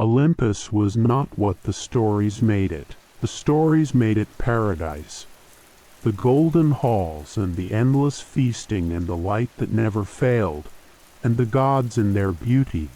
Olympus was not what the stories made it. The stories made it paradise. The golden halls and the endless feasting and the light that never failed, and the gods in their beauty,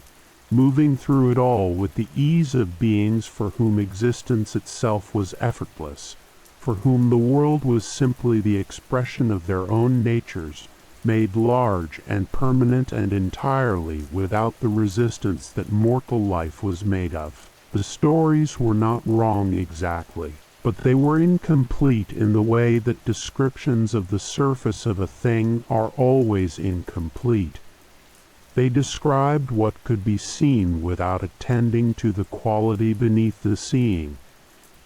moving through it all with the ease of beings for whom existence itself was effortless, for whom the world was simply the expression of their own natures, made large and permanent and entirely without the resistance that mortal life was made of. The stories were not wrong exactly, but they were incomplete in the way that descriptions of the surface of a thing are always incomplete. They described what could be seen without attending to the quality beneath the seeing,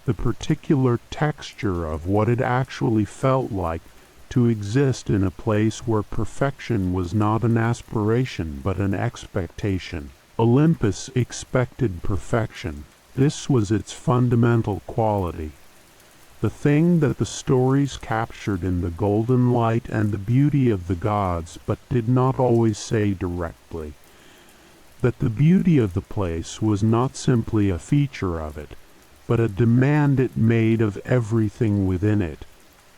the particular texture of what it actually felt like to exist in a place where perfection was not an aspiration but an expectation. Olympus expected perfection. This was its fundamental quality. The thing that the stories captured in the golden light and the beauty of the gods, but did not always say directly. That the beauty of the place was not simply a feature of it, but a demand it made of everything within it,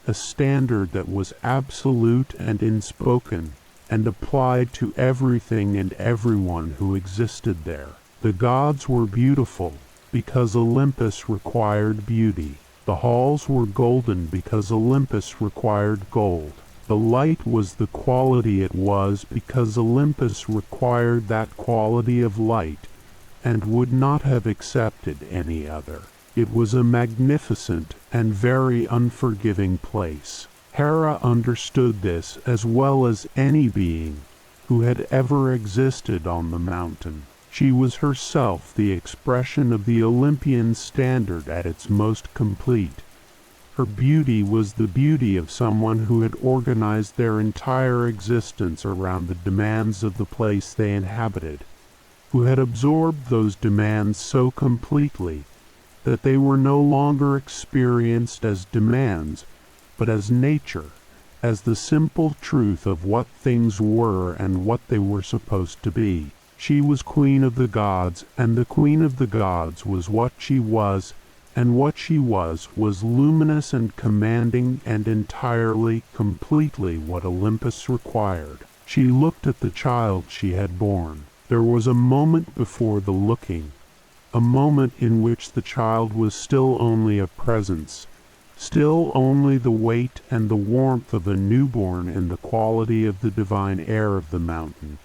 a standard that was absolute and unspoken, and applied to everything and everyone who existed there. The gods were beautiful because Olympus required beauty. The halls were golden because Olympus required gold. The light was the quality it was because Olympus required that quality of light, and would not have accepted any other. It was a magnificent and very unforgiving place. Hera understood this as well as any being who had ever existed on the mountain. She was herself the expression of the Olympian standard at its most complete. Her beauty was the beauty of someone who had organized their entire existence around the demands of the place they inhabited, who had absorbed those demands so completely that they were no longer experienced as demands, but as nature, as the simple truth of what things were and what they were supposed to be. She was queen of the gods, and the queen of the gods was what she was, and what she was luminous and commanding and entirely, completely what Olympus required. She looked at the child she had borne. There was a moment before the looking, a moment in which the child was still only a presence, still only the weight and the warmth of a newborn and the quality of the divine air of the mountain,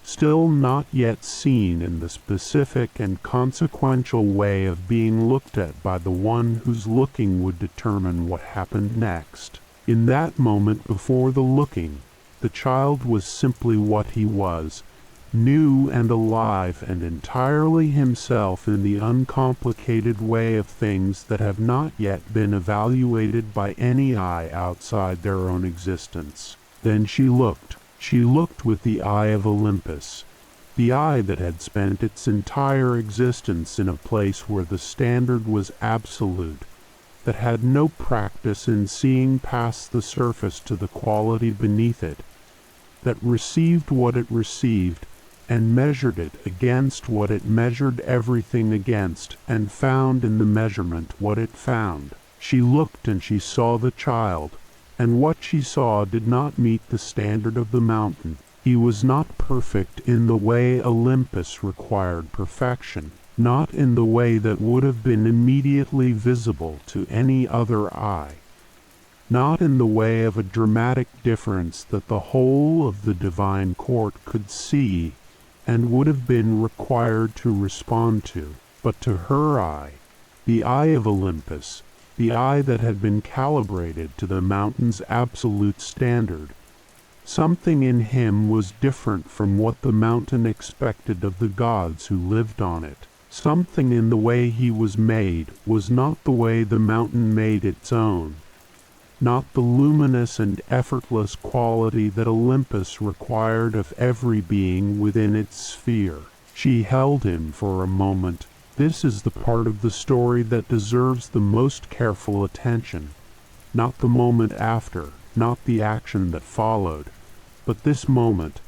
still not yet seen in the specific and consequential way of being looked at by the one whose looking would determine what happened next. In that moment before the looking, the child was simply what he was, new and alive and entirely himself in the uncomplicated way of things that have not yet been evaluated by any eye outside their own existence. Then she looked. She looked with the eye of Olympus, the eye that had spent its entire existence in a place where the standard was absolute, that had no practice in seeing past the surface to the quality beneath it, that received what it received, and measured it against what it measured everything against, and found in the measurement what it found. She looked and she saw the child, and what she saw did not meet the standard of the mountain. He was not perfect in the way Olympus required perfection, not in the way that would have been immediately visible to any other eye, not in the way of a dramatic difference that the whole of the divine court could see and would have been required to respond to, but to her eye, the eye of Olympus, the eye that had been calibrated to the mountain's absolute standard. Something in him was different from what the mountain expected of the gods who lived on it. Something in the way he was made was not the way the mountain made its own, not the luminous and effortless quality that Olympus required of every being within its sphere. She held him for a moment. This is the part of the story that deserves the most careful attention, not the moment after, not the action that followed, but this moment,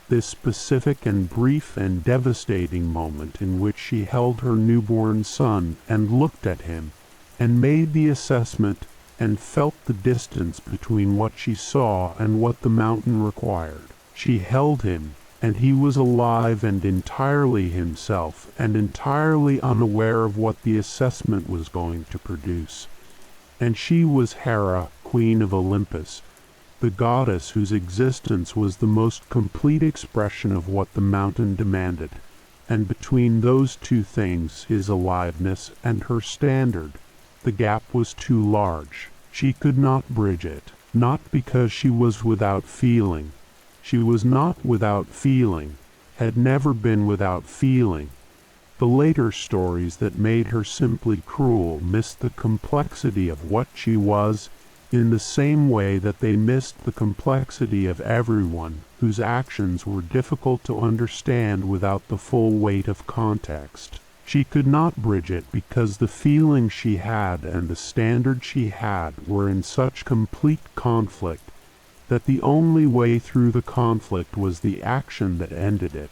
this specific and brief and devastating moment in which she held her newborn son and looked at him, and made the assessment and felt the distance between what she saw and what the mountain required. She held him, and he was alive and entirely himself, and entirely unaware of what the assessment was going to produce. And she was Hera, queen of Olympus, the goddess whose existence was the most complete expression of what the mountain demanded. And between those two things, his aliveness and her standard, the gap was too large. She could not bridge it, not because she was without feeling. She was not without feeling, had never been without feeling. The later stories that made her simply cruel missed the complexity of what she was, in the same way that they missed the complexity of everyone whose actions were difficult to understand without the full weight of context. She could not bridge it because the feeling she had and the standard she had were in such complete conflict that the only way through the conflict was the action that ended it.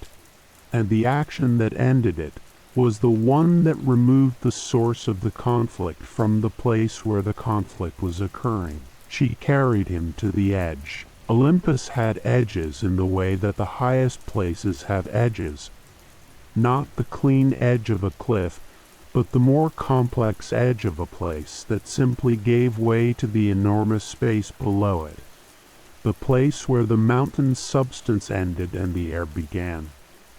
And the action that ended it was the one that removed the source of the conflict from the place where the conflict was occurring. She carried him to the edge. Olympus had edges in the way that the highest places have edges. Not the clean edge of a cliff, but the more complex edge of a place that simply gave way to the enormous space below it. The place where the mountain's substance ended and the air began.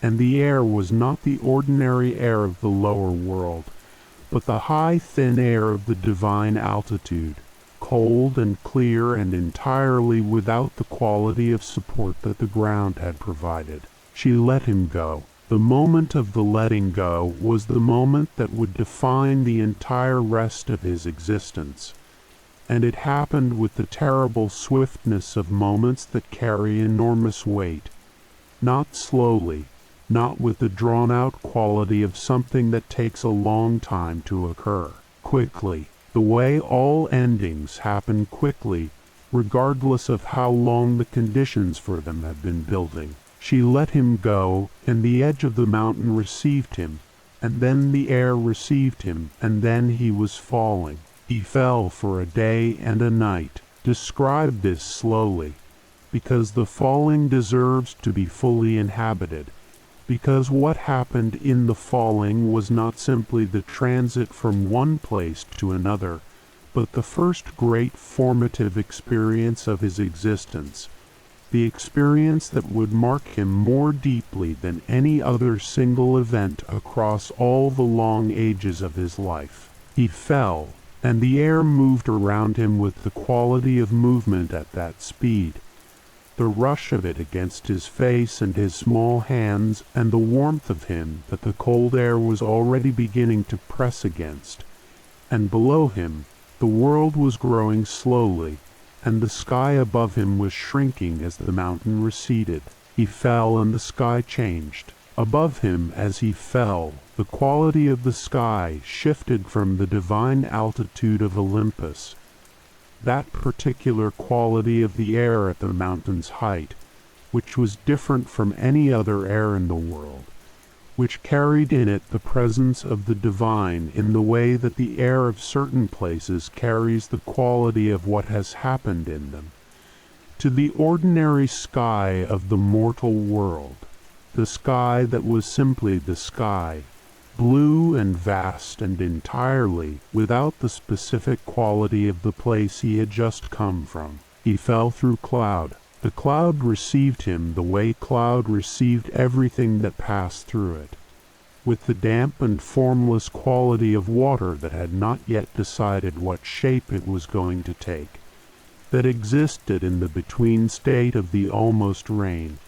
And the air was not the ordinary air of the lower world, but the high, thin air of the divine altitude, cold and clear and entirely without the quality of support that the ground had provided. She let him go. The moment of the letting go was the moment that would define the entire rest of his existence. And it happened with the terrible swiftness of moments that carry enormous weight, not slowly, not with the drawn-out quality of something that takes a long time to occur. Quickly, the way all endings happen quickly, regardless of how long the conditions for them have been building. She let him go, and the edge of the mountain received him, and then the air received him, and then he was falling. He fell for a day and a night. Describe this slowly, because the falling deserves to be fully inhabited. Because what happened in the falling was not simply the transit from one place to another, but the first great formative experience of his existence, the experience that would mark him more deeply than any other single event across all the long ages of his life. He fell, and the air moved around him with the quality of movement at that speed. The rush of it against his face and his small hands, and the warmth of him that the cold air was already beginning to press against. And below him, the world was growing slowly, and the sky above him was shrinking as the mountain receded. He fell and the sky changed. Above him, as he fell, the quality of the sky shifted from the divine altitude of Olympus. That particular quality of the air at the mountain's height, which was different from any other air in the world, which carried in it the presence of the divine in the way that the air of certain places carries the quality of what has happened in them. To the ordinary sky of the mortal world, the sky that was simply the sky, blue and vast and entirely without the specific quality of the place he had just come from. He fell through cloud. The cloud received him the way cloud received everything that passed through it, with the damp and formless quality of water that had not yet decided what shape it was going to take, that existed in the between state of the almost rain.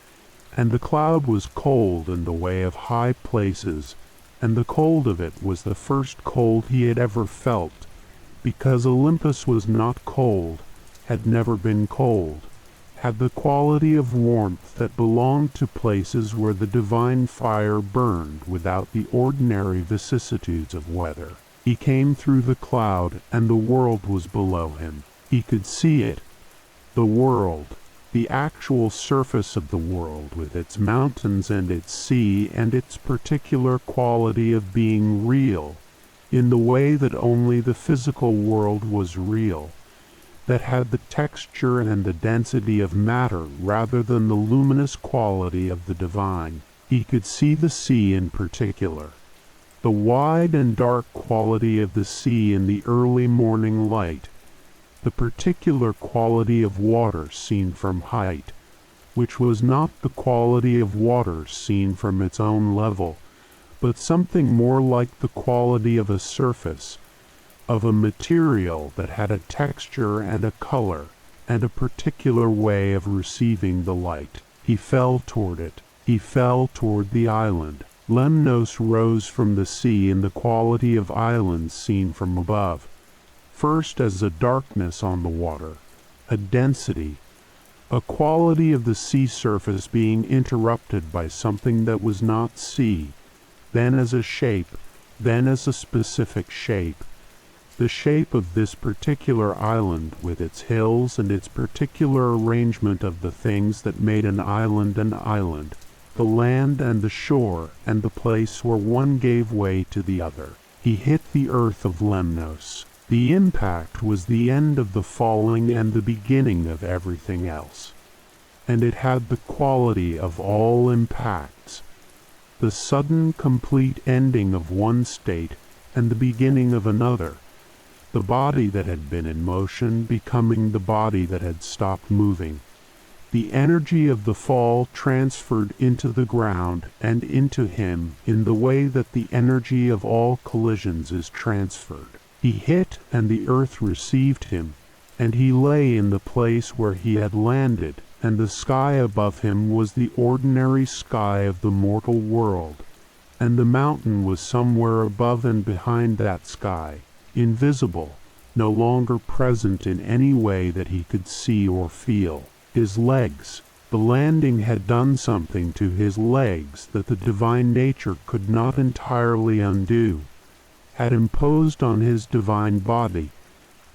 And the cloud was cold in the way of high places, and the cold of it was the first cold he had ever felt, because Olympus was not cold, had never been cold, had the quality of warmth that belonged to places where the divine fire burned without the ordinary vicissitudes of weather. He came through the cloud, and the world was below him. He could see it, the world, the actual surface of the world with its mountains and its sea and its particular quality of being real, in the way that only the physical world was real, that had the texture and the density of matter rather than the luminous quality of the divine. He could see the sea in particular, the wide and dark quality of the sea in the early morning light, the particular quality of water seen from height, which was not the quality of water seen from its own level, but something more like the quality of a surface, of a material that had a texture and a color, and a particular way of receiving the light. He fell toward it. He fell toward the island. Lemnos rose from the sea in the quality of islands seen from above, first as a darkness on the water, a density, a quality of the sea surface being interrupted by something that was not sea, then as a shape, then as a specific shape, the shape of this particular island with its hills and its particular arrangement of the things that made an island, the land and the shore and the place where one gave way to the other. He hit the earth of Lemnos. The impact was the end of the falling and the beginning of everything else, and it had the quality of all impacts, the sudden complete ending of one state and the beginning of another, the body that had been in motion becoming the body that had stopped moving, the energy of the fall transferred into the ground and into him in the way that the energy of all collisions is transferred. He hit, and the earth received him, and he lay in the place where he had landed, and the sky above him was the ordinary sky of the mortal world, and the mountain was somewhere above and behind that sky, invisible, no longer present in any way that he could see or feel. His legs, the landing had done something to his legs that the divine nature could not entirely undo, had imposed on his divine body,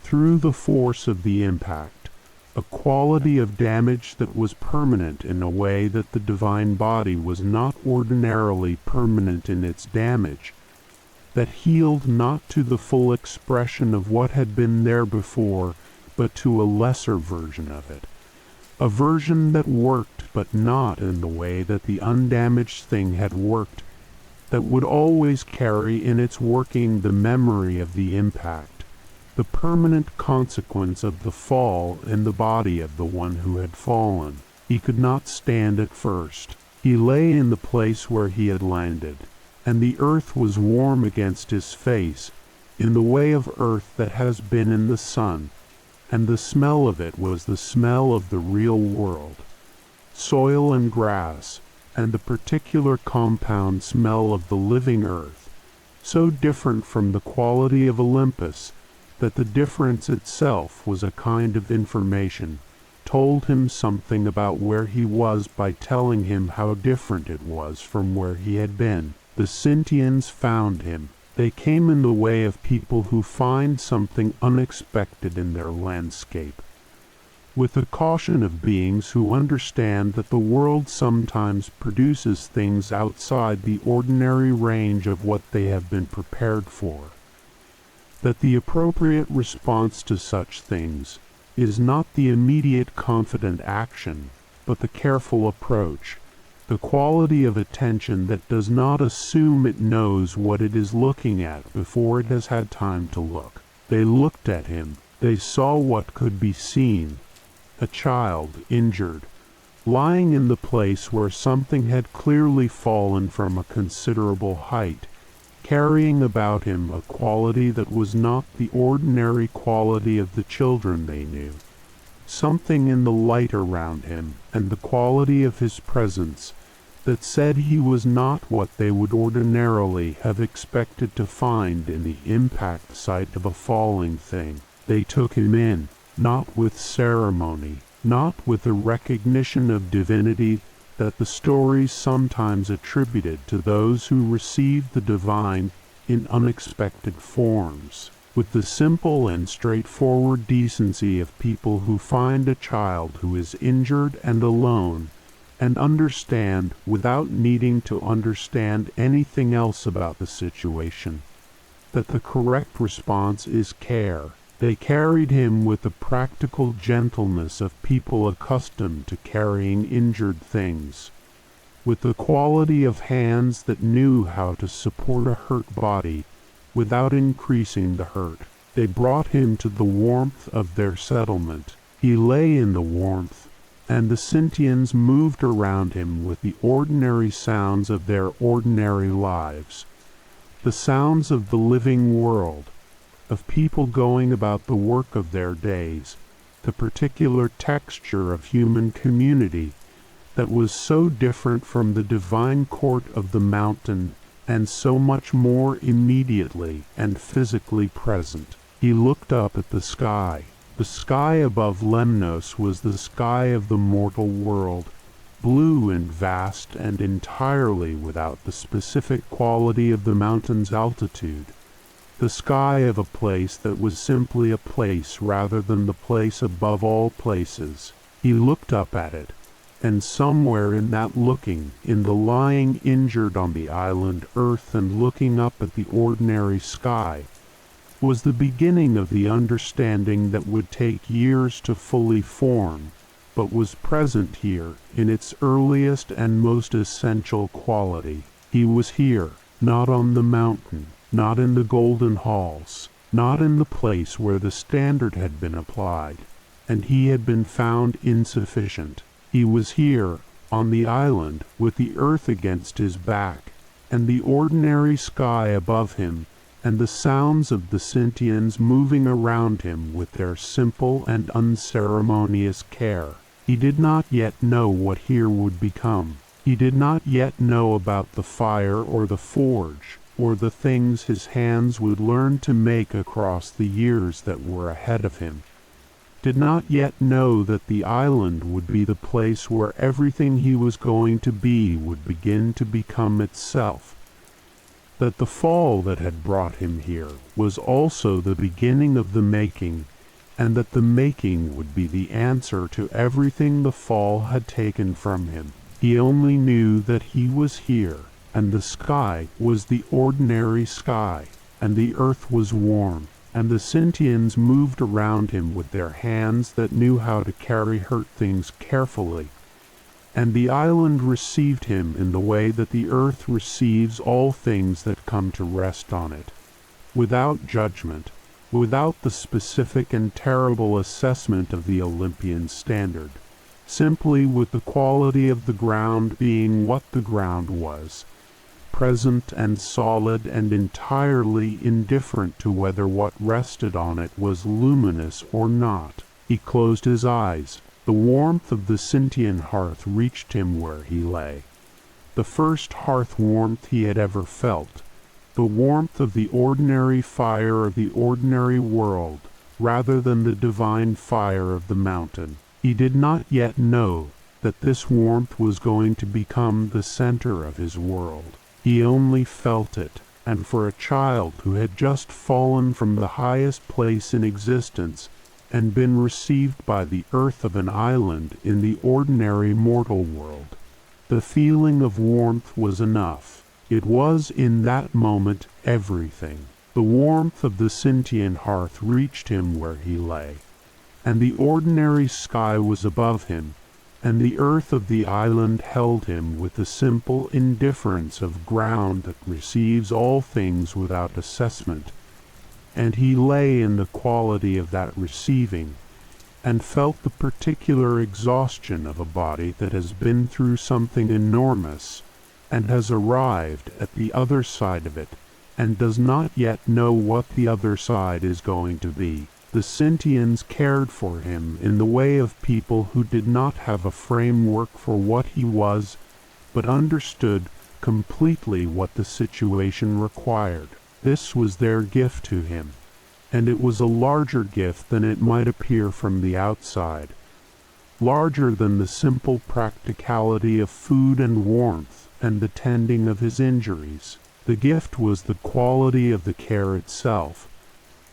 through the force of the impact, a quality of damage that was permanent in a way that the divine body was not ordinarily permanent in its damage, that healed not to the full expression of what had been there before, but to a lesser version of it, a version that worked but not in the way that the undamaged thing had worked, that would always carry in its working the memory of the impact, the permanent consequence of the fall in the body of the one who had fallen. He could not stand at first. He lay in the place where he had landed, and the earth was warm against his face, in the way of earth that has been in the sun, and the smell of it was the smell of the real world, soil and grass, and the particular compound smell of the living earth, so different from the quality of Olympus that the difference itself was a kind of information, told him something about where he was by telling him how different it was from where he had been. The Sintians found him. They came in the way of people who find something unexpected in their landscape, with the caution of beings who understand that the world sometimes produces things outside the ordinary range of what they have been prepared for, that the appropriate response to such things is not the immediate confident action, but the careful approach, the quality of attention that does not assume it knows what it is looking at before it has had time to look. They looked at him. They saw what could be seen. A child, injured, lying in the place where something had clearly fallen from a considerable height, carrying about him a quality that was not the ordinary quality of the children they knew, something in the light around him and the quality of his presence that said he was not what they would ordinarily have expected to find in the impact site of a falling thing. They took him in, not with ceremony, not with a recognition of divinity that the stories sometimes attributed to those who received the divine in unexpected forms. with the simple and straightforward decency of people who find a child who is injured and alone, and understand without needing to understand anything else about the situation, that the correct response is care. They carried him with the practical gentleness of people accustomed to carrying injured things, with the quality of hands that knew how to support a hurt body without increasing the hurt. They brought him to the warmth of their settlement. He lay in the warmth, and the Sintians moved around him with the ordinary sounds of their ordinary lives, the sounds of the living world, of people going about the work of their days, the particular texture of human community that was so different from the divine court of the mountain and so much more immediately and physically present. He looked up at the sky. The sky above Lemnos was the sky of the mortal world, blue and vast and entirely without the specific quality of the mountain's altitude, the sky of a place that was simply a place rather than the place above all places. He looked up at it, and somewhere in that looking, in the lying injured on the island earth and looking up at the ordinary sky, was the beginning of the understanding that would take years to fully form, but was present here in its earliest and most essential quality. He was here, not on the mountain, not in the golden halls, not in the place where the standard had been applied, and he had been found insufficient. He was here, on the island, with the earth against his back, and the ordinary sky above him, and the sounds of the Sintians moving around him with their simple and unceremonious care. He did not yet know what here would become. He did not yet know about the fire or the forge, or the things his hands would learn to make across the years that were ahead of him. Did not yet know that the island would be the place where everything he was going to be would begin to become itself. That the fall that had brought him here was also the beginning of the making, and that the making would be the answer to everything the fall had taken from him. He only knew that he was here, and the sky was the ordinary sky, and the earth was warm, and the Sintians moved around him with their hands that knew how to carry hurt things carefully, and the island received him in the way that the earth receives all things that come to rest on it, without judgment, without the specific and terrible assessment of the Olympian standard, simply with the quality of the ground being what the ground was, present and solid and entirely indifferent to whether what rested on it was luminous or not. He closed his eyes. The warmth of the Sintian hearth reached him where he lay, the first hearth warmth he had ever felt, the warmth of the ordinary fire of the ordinary world, rather than the divine fire of the mountain. He did not yet know that this warmth was going to become the center of his world. He only felt it, and for a child who had just fallen from the highest place in existence and been received by the earth of an island in the ordinary mortal world, the feeling of warmth was enough. It was in that moment everything. The warmth of the Sintian hearth reached him where he lay, and the ordinary sky was above him, and the earth of the island held him with the simple indifference of ground that receives all things without assessment, and he lay in the quality of that receiving, and felt the particular exhaustion of a body that has been through something enormous, and has arrived at the other side of it, and does not yet know what the other side is going to be. The Sintians cared for him in the way of people who did not have a framework for what he was, but understood completely what the situation required. This was their gift to him, and it was a larger gift than it might appear from the outside, larger than the simple practicality of food and warmth and the tending of his injuries. The gift was the quality of the care itself,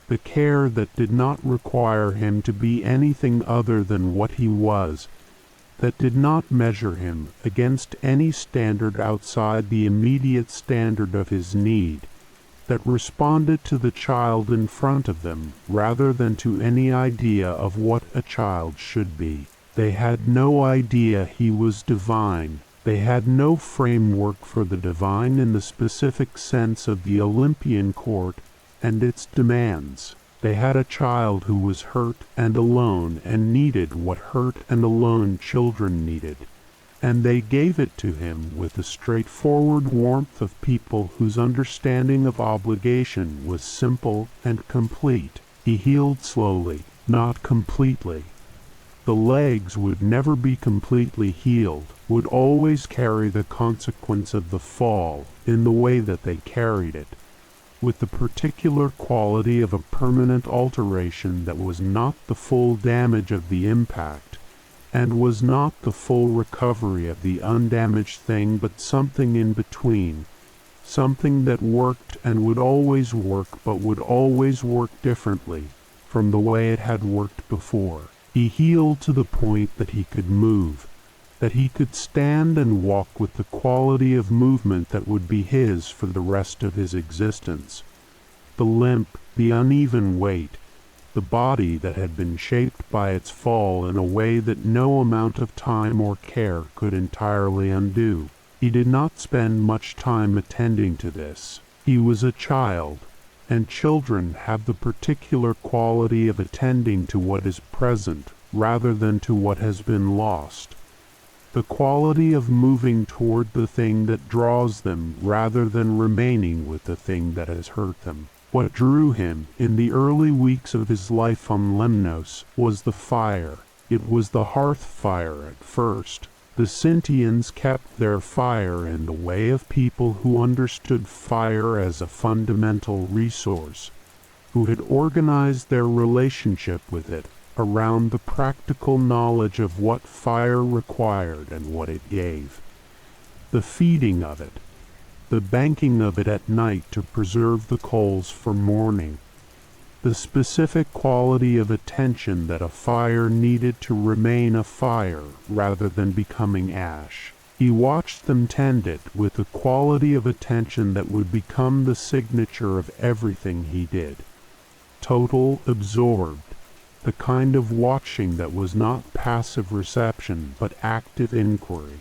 the care that did not require him to be anything other than what he was, that did not measure him against any standard outside the immediate standard of his need, that responded to the child in front of them rather than to any idea of what a child should be. They had no idea he was divine. They had no framework for the divine in the specific sense of the Olympian court and its demands. They had a child who was hurt and alone and needed what hurt and alone children needed, and they gave it to him with the straightforward warmth of people whose understanding of obligation was simple and complete. He healed slowly, not completely. The legs would never be completely healed, would always carry the consequence of the fall in the way that they carried it, with the particular quality of a permanent alteration that was not the full damage of the impact, and was not the full recovery of the undamaged thing, but something in between, something that worked and would always work, but would always work differently from the way it had worked before. He healed to the point that he could move, that he could stand and walk with the quality of movement that would be his for the rest of his existence. The limp, the uneven weight, the body that had been shaped by its fall in a way that no amount of time or care could entirely undo. He did not spend much time attending to this. He was a child, and children have the particular quality of attending to what is present rather than to what has been lost. The quality of moving toward the thing that draws them rather than remaining with the thing that has hurt them. What drew him in the early weeks of his life on Lemnos was the fire. It was the hearth fire at first. The Sintians kept their fire in the way of people who understood fire as a fundamental resource, who had organized their relationship with it around the practical knowledge of what fire required and what it gave. The feeding of it, the banking of it at night to preserve the coals for morning, the specific quality of attention that a fire needed to remain a fire rather than becoming ash. He watched them tend it with the quality of attention that would become the signature of everything he did. Total, absorbed, the kind of watching that was not passive reception but active inquiry.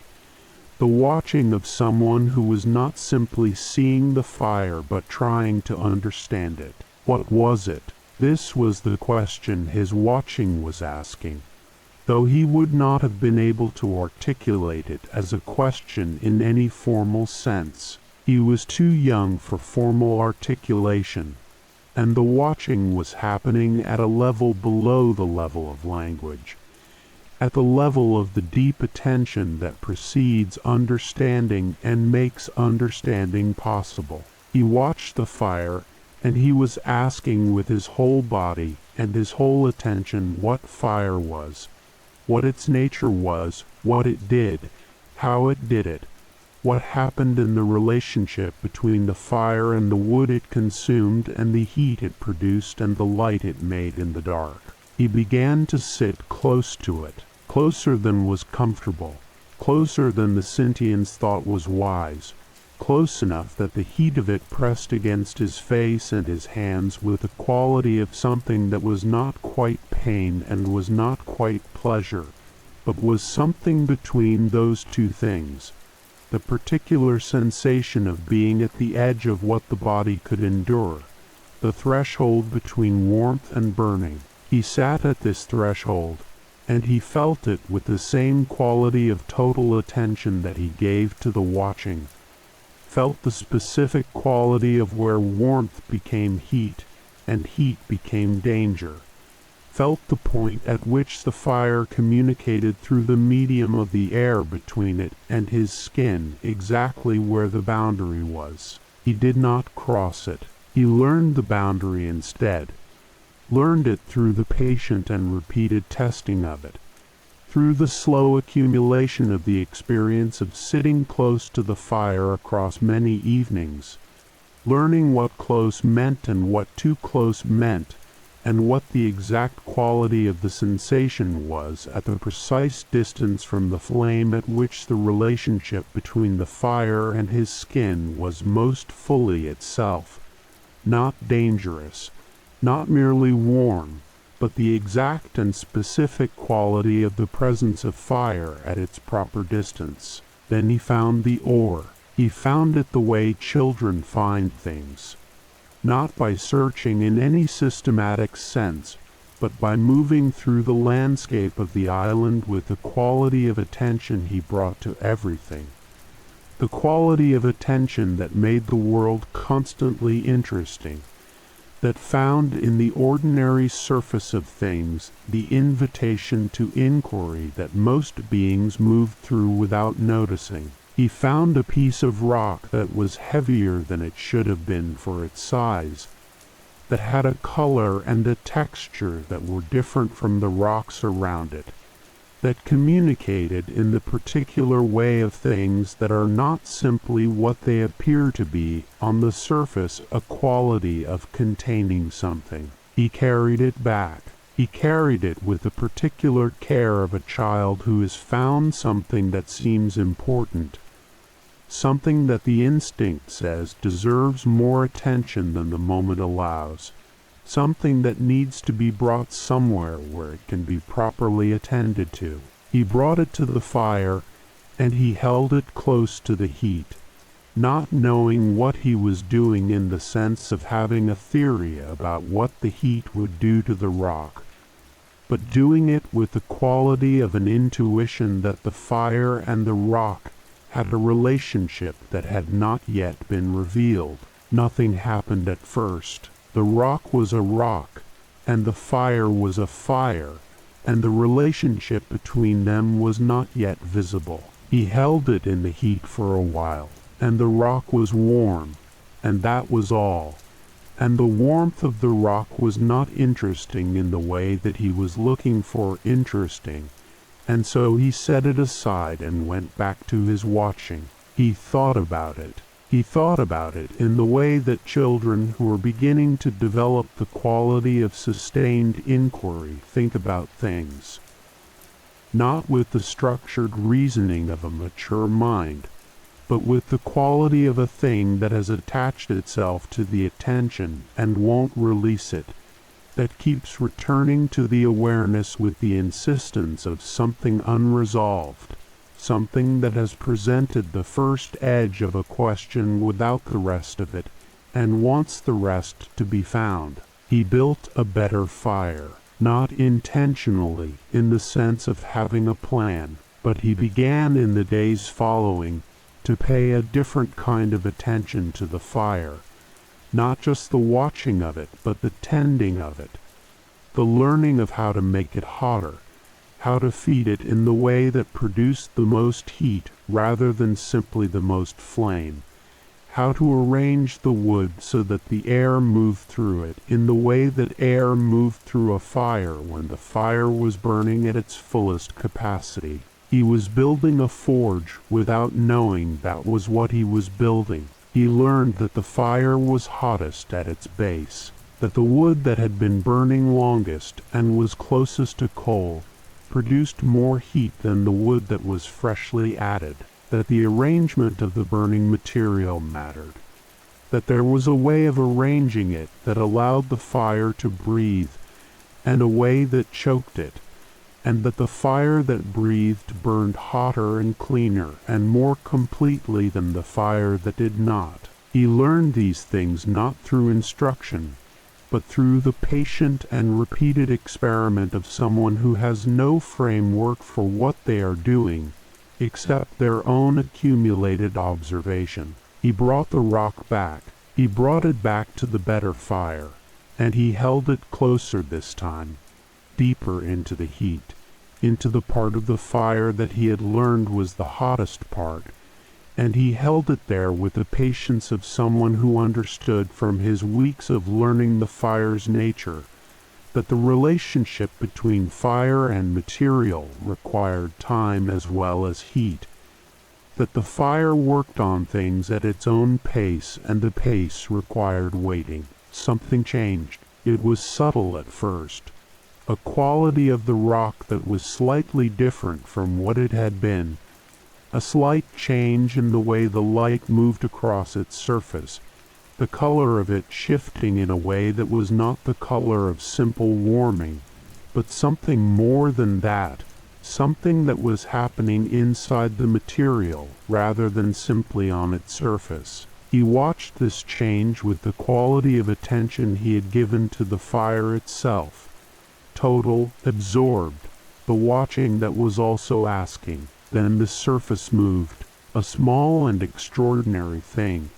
The watching of someone who was not simply seeing the fire but trying to understand it. What was it? This was the question his watching was asking, though he would not have been able to articulate it as a question in any formal sense. He was too young for formal articulation, and the watching was happening at a level below the level of language, at the level of the deep attention that precedes understanding and makes understanding possible. He watched the fire, and he was asking with his whole body and his whole attention what fire was, what its nature was, what it did, how it did it, what happened in the relationship between the fire and the wood it consumed and the heat it produced and the light it made in the dark. He began to sit close to it, closer than was comfortable, closer than the Sintians thought was wise, close enough that the heat of it pressed against his face and his hands with the quality of something that was not quite pain and was not quite pleasure, but was something between those two things, the particular sensation of being at the edge of what the body could endure, the threshold between warmth and burning. He sat at this threshold, and he felt it with the same quality of total attention that he gave to the watching, felt the specific quality of where warmth became heat and heat became danger, felt the point at which the fire communicated through the medium of the air between it and his skin exactly where the boundary was. He did not cross it. He learned the boundary instead, learned it through the patient and repeated testing of it, through the slow accumulation of the experience of sitting close to the fire across many evenings, learning what close meant and what too close meant, and what the exact quality of the sensation was at the precise distance from the flame at which the relationship between the fire and his skin was most fully itself, not dangerous, not merely warm, but the exact and specific quality of the presence of fire at its proper distance. Then he found the ore. He found it the way children find things, not by searching in any systematic sense, but by moving through the landscape of the island with the quality of attention he brought to everything, the quality of attention that made the world constantly interesting, that found in the ordinary surface of things the invitation to inquiry that most beings move through without noticing. He found a piece of rock that was heavier than it should have been for its size, that had a color and a texture that were different from the rocks around it, that communicated in the particular way of things that are not simply what they appear to be on the surface, a quality of containing something. He carried it back. He carried it with the particular care of a child who has found something that seems important, something that the instinct says deserves more attention than the moment allows, something that needs to be brought somewhere where it can be properly attended to. He brought it to the fire, and he held it close to the heat, not knowing what he was doing in the sense of having a theory about what the heat would do to the rock, but doing it with the quality of an intuition that the fire and the rock had a relationship that had not yet been revealed. Nothing happened at first. The rock was a rock, and the fire was a fire, and the relationship between them was not yet visible. He held it in the heat for a while, and the rock was warm, and that was all. And the warmth of the rock was not interesting in the way that he was looking for interesting, and so he set it aside and went back to his watching. He thought about it. He thought about it in the way that children who are beginning to develop the quality of sustained inquiry think about things, not with the structured reasoning of a mature mind, but with the quality of a thing that has attached itself to the attention and won't release it, that keeps returning to the awareness with the insistence of something unresolved, something that has presented the first edge of a question without the rest of it, and wants the rest to be found. He built a better fire, not intentionally in the sense of having a plan, but he began in the days following to pay a different kind of attention to the fire, not just the watching of it, but the tending of it, the learning of how to make it hotter, how to feed it in the way that produced the most heat rather than simply the most flame, how to arrange the wood so that the air moved through it in the way that air moved through a fire when the fire was burning at its fullest capacity. He was building a forge without knowing that was what he was building. He learned that the fire was hottest at its base, that the wood that had been burning longest and was closest to coal produced more heat than the wood that was freshly added, that the arrangement of the burning material mattered, that there was a way of arranging it that allowed the fire to breathe, and a way that choked it, and that the fire that breathed burned hotter and cleaner and more completely than the fire that did not. He learned these things not through instruction, but through the patient and repeated experiment of someone who has no framework for what they are doing except their own accumulated observation. He brought the rock back. He brought it back to the better fire, and he held it closer this time, deeper into the heat, into the part of the fire that he had learned was the hottest part, and he held it there with the patience of someone who understood from his weeks of learning the fire's nature that the relationship between fire and material required time as well as heat, that the fire worked on things at its own pace, and the pace required waiting. Something changed. It was subtle at first, a quality of the rock that was slightly different from what it had been, a slight change in the way the light moved across its surface, the color of it shifting in a way that was not the color of simple warming, but something more than that, something that was happening inside the material rather than simply on its surface. He watched this change with the quality of attention he had given to the fire itself, total, absorbed, the watching that was also asking. Then the surface moved, a small and extraordinary thing.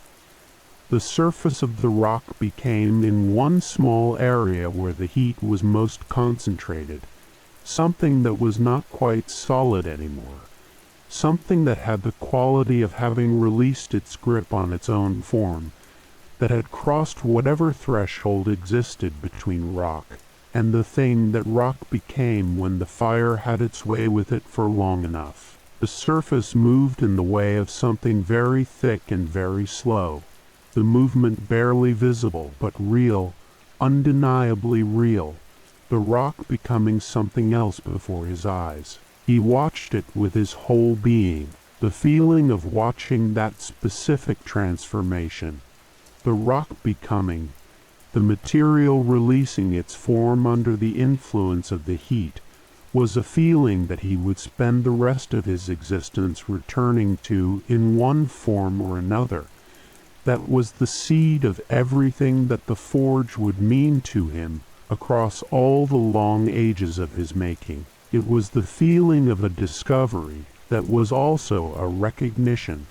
The surface of the rock became in one small area where the heat was most concentrated, something that was not quite solid anymore, something that had the quality of having released its grip on its own form, that had crossed whatever threshold existed between rock and the thing that rock became when the fire had its way with it for long enough. The surface moved in the way of something very thick and very slow, the movement barely visible but real, undeniably real, the rock becoming something else before his eyes. He watched it with his whole being, the feeling of watching that specific transformation, the rock becoming, the material releasing its form under the influence of the heat, was a feeling that he would spend the rest of his existence returning to in one form or another. That was the seed of everything that the forge would mean to him across all the long ages of his making. It was the feeling of a discovery that was also a recognition,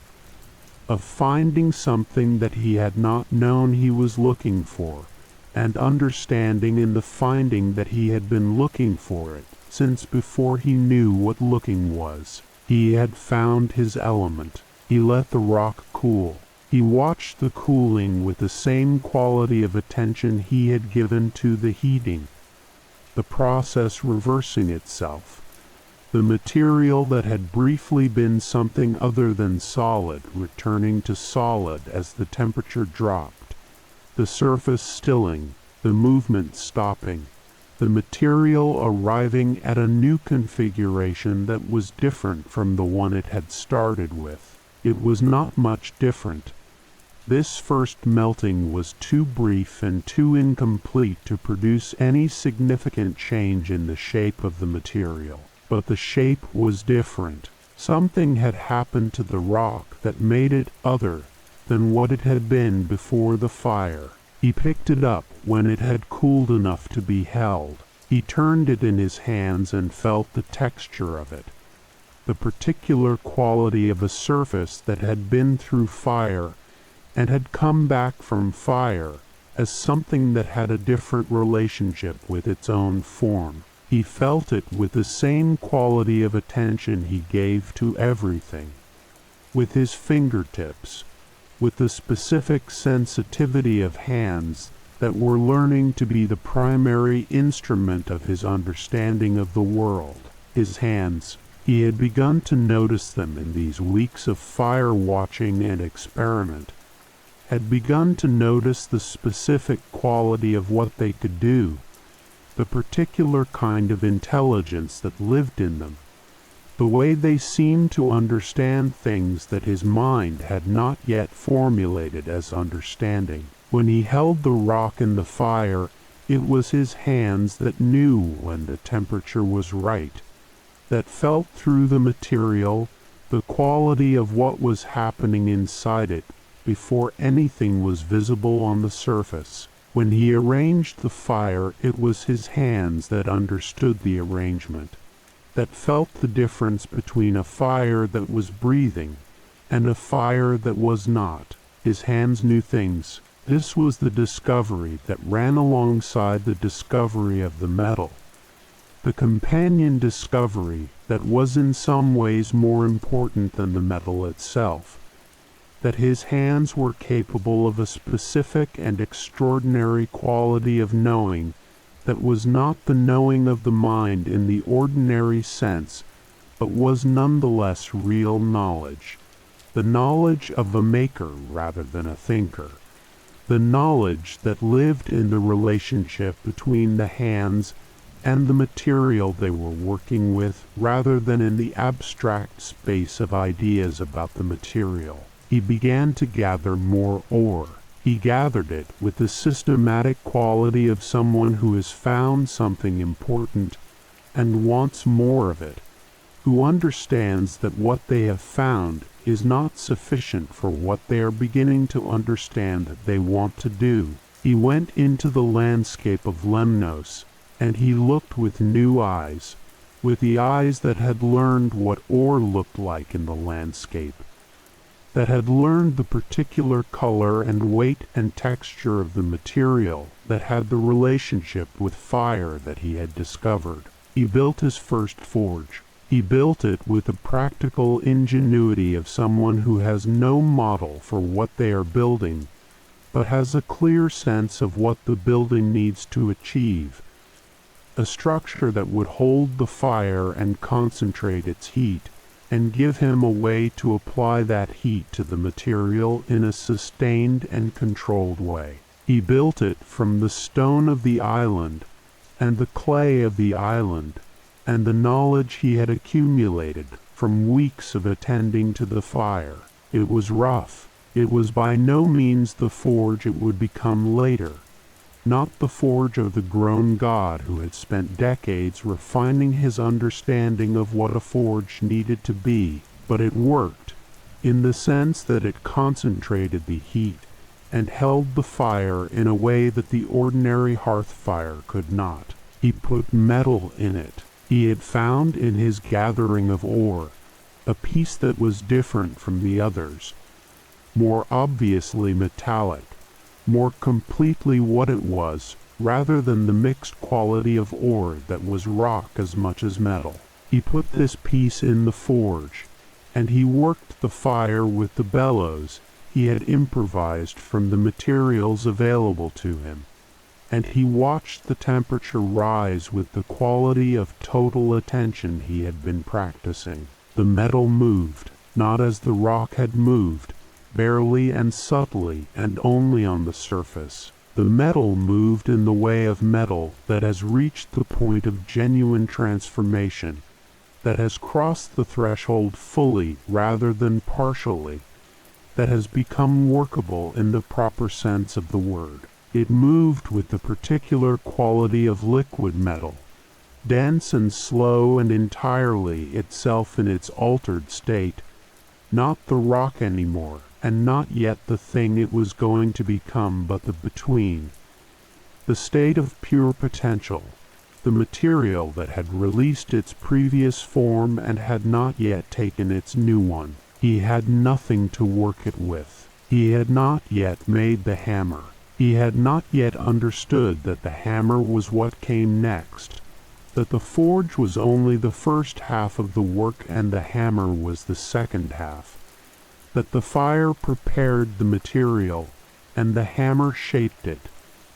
of finding something that he had not known he was looking for, and understanding in the finding that he had been looking for it since before he knew what looking was. He had found his element. He let the rock cool. He watched the cooling with the same quality of attention he had given to the heating, the process reversing itself. The material that had briefly been something other than solid returning to solid as the temperature dropped, the surface stilling, the movement stopping, the material arriving at a new configuration that was different from the one it had started with. It was not much different. This first melting was too brief and too incomplete to produce any significant change in the shape of the material. But the shape was different. Something had happened to the rock that made it other than what it had been before the fire. He picked it up when it had cooled enough to be held. He turned it in his hands and felt the texture of it, the particular quality of a surface that had been through fire and had come back from fire as something that had a different relationship with its own form. He felt it with the same quality of attention he gave to everything, with his fingertips, with the specific sensitivity of hands that were learning to be the primary instrument of his understanding of the world. His hands, he had begun to notice them in these weeks of fire watching and experiment, had begun to notice the specific quality of what they could do, the particular kind of intelligence that lived in them, the way they seemed to understand things that his mind had not yet formulated as understanding. When he held the rock in the fire, it was his hands that knew when the temperature was right, that felt through the material the quality of what was happening inside it before anything was visible on the surface. When he arranged the fire, it was his hands that understood the arrangement, that felt the difference between a fire that was breathing and a fire that was not. His hands knew things. This was the discovery that ran alongside the discovery of the metal, the companion discovery that was in some ways more important than the metal itself, that his hands were capable of a specific and extraordinary quality of knowing that was not the knowing of the mind in the ordinary sense, but was nonetheless real knowledge. the knowledge of a maker rather than a thinker, the knowledge that lived in the relationship between the hands and the material they were working with rather than in the abstract space of ideas about the material. He began to gather more ore. He gathered it with the systematic quality of someone who has found something important and wants more of it, who understands that what they have found is not sufficient for what they are beginning to understand that they want to do. He went into the landscape of Lemnos, and he looked with new eyes, with the eyes that had learned what ore looked like in the landscape, that had learned the particular color and weight and texture of the material, that had the relationship with fire that he had discovered. He built his first forge. He built it with the practical ingenuity of someone who has no model for what they are building, but has a clear sense of what the building needs to achieve, a structure that would hold the fire and concentrate its heat, and give him a way to apply that heat to the material in a sustained and controlled way. He built it from the stone of the island, and the clay of the island, and the knowledge he had accumulated from weeks of attending to the fire. It was rough. It was by no means the forge it would become later, not the forge of the grown god who had spent decades refining his understanding of what a forge needed to be, but it worked, in the sense that it concentrated the heat and held the fire in a way that the ordinary hearth fire could not. He put metal in it. He had found in his gathering of ore a piece that was different from the others, more obviously metallic, more completely what it was, rather than the mixed quality of ore that was rock as much as metal. He put this piece in the forge, and he worked the fire with the bellows he had improvised from the materials available to him, and he watched the temperature rise with the quality of total attention he had been practicing. The metal moved, not as the rock had moved, barely and subtly and only on the surface. The metal moved in the way of metal that has reached the point of genuine transformation, that has crossed the threshold fully rather than partially, that has become workable in the proper sense of the word. It moved with the particular quality of liquid metal, dense and slow and entirely itself in its altered state, not the rock anymore, and not yet the thing it was going to become, but the between, the state of pure potential, the material that had released its previous form and had not yet taken its new one. He had nothing to work it with. He had not yet made the hammer. He had not yet understood that the hammer was what came next, that the forge was only the first half of the work and the hammer was the second half, that the fire prepared the material and the hammer shaped it,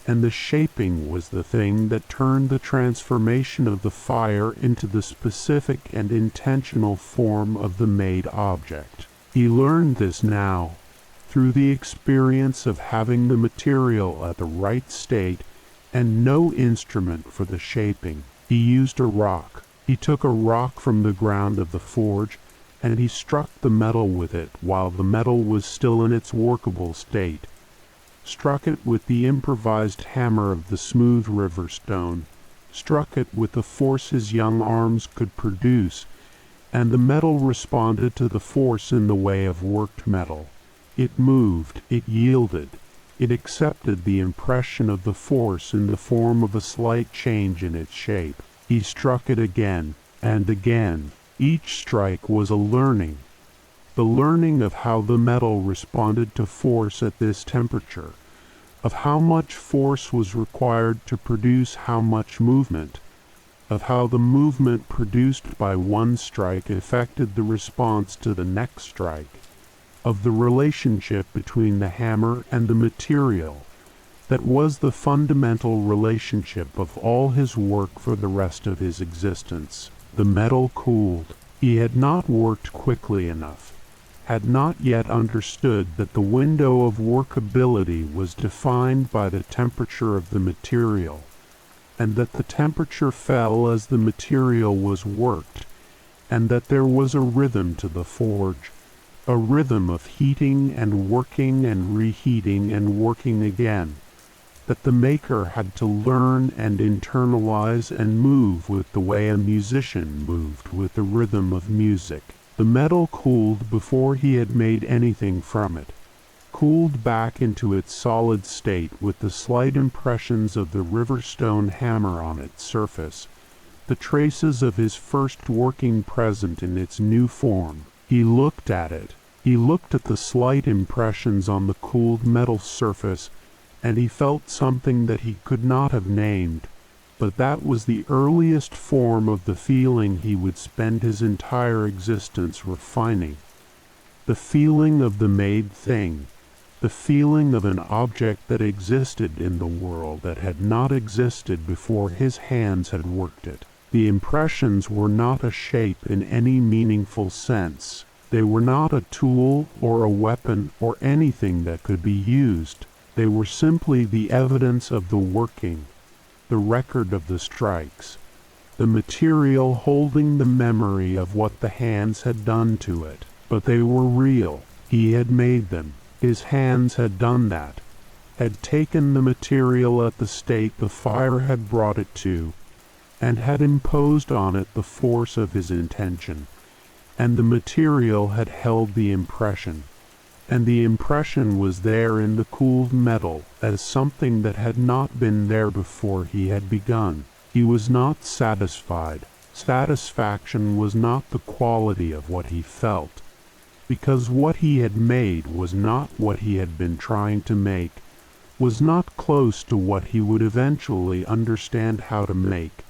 and the shaping was the thing that turned the transformation of the fire into the specific and intentional form of the made object. He learned this now, through the experience of having the material at the right state and no instrument for the shaping. He used a rock. He took a rock from the ground of the forge, and he struck the metal with it while the metal was still in its workable state, struck it with the improvised hammer of the smooth river stone, struck it with the force his young arms could produce, and the metal responded to the force in the way of worked metal. It moved, it yielded, it accepted the impression of the force in the form of a slight change in its shape. He struck it again, and again. Each strike was a learning, the learning of how the metal responded to force at this temperature, of how much force was required to produce how much movement, of how the movement produced by one strike affected the response to the next strike, of the relationship between the hammer and the material that was the fundamental relationship of all his work for the rest of his existence. The metal cooled. He had not worked quickly enough, had not yet understood that the window of workability was defined by the temperature of the material, and that the temperature fell as the material was worked, and that there was a rhythm to the forge, a rhythm of heating and working and reheating and working again, that the maker had to learn and internalize and move with the way a musician moved with the rhythm of music. The metal cooled before he had made anything from it, cooled back into its solid state with the slight impressions of the riverstone hammer on its surface, the traces of his first working present in its new form. He looked at it. He looked at the slight impressions on the cooled metal surface, and he felt something that he could not have named, but that was the earliest form of the feeling he would spend his entire existence refining. The feeling of the made thing, the feeling of an object that existed in the world that had not existed before his hands had worked it. The impressions were not a shape in any meaningful sense. They were not a tool or a weapon or anything that could be used. They were simply the evidence of the working, the record of the strikes, the material holding the memory of what the hands had done to it. But they were real. He had made them. His hands had done that, had taken the material at the state the fire had brought it to, and had imposed on it the force of his intention, and the material had held the impression. And the impression was there in the cooled metal as something that had not been there before he had begun. He was not satisfied. Satisfaction was not the quality of what he felt, because what he had made was not what he had been trying to make, was not close to what he would eventually understand how to make,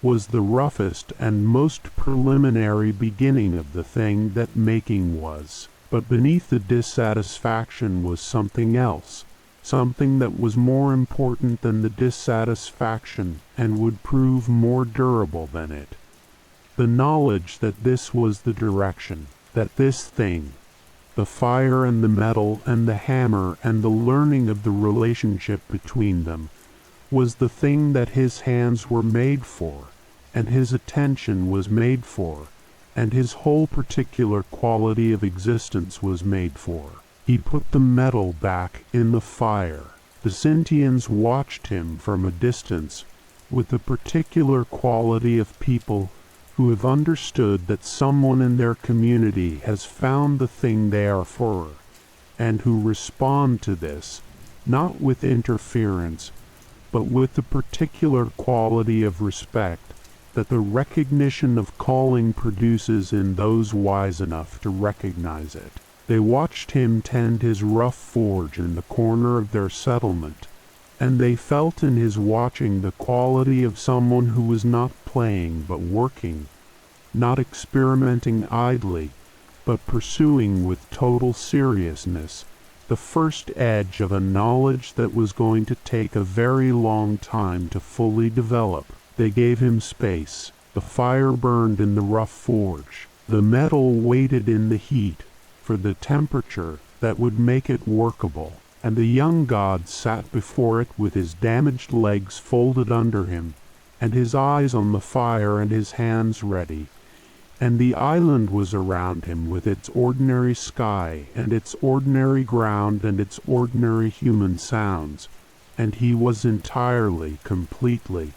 was the roughest and most preliminary beginning of the thing that making was. But beneath the dissatisfaction was something else, something that was more important than the dissatisfaction and would prove more durable than it. The knowledge that this was the direction, that this thing, the fire and the metal and the hammer and the learning of the relationship between them, was the thing that his hands were made for, and his attention was made for, and his whole particular quality of existence was made for. He put the metal back in the fire. The Sintians watched him from a distance with the particular quality of people who have understood that someone in their community has found the thing they are for, and who respond to this, not with interference, but with the particular quality of respect that the recognition of calling produces in those wise enough to recognize it. They watched him tend his rough forge in the corner of their settlement, and they felt in his watching the quality of someone who was not playing but working, not experimenting idly, but pursuing with total seriousness the first edge of a knowledge that was going to take a very long time to fully develop. They gave him space. The fire burned in the rough forge. The metal waited in the heat for the temperature that would make it workable, and the young god sat before it with his damaged legs folded under him, and his eyes on the fire and his hands ready. And the island was around him with its ordinary sky and its ordinary ground and its ordinary human sounds, and he was entirely, completely,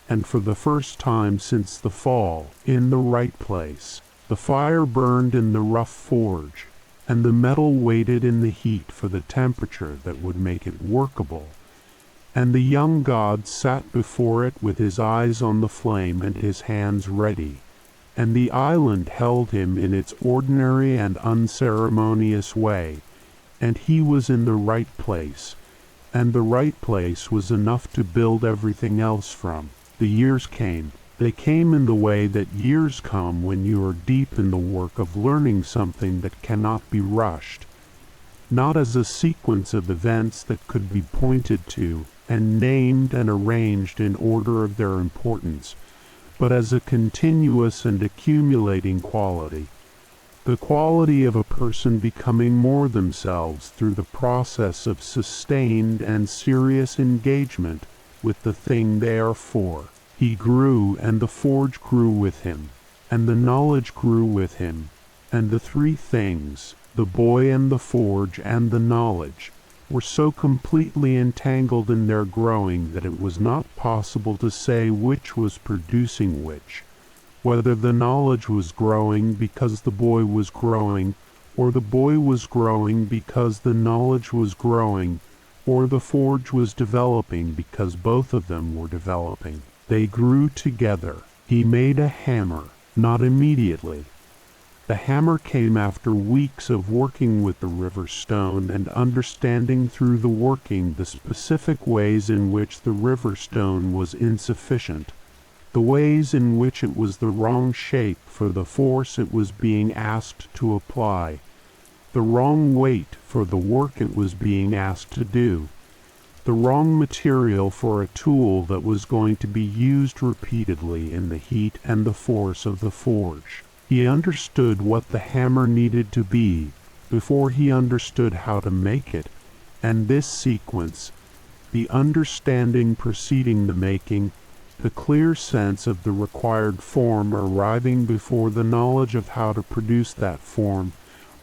and for the first time since the fall, in the right place. The fire burned in the rough forge, and the metal waited in the heat for the temperature that would make it workable, and the young god sat before it with his eyes on the flame and his hands ready, and the island held him in its ordinary and unceremonious way, and he was in the right place, and the right place was enough to build everything else from. The years came. They came in the way that years come when you are deep in the work of learning something that cannot be rushed, not as a sequence of events that could be pointed to and named and arranged in order of their importance, but as a continuous and accumulating quality. the quality of a person becoming more themselves through the process of sustained and serious engagement with the thing they are for. He grew, and the forge grew with him, and the knowledge grew with him, and the three things, the boy and the forge and the knowledge, were so completely entangled in their growing that it was not possible to say which was producing which, whether the knowledge was growing because the boy was growing, or the boy was growing because the knowledge was growing, or the forge was developing because both of them were developing. They grew together. He made a hammer, not immediately. The hammer came after weeks of working with the river stone and understanding through the working the specific ways in which the river stone was insufficient, the ways in which it was the wrong shape for the force it was being asked to apply, the wrong weight for the work it was being asked to do, the wrong material for a tool that was going to be used repeatedly in the heat and the force of the forge. He understood what the hammer needed to be before he understood how to make it, and this sequence, the understanding preceding the making, the clear sense of the required form arriving before the knowledge of how to produce that form,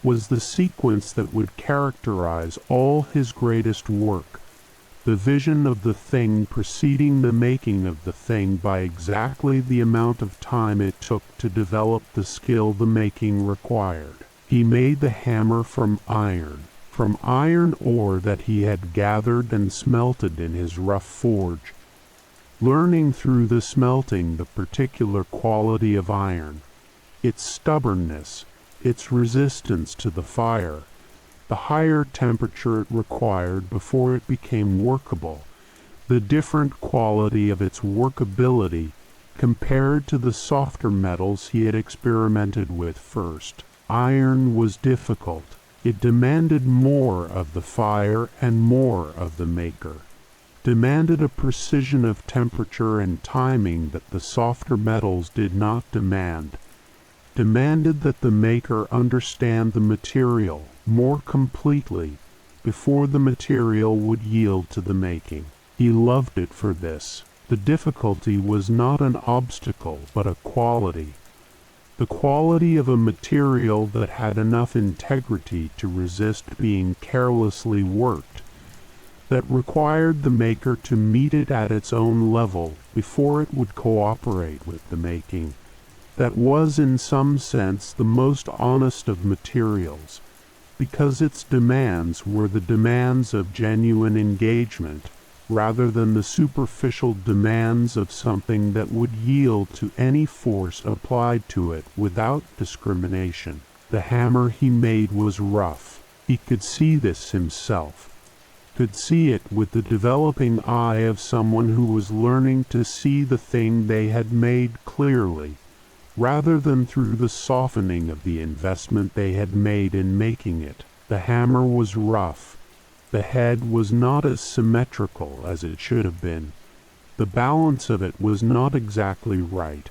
was the sequence that would characterize all his greatest work. The vision of the thing preceding the making of the thing by exactly the amount of time it took to develop the skill the making required. He made the hammer from iron ore that he had gathered and smelted in his rough forge, learning through the smelting the particular quality of iron, its stubbornness, its resistance to the fire, the higher temperature it required before it became workable, the different quality of its workability compared to the softer metals he had experimented with first. Iron was difficult. It demanded more of the fire and more of the maker, demanded a precision of temperature and timing that the softer metals did not demand, demanded that the maker understand the material more completely before the material would yield to the making. He loved it for this. The difficulty was not an obstacle but a quality, the quality of a material that had enough integrity to resist being carelessly worked, that required the maker to meet it at its own level before it would cooperate with the making, that was in some sense the most honest of materials, because its demands were the demands of genuine engagement, rather than the superficial demands of something that would yield to any force applied to it without discrimination. The hammer he made was rough. He could see this himself, could see it with the developing eye of someone who was learning to see the thing they had made clearly, rather than through the softening of the investment they had made in making it. The hammer was rough. The head was not as symmetrical as it should have been. The balance of it was not exactly right.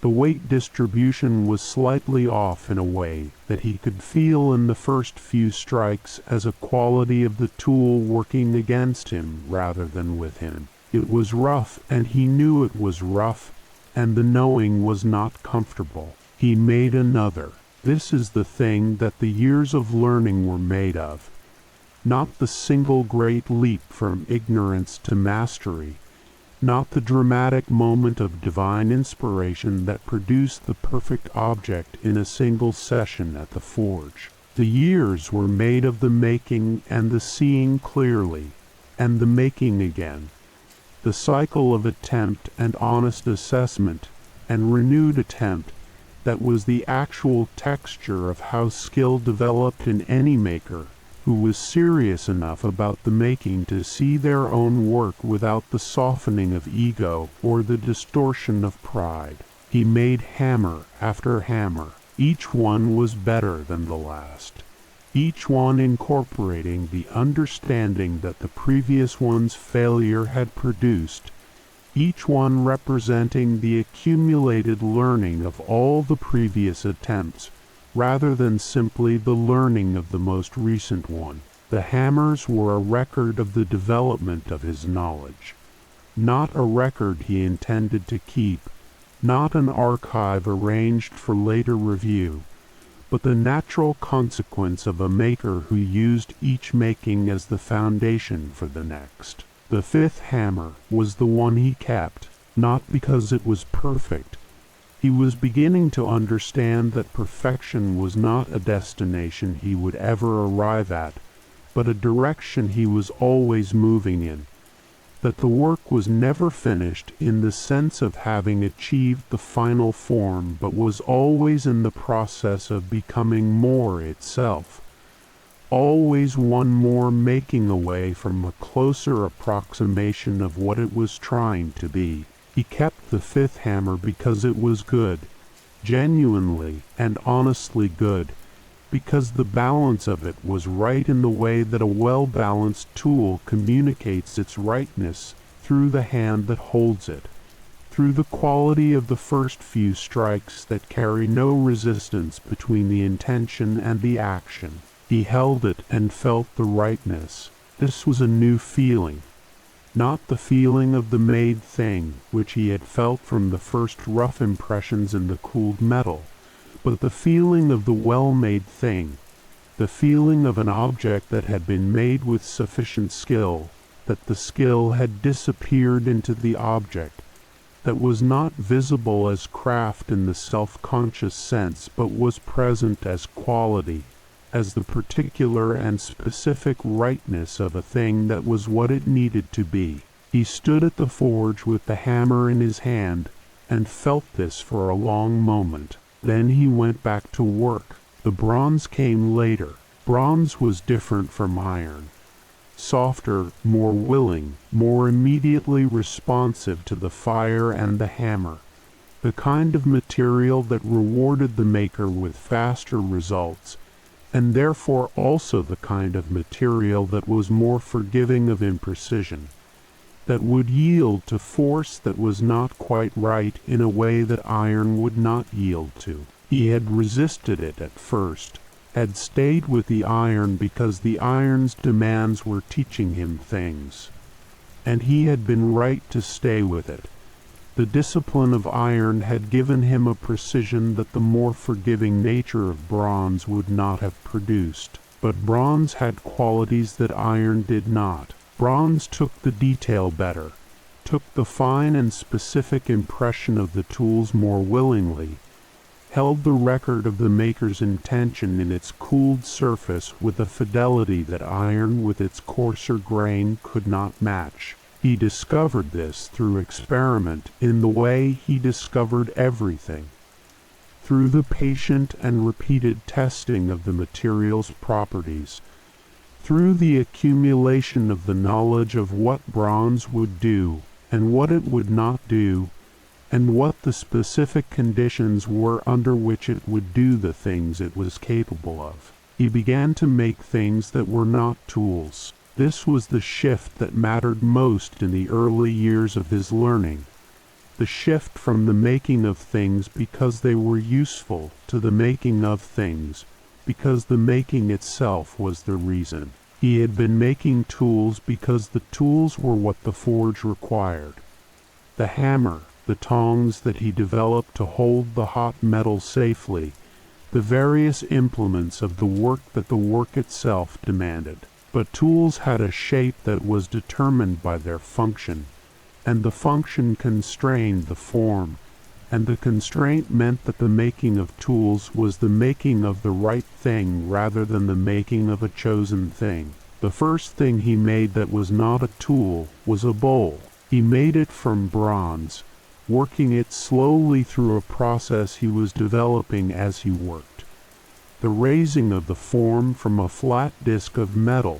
The weight distribution was slightly off in a way that he could feel in the first few strikes as a quality of the tool working against him rather than with him. It was rough, and he knew it was rough, and the knowing was not comfortable. He made another. This is the thing that the years of learning were made of, not the single great leap from ignorance to mastery, not the dramatic moment of divine inspiration that produced the perfect object in a single session at the forge. The years were made of the making and the seeing clearly, and the making again, the cycle of attempt and honest assessment and renewed attempt that was the actual texture of how skill developed in any maker who was serious enough about the making to see their own work without the softening of ego or the distortion of pride. He made hammer after hammer. Each one was better than the last, each one incorporating the understanding that the previous one's failure had produced, each one representing the accumulated learning of all the previous attempts, rather than simply the learning of the most recent one. The hammers were a record of the development of his knowledge, not a record he intended to keep, not an archive arranged for later review, but the natural consequence of a maker who used each making as the foundation for the next. The fifth hammer was the one he kept, not because it was perfect. He was beginning to understand that perfection was not a destination he would ever arrive at, but a direction he was always moving in, that the work was never finished in the sense of having achieved the final form, but was always in the process of becoming more itself, always one more making away from a closer approximation of what it was trying to be. He kept the fifth hammer because it was good, genuinely and honestly good, because the balance of it was right in the way that a well-balanced tool communicates its rightness through the hand that holds it, through the quality of the first few strikes that carry no resistance between the intention and the action. He held it and felt the rightness. This was a new feeling, not the feeling of the made thing which he had felt from the first rough impressions in the cooled metal, but the feeling of the well-made thing, the feeling of an object that had been made with sufficient skill, that the skill had disappeared into the object, that was not visible as craft in the self-conscious sense, but was present as quality, as the particular and specific rightness of a thing that was what it needed to be. He stood at the forge with the hammer in his hand, and felt this for a long moment. Then he went back to work. The bronze came later. Bronze was different from iron. Softer, more willing, more immediately responsive to the fire and the hammer. The kind of material that rewarded the maker with faster results, and therefore also the kind of material that was more forgiving of imprecision, that would yield to force that was not quite right in a way that iron would not yield to. He had resisted it at first, had stayed with the iron because the iron's demands were teaching him things, and he had been right to stay with it. The discipline of iron had given him a precision that the more forgiving nature of bronze would not have produced. But bronze had qualities that iron did not. Bronze took the detail better, took the fine and specific impression of the tools more willingly, held the record of the maker's intention in its cooled surface with a fidelity that iron with its coarser grain could not match. He discovered this through experiment in the way he discovered everything, through the patient and repeated testing of the material's properties, through the accumulation of the knowledge of what bronze would do and what it would not do, and what the specific conditions were under which it would do the things it was capable of. He began to make things that were not tools. This was the shift that mattered most in the early years of his learning, the shift from the making of things because they were useful to the making of things because the making itself was the reason. He had been making tools because the tools were what the forge required. The hammer, the tongs that he developed to hold the hot metal safely, the various implements of the work that the work itself demanded. But tools had a shape that was determined by their function, and the function constrained the form, and the constraint meant that the making of tools was the making of the right thing rather than the making of a chosen thing. The first thing he made that was not a tool was a bowl. He made it from bronze, working it slowly through a process he was developing as he worked. The raising of the form from a flat disk of metal,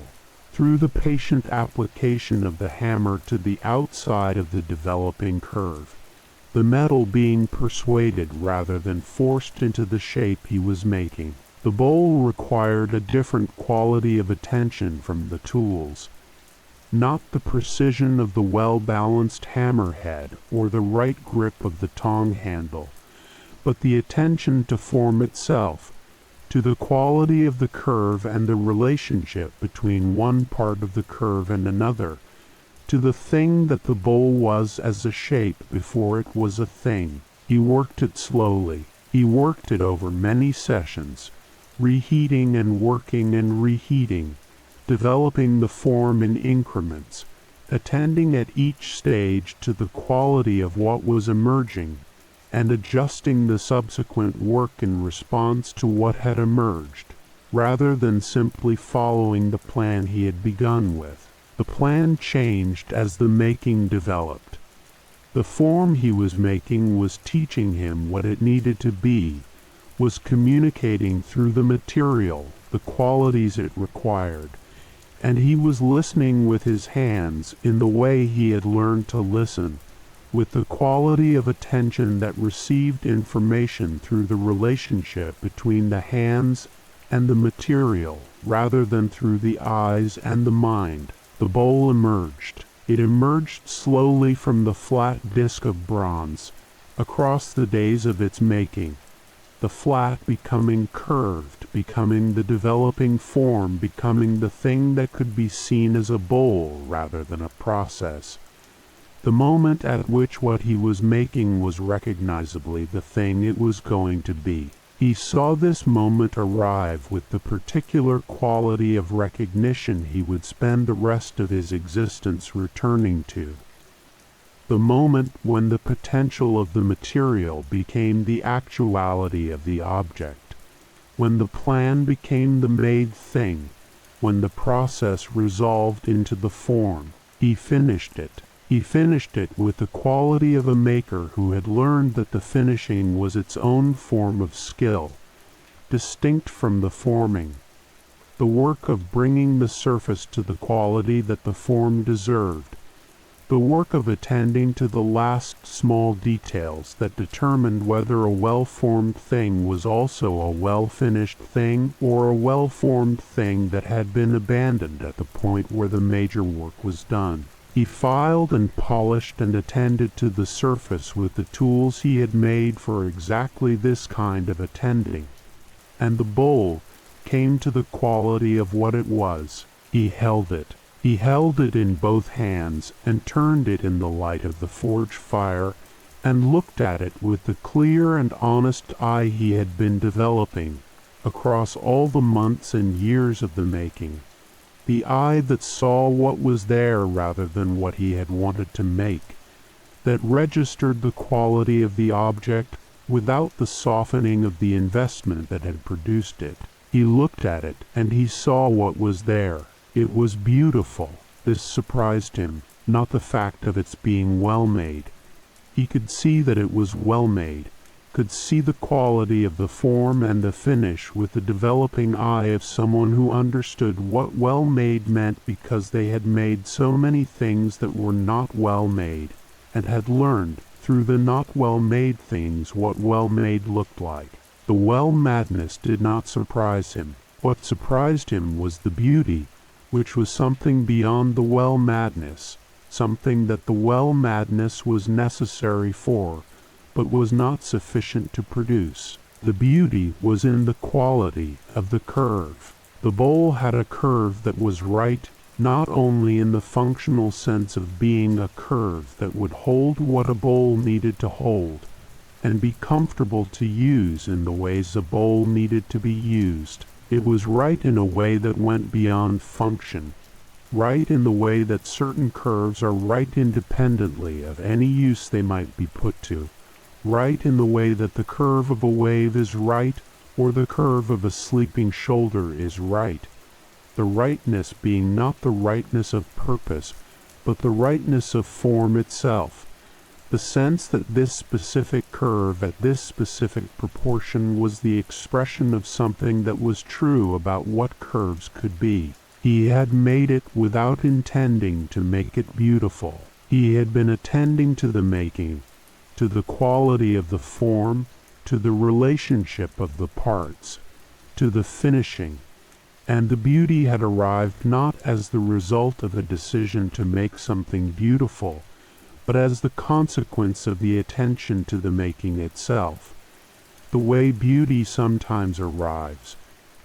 through the patient application of the hammer to the outside of the developing curve, the metal being persuaded rather than forced into the shape he was making. The bowl required a different quality of attention from the tools, not the precision of the well-balanced hammerhead or the right grip of the tong handle, but the attention to form itself, to the quality of the curve and the relationship between one part of the curve and another, to the thing that the bowl was as a shape before it was a thing. He worked it slowly. He worked it over many sessions, reheating and working and reheating, developing the form in increments, attending at each stage to the quality of what was emerging, and adjusting the subsequent work in response to what had emerged, rather than simply following the plan he had begun with. The plan changed as the making developed. The form he was making was teaching him what it needed to be, was communicating through the material the qualities it required, and he was listening with his hands in the way he had learned to listen, with the quality of attention that received information through the relationship between the hands and the material, rather than through the eyes and the mind. The bowl emerged. It emerged slowly from the flat disk of bronze, across the days of its making, the flat becoming curved, becoming the developing form, becoming the thing that could be seen as a bowl rather than a process. The moment at which what he was making was recognizably the thing it was going to be. He saw this moment arrive with the particular quality of recognition he would spend the rest of his existence returning to. The moment when the potential of the material became the actuality of the object, when the plan became the made thing, when the process resolved into the form. He finished it. He finished it with the quality of a maker who had learned that the finishing was its own form of skill, distinct from the forming, the work of bringing the surface to the quality that the form deserved, the work of attending to the last small details that determined whether a well-formed thing was also a well-finished thing or a well-formed thing that had been abandoned at the point where the major work was done. He filed and polished and attended to the surface with the tools he had made for exactly this kind of attending, and the bowl came to the quality of what it was. He held it. He held it in both hands and turned it in the light of the forge fire and looked at it with the clear and honest eye he had been developing across all the months and years of the making. The eye that saw what was there rather than what he had wanted to make, that registered the quality of the object without the softening of the investment that had produced it. He looked at it, and he saw what was there. It was beautiful. This surprised him, not the fact of its being well made. He could see that it was well made, could see the quality of the form and the finish with the developing eye of someone who understood what well-made meant because they had made so many things that were not well-made, and had learned through the not well-made things what well-made looked like. The well-madness did not surprise him. What surprised him was the beauty, which was something beyond the well-madness, something that the well-madness was necessary for, but was not sufficient to produce. The beauty was in the quality of the curve. The bowl had a curve that was right, not only in the functional sense of being a curve that would hold what a bowl needed to hold, and be comfortable to use in the ways a bowl needed to be used. It was right in a way that went beyond function, right in the way that certain curves are right independently of any use they might be put to. Right in the way that the curve of a wave is right, or the curve of a sleeping shoulder is right. The rightness being not the rightness of purpose, but the rightness of form itself. The sense that this specific curve at this specific proportion was the expression of something that was true about what curves could be. He had made it without intending to make it beautiful. He had been attending to the making, to the quality of the form, to the relationship of the parts, to the finishing, and the beauty had arrived not as the result of a decision to make something beautiful, but as the consequence of the attention to the making itself. the way beauty sometimes arrives,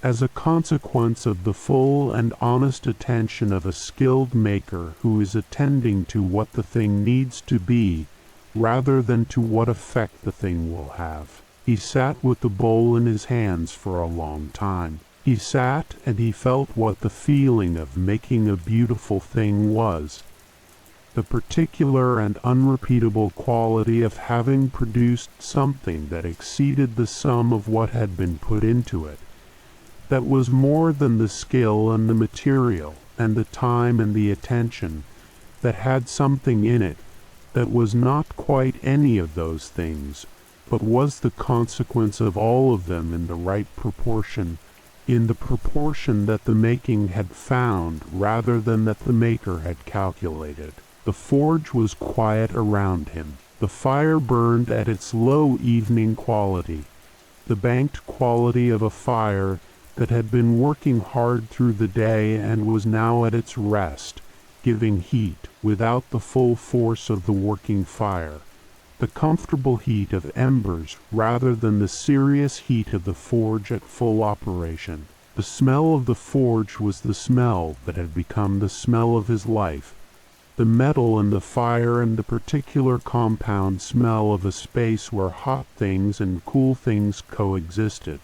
as a consequence of the full and honest attention of a skilled maker who is attending to what the thing needs to be, rather than to what effect the thing will have. He sat with the bowl in his hands for a long time. He sat and he felt what the feeling of making a beautiful thing was. The particular and unrepeatable quality of having produced something that exceeded the sum of what had been put into it, that was more than the skill and the material and the time and the attention, that had something in it that was not quite any of those things, but was the consequence of all of them in the right proportion, in the proportion that the making had found rather than that the maker had calculated. The forge was quiet around him. The fire burned at its low evening quality, the banked quality of a fire that had been working hard through the day and was now at its rest, giving heat without the full force of the working fire, the comfortable heat of embers rather than the serious heat of the forge at full operation. The smell of the forge was the smell that had become the smell of his life, the metal and the fire and the particular compound smell of a space where hot things and cool things coexisted,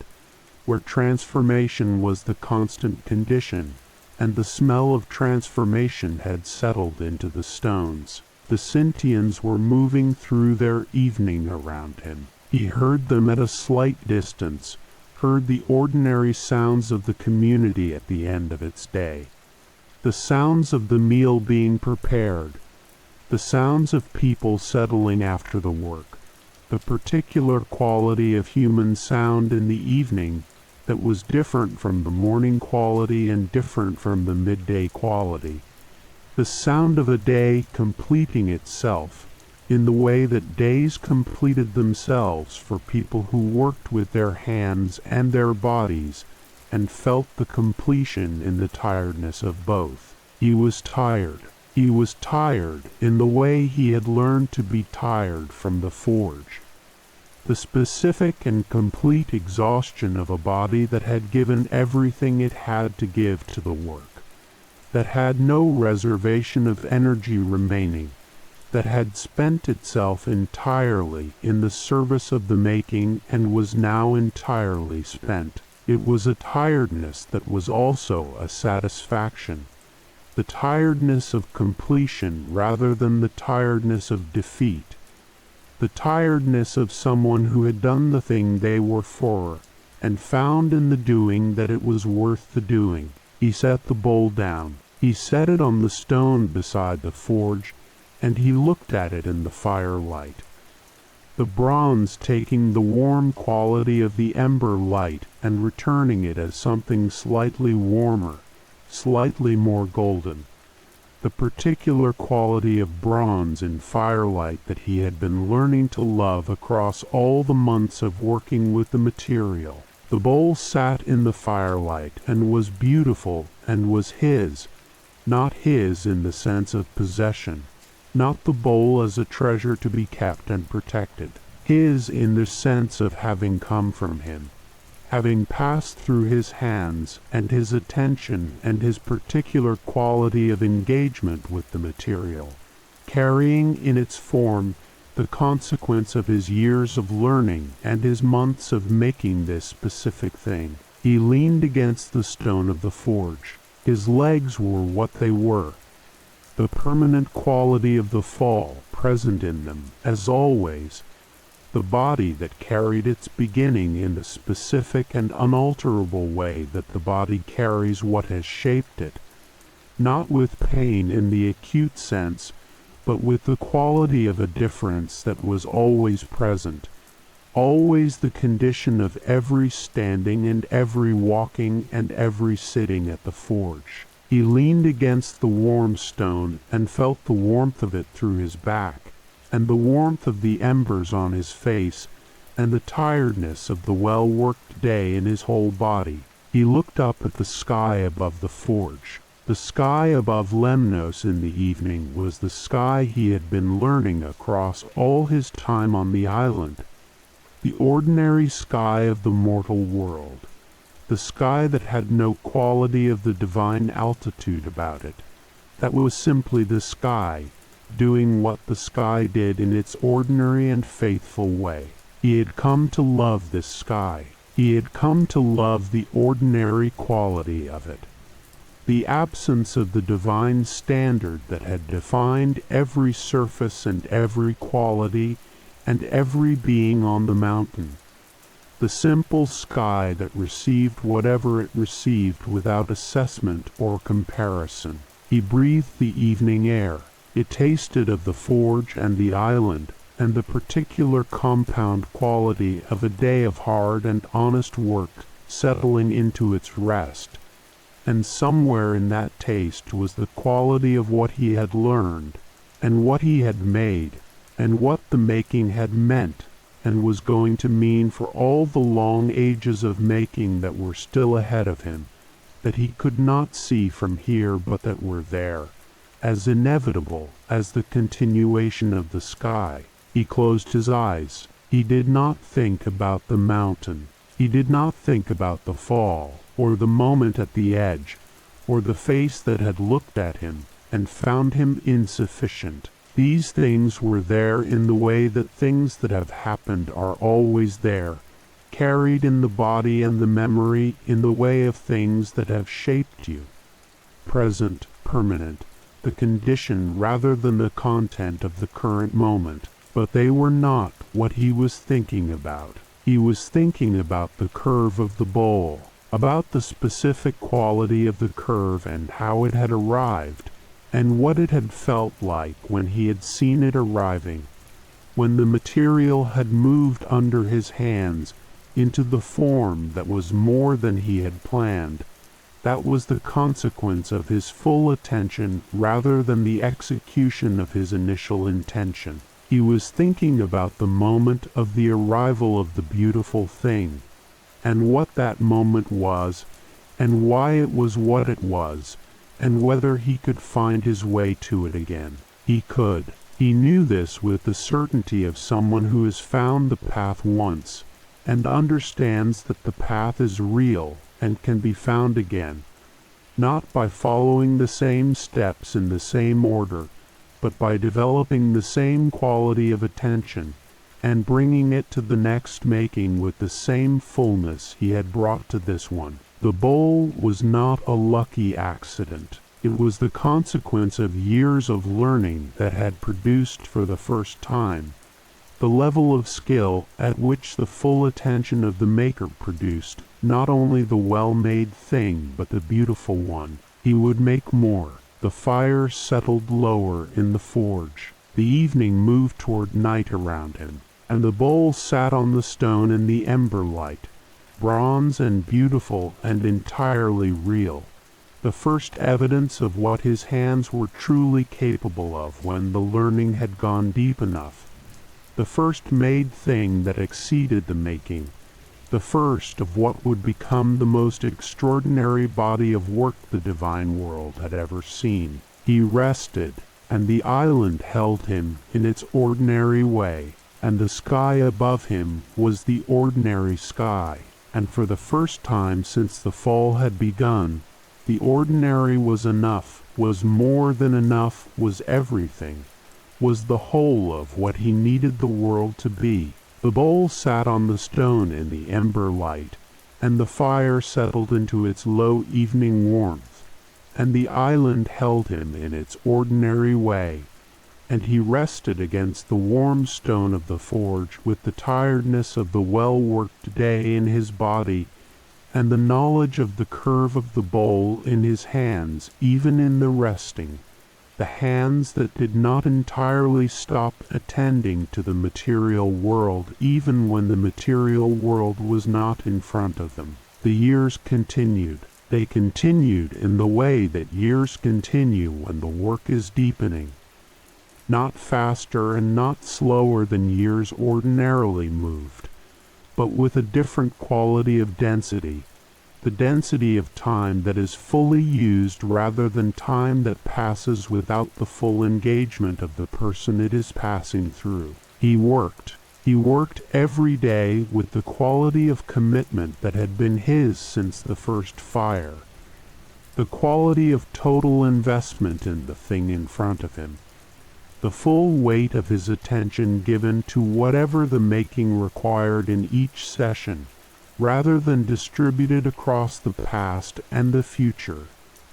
where transformation was the constant condition, and the smell of transformation had settled into the stones. The Sintians were moving through their evening around him. He heard them at a slight distance, heard the ordinary sounds of the community at the end of its day, the sounds of the meal being prepared, the sounds of people settling after the work, the particular quality of human sound in the evening that was different from the morning quality and different from the midday quality, the sound of a day completing itself in the way that days completed themselves for people who worked with their hands and their bodies and felt the completion in the tiredness of both. He was tired. He was tired in the way he had learned to be tired from the forge. The specific and complete exhaustion of a body that had given everything it had to give to the work, that had no reservation of energy remaining, that had spent itself entirely in the service of the making and was now entirely spent. It was a tiredness that was also a satisfaction, the tiredness of completion rather than the tiredness of defeat, the tiredness of someone who had done the thing they were for, and found in the doing that it was worth the doing. He set the bowl down. He set it on the stone beside the forge, and he looked at it in the firelight, the bronze taking the warm quality of the ember light and returning it as something slightly warmer, slightly more golden, the particular quality of bronze in firelight that he had been learning to love across all the months of working with the material. The bowl sat in the firelight and was beautiful and was his, not his in the sense of possession, not the bowl as a treasure to be kept and protected, his in the sense of having come from him, having passed through his hands and his attention and his particular quality of engagement with the material, carrying in its form the consequence of his years of learning and his months of making this specific thing. He leaned against the stone of the forge. His legs were what they were, the permanent quality of the fall present in them, as always, the body that carried its beginning in the specific and unalterable way that the body carries what has shaped it, not with pain in the acute sense, but with the quality of a difference that was always present, always the condition of every standing and every walking and every sitting at the forge. He leaned against the warm stone and felt the warmth of it through his back, and the warmth of the embers on his face, and the tiredness of the well-worked day in his whole body. He looked up at the sky above the forge. The sky above Lemnos in the evening was the sky he had been learning across all his time on the island, the ordinary sky of the mortal world, the sky that had no quality of the divine altitude about it, that was simply the sky, doing what the sky did in its ordinary and faithful way. He had come to love this sky. He had come to love the ordinary quality of it. The absence of the divine standard that had defined every surface and every quality and every being on the mountain. The simple sky that received whatever it received without assessment or comparison. He breathed the evening air. It tasted of the forge and the island, and the particular compound quality of a day of hard and honest work settling into its rest. And somewhere in that taste was the quality of what he had learned, and what he had made, and what the making had meant, and was going to mean for all the long ages of making that were still ahead of him, that he could not see from here but that were there, as inevitable as the continuation of the sky. He closed his eyes. He did not think about the mountain. He did not think about the fall, or the moment at the edge, or the face that had looked at him and found him insufficient. These things were there in the way that things that have happened are always there, carried in the body and the memory in the way of things that have shaped you. Present, permanent, the condition rather than the content of the current moment. But they were not what he was thinking about. He was thinking about the curve of the bowl, about the specific quality of the curve and how it had arrived, and what it had felt like when he had seen it arriving, when the material had moved under his hands into the form that was more than he had planned. That was the consequence of his full attention rather than the execution of his initial intention. He was thinking about the moment of the arrival of the beautiful thing, and what that moment was, and why it was what it was, and whether he could find his way to it again. He could. He knew this with the certainty of someone who has found the path once, and understands that the path is real and can be found again, not by following the same steps in the same order, but by developing the same quality of attention, and bringing it to the next making with the same fullness he had brought to this one. The bowl was not a lucky accident. It was the consequence of years of learning that had produced for the first time the level of skill at which the full attention of the maker produced not only the well-made thing but the beautiful one. He would make more. The fire settled lower in the forge. The evening moved toward night around him, and the bowl sat on the stone in the ember light, bronze and beautiful and entirely real, the first evidence of what his hands were truly capable of when the learning had gone deep enough, the first made thing that exceeded the making, the first of what would become the most extraordinary body of work the divine world had ever seen. He rested, and the island held him in its ordinary way, and the sky above him was the ordinary sky, and for the first time since the fall had begun, the ordinary was enough, was more than enough, was everything, was the whole of what he needed the world to be. The bowl sat on the stone in the ember light, and the fire settled into its low evening warmth, and the island held him in its ordinary way, and he rested against the warm stone of the forge with the tiredness of the well-worked day in his body, and the knowledge of the curve of the bowl in his hands even in the resting, the hands that did not entirely stop attending to the material world even when the material world was not in front of them. The years continued. They continued in the way that years continue when the work is deepening, not faster and not slower than years ordinarily moved, but with a different quality of density, the density of time that is fully used rather than time that passes without the full engagement of the person it is passing through. He worked. He worked every day with the quality of commitment that had been his since the first fire, the quality of total investment in the thing in front of him, the full weight of his attention given to whatever the making required in each session, rather than distributed across the past and the future,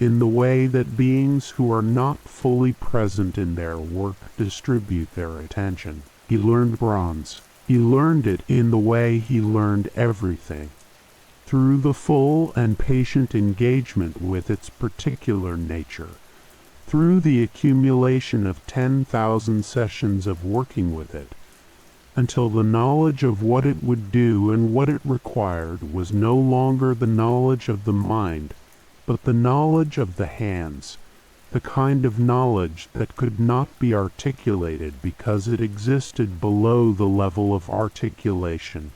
in the way that beings who are not fully present in their work distribute their attention. He learned bronze. He learned it in the way he learned everything, through the full and patient engagement with its particular nature, through the accumulation of 10,000 sessions of working with it, until the knowledge of what it would do and what it required was no longer the knowledge of the mind, but the knowledge of the hands, the kind of knowledge that could not be articulated because it existed below the level of articulation,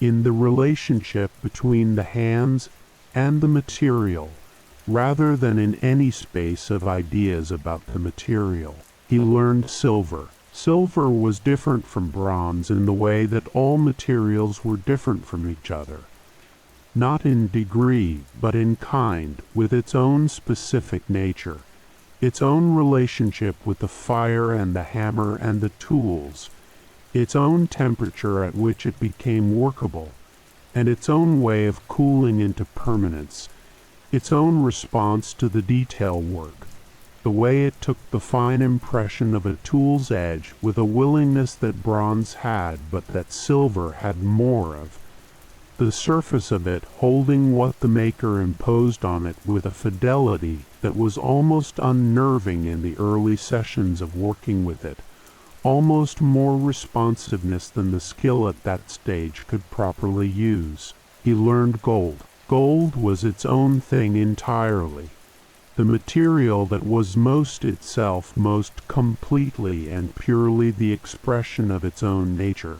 in the relationship between the hands and the material, rather than in any space of ideas about the material. He learned silver. Silver was different from bronze in the way that all materials were different from each other, not in degree, but in kind, with its own specific nature, its own relationship with the fire and the hammer and the tools, its own temperature at which it became workable, and its own way of cooling into permanence, its own response to the detail work, the way it took the fine impression of a tool's edge with a willingness that bronze had but that silver had more of, the surface of it holding what the maker imposed on it with a fidelity that was almost unnerving in the early sessions of working with it, almost more responsiveness than the skill at that stage could properly use. He learned gold. Gold was its own thing entirely, the material that was most itself, most completely and purely the expression of its own nature.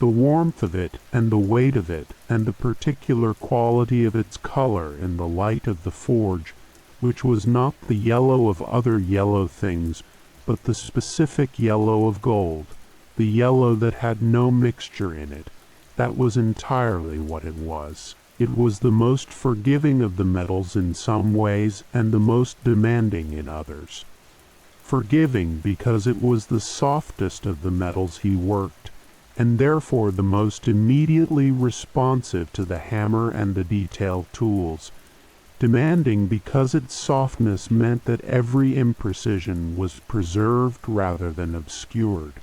The warmth of it, and the weight of it, and the particular quality of its color in the light of the forge, which was not the yellow of other yellow things, but the specific yellow of gold, the yellow that had no mixture in it. That was entirely what it was. It was the most forgiving of the metals in some ways and the most demanding in others. Forgiving because it was the softest of the metals he worked, and therefore the most immediately responsive to the hammer and the detail tools. Demanding because its softness meant that every imprecision was preserved rather than obscured,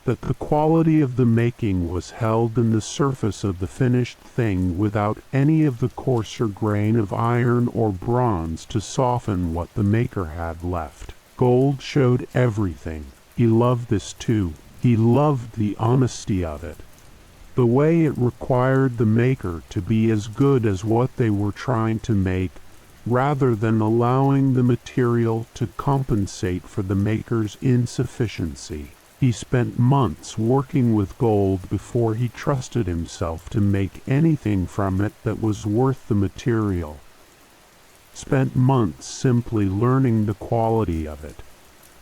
that the quality of the making was held in the surface of the finished thing without any of the coarser grain of iron or bronze to soften what the maker had left. Gold showed everything. He loved this too. He loved the honesty of it, the way it required the maker to be as good as what they were trying to make, rather than allowing the material to compensate for the maker's insufficiency. He spent months working with gold before he trusted himself to make anything from it that was worth the material. Spent months simply learning the quality of it,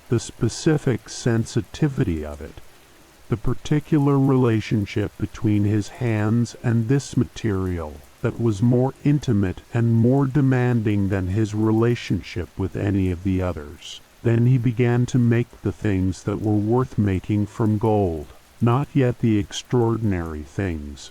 the specific sensitivity of it, the particular relationship between his hands and this material that was more intimate and more demanding than his relationship with any of the others. Then he began to make the things that were worth making from gold, not yet the extraordinary things,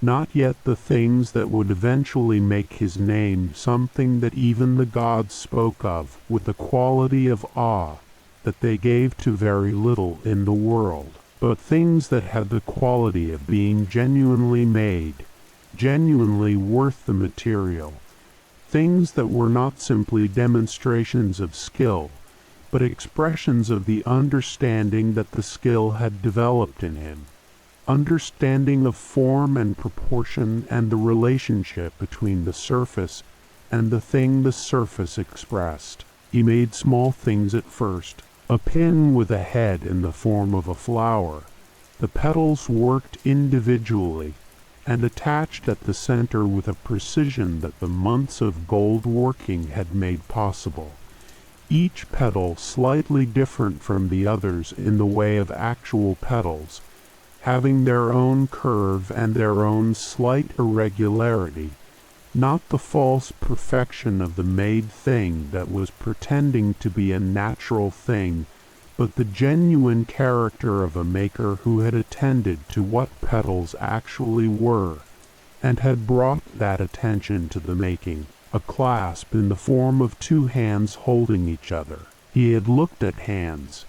not yet the things that would eventually make his name something that even the gods spoke of with a quality of awe that they gave to very little in the world, but things that had the quality of being genuinely made, genuinely worth the material, things that were not simply demonstrations of skill, but expressions of the understanding that the skill had developed in him, understanding of form and proportion and the relationship between the surface and the thing the surface expressed. He made small things at first, a pin with a head in the form of a flower, the petals worked individually and attached at the center with a precision that the months of gold working had made possible. Each petal slightly different from the others in the way of actual petals, having their own curve and their own slight irregularity, not the false perfection of the made thing that was pretending to be a natural thing, but the genuine character of a maker who had attended to what petals actually were, and had brought that attention to the making, a clasp in the form of two hands holding each other. He had looked at hands,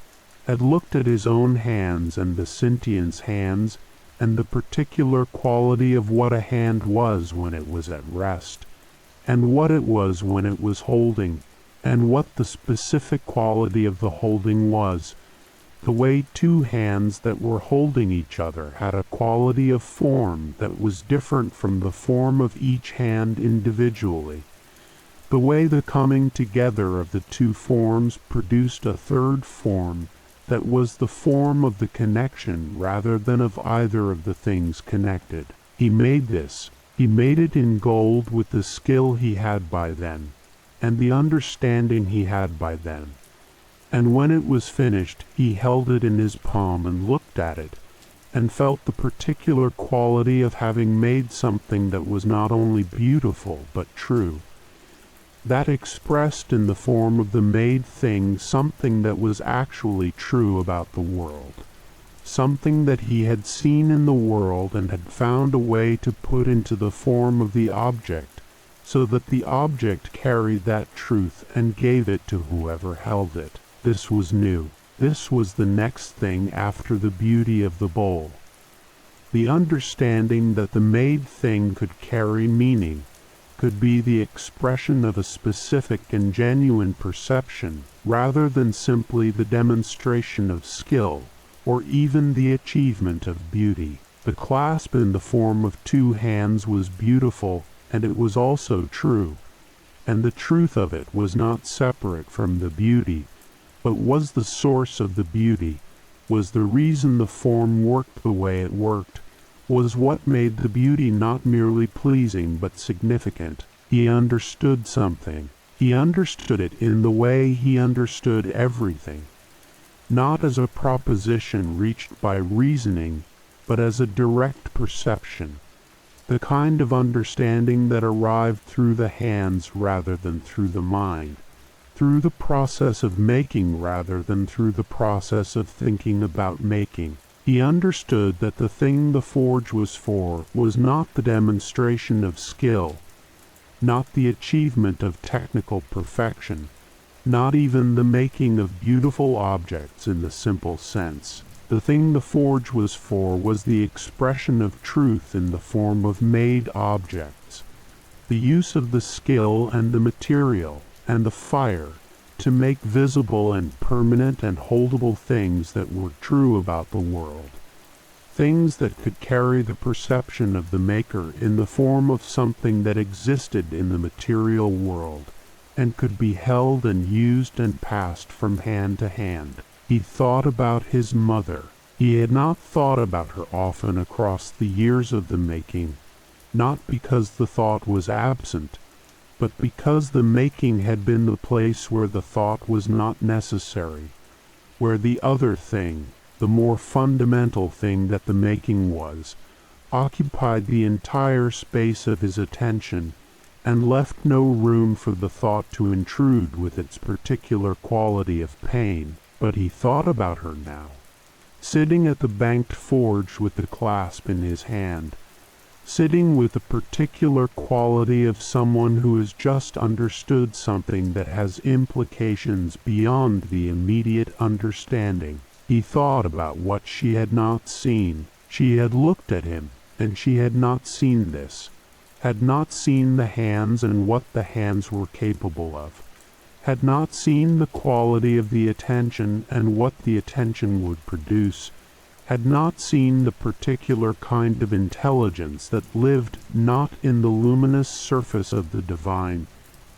had looked at his own hands and the Sintian's hands, and the particular quality of what a hand was when it was at rest, and what it was when it was holding, and what the specific quality of the holding was, the way two hands that were holding each other had a quality of form that was different from the form of each hand individually, the way the coming together of the two forms produced a third form that was the form of the connection rather than of either of the things connected. He made this. He made it in gold with the skill he had by then, and the understanding he had by then. And when it was finished, he held it in his palm and looked at it, and felt the particular quality of having made something that was not only beautiful but true, that expressed in the form of the made thing something that was actually true about the world, something that he had seen in the world and had found a way to put into the form of the object, so that the object carried that truth and gave it to whoever held it. This was new. This was the next thing after the beauty of the bowl. The understanding that the made thing could carry meaning, could be the expression of a specific and genuine perception, rather than simply the demonstration of skill, or even the achievement of beauty. The clasp in the form of two hands was beautiful, and it was also true, and the truth of it was not separate from the beauty, but was the source of the beauty, was the reason the form worked the way it worked, was what made the beauty not merely pleasing but significant. He understood something. He understood it in the way he understood everything, not as a proposition reached by reasoning, but as a direct perception, the kind of understanding that arrived through the hands rather than through the mind, through the process of making rather than through the process of thinking about making. He understood that the thing the forge was for was not the demonstration of skill, not the achievement of technical perfection, not even the making of beautiful objects in the simple sense. The thing the forge was for was the expression of truth in the form of made objects, the use of the skill and the material and the fire to make visible and permanent and holdable things that were true about the world, things that could carry the perception of the maker in the form of something that existed in the material world and could be held and used and passed from hand to hand. He thought about his mother. He had not thought about her often across the years of the making, not because the thought was absent, but because the making had been the place where the thought was not necessary, where the other thing, the more fundamental thing that the making was, occupied the entire space of his attention and left no room for the thought to intrude with its particular quality of pain. But he thought about her now, sitting at the banked forge with the clasp in his hand, sitting with the particular quality of someone who has just understood something that has implications beyond the immediate understanding. He thought about what she had not seen. She had looked at him, and she had not seen this, had not seen the hands and what the hands were capable of, had not seen the quality of the attention and what the attention would produce, had not seen the particular kind of intelligence that lived not in the luminous surface of the divine,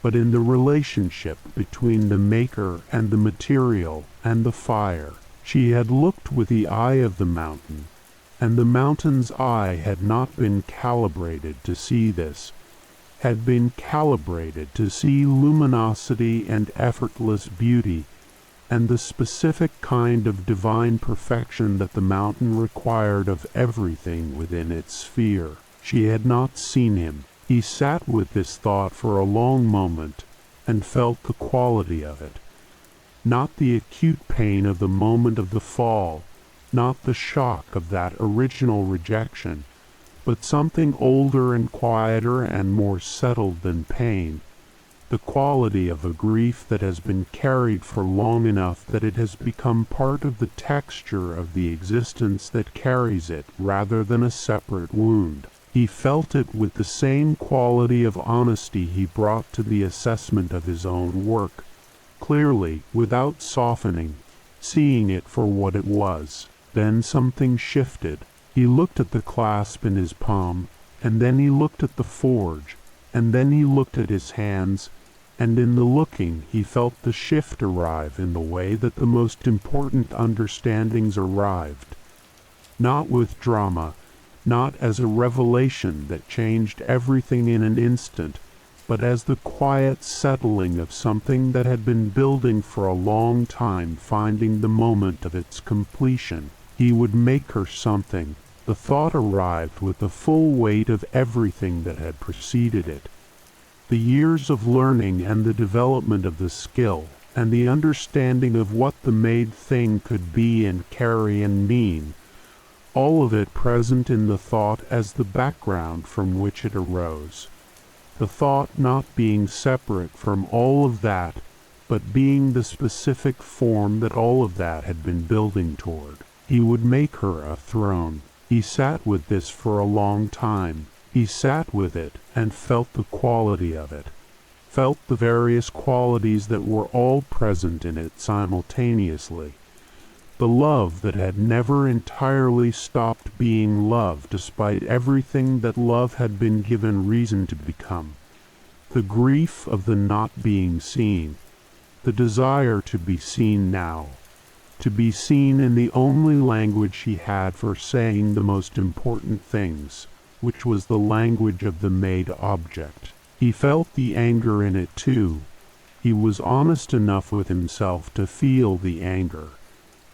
but in the relationship between the maker and the material and the fire. She had looked with the eye of the mountain, and the mountain's eye had not been calibrated to see this, had been calibrated to see luminosity and effortless beauty, and the specific kind of divine perfection that the mountain required of everything within its sphere. She had not seen him. He sat with this thought for a long moment, and felt the quality of it. Not the acute pain of the moment of the fall, not the shock of that original rejection, but something older and quieter and more settled than pain, the quality of a grief that has been carried for long enough that it has become part of the texture of the existence that carries it rather than a separate wound. He felt it with the same quality of honesty he brought to the assessment of his own work, clearly, without softening, seeing it for what it was. Then something shifted. He looked at the clasp in his palm, and then he looked at the forge, and then he looked at his hands, and in the looking he felt the shift arrive in the way that the most important understandings arrived. Not with drama, not as a revelation that changed everything in an instant, but as the quiet settling of something that had been building for a long time finding the moment of its completion. He would make her something. The thought arrived with the full weight of everything that had preceded it. The years of learning and the development of the skill, and the understanding of what the made thing could be and carry and mean, all of it present in the thought as the background from which it arose. The thought not being separate from all of that, but being the specific form that all of that had been building toward. He would make her a throne. He sat with this for a long time. He sat with it and felt the quality of it, felt the various qualities that were all present in it simultaneously. The love that had never entirely stopped being love despite everything that love had been given reason to become. The grief of the not being seen, the desire to be seen now, to be seen in the only language he had for saying the most important things, which was the language of the made object. He felt the anger in it too. He was honest enough with himself to feel the anger,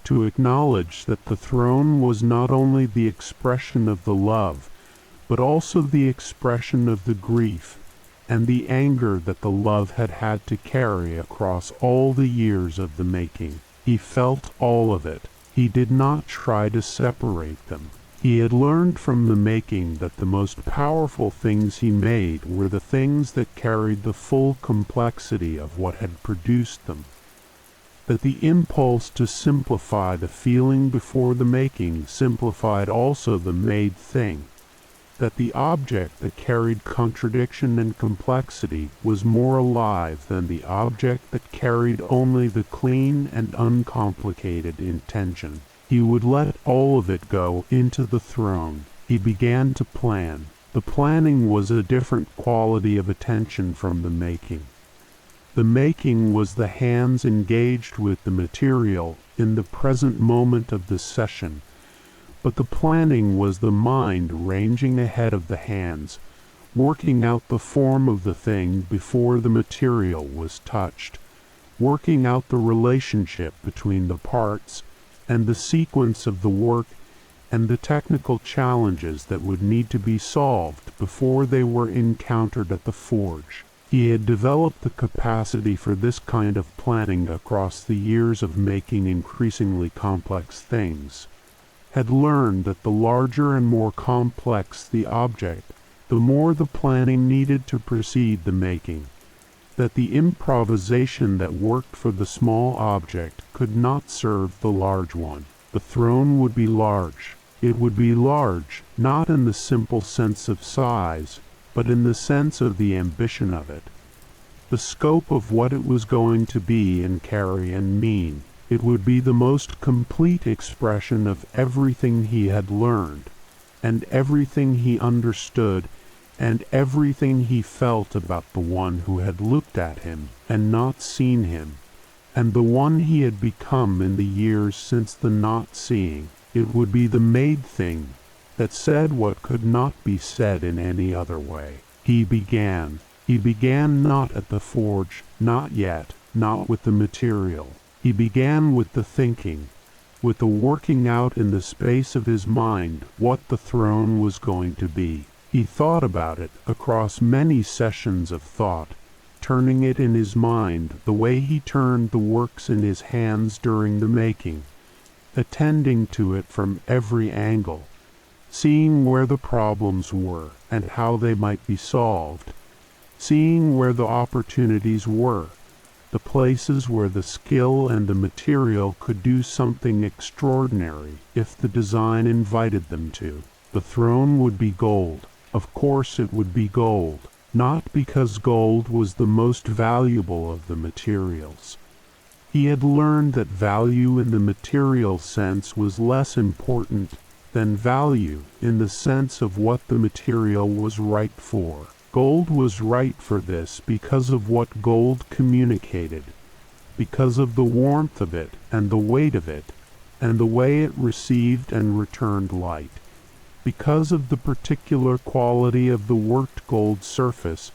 to acknowledge that the throne was not only the expression of the love, but also the expression of the grief and the anger that the love had had to carry across all the years of the making. He felt all of it. He did not try to separate them. He had learned from the making that the most powerful things he made were the things that carried the full complexity of what had produced them. That the impulse to simplify the feeling before the making simplified also the made thing. That the object that carried contradiction and complexity was more alive than the object that carried only the clean and uncomplicated intention. He would let all of it go into the throne. He began to plan. The planning was a different quality of attention from the making. The making was the hands engaged with the material in the present moment of the session, but the planning was the mind ranging ahead of the hands, working out the form of the thing before the material was touched, working out the relationship between the parts and the sequence of the work and the technical challenges that would need to be solved before they were encountered at the forge. He had developed the capacity for this kind of planning across the years of making increasingly complex things, had learned that the larger and more complex the object, the more the planning needed to precede the making, that the improvisation that worked for the small object could not serve the large one. The throne would be large. It would be large, not in the simple sense of size, but in the sense of the ambition of it, the scope of what it was going to be and carry and mean. It would be the most complete expression of everything he had learned, and everything he understood, and everything he felt about the one who had looked at him and not seen him, and the one he had become in the years since the not seeing. It would be the made thing that said what could not be said in any other way. He began. He began not at the forge, not yet, not with the material. He began with the thinking, with the working out in the space of his mind what the throne was going to be. He thought about it across many sessions of thought, turning it in his mind the way he turned the works in his hands during the making, attending to it from every angle, seeing where the problems were and how they might be solved, seeing where the opportunities were, the places where the skill and the material could do something extraordinary if the design invited them to. The throne would be gold. Of course it would be gold, not because gold was the most valuable of the materials. He had learned that value in the material sense was less important than value in the sense of what the material was right for. Gold was right for this because of what gold communicated, because of the warmth of it and the weight of it, and the way it received and returned light, because of the particular quality of the worked gold surface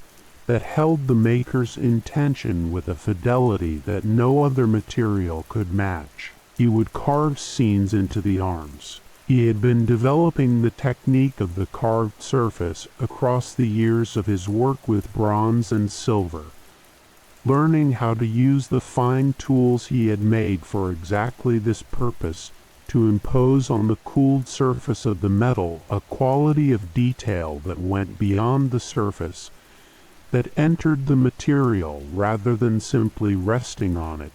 that held the maker's intention with a fidelity that no other material could match. He would carve scenes into the arms. He had been developing the technique of the carved surface across the years of his work with bronze and silver, learning how to use the fine tools he had made for exactly this purpose to impose on the cooled surface of the metal a quality of detail that went beyond the surface, that entered the material rather than simply resting on it,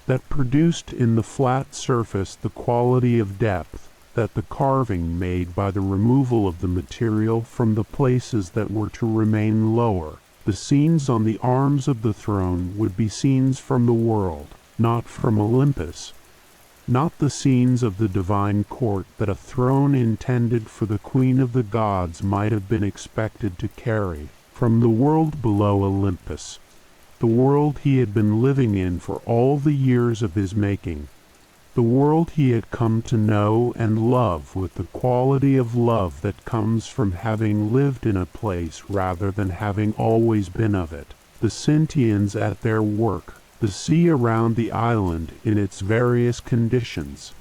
that produced in the flat surface the quality of depth that the carving made by the removal of the material from the places that were to remain lower. The scenes on the arms of the throne would be scenes from the world, not from Olympus, not the scenes of the divine court that a throne intended for the queen of the gods might have been expected to carry, from the world below Olympus, the world he had been living in for all the years of his making, the world he had come to know and love with the quality of love that comes from having lived in a place rather than having always been of it. The Sintians at their work, the sea around the island in its various conditions,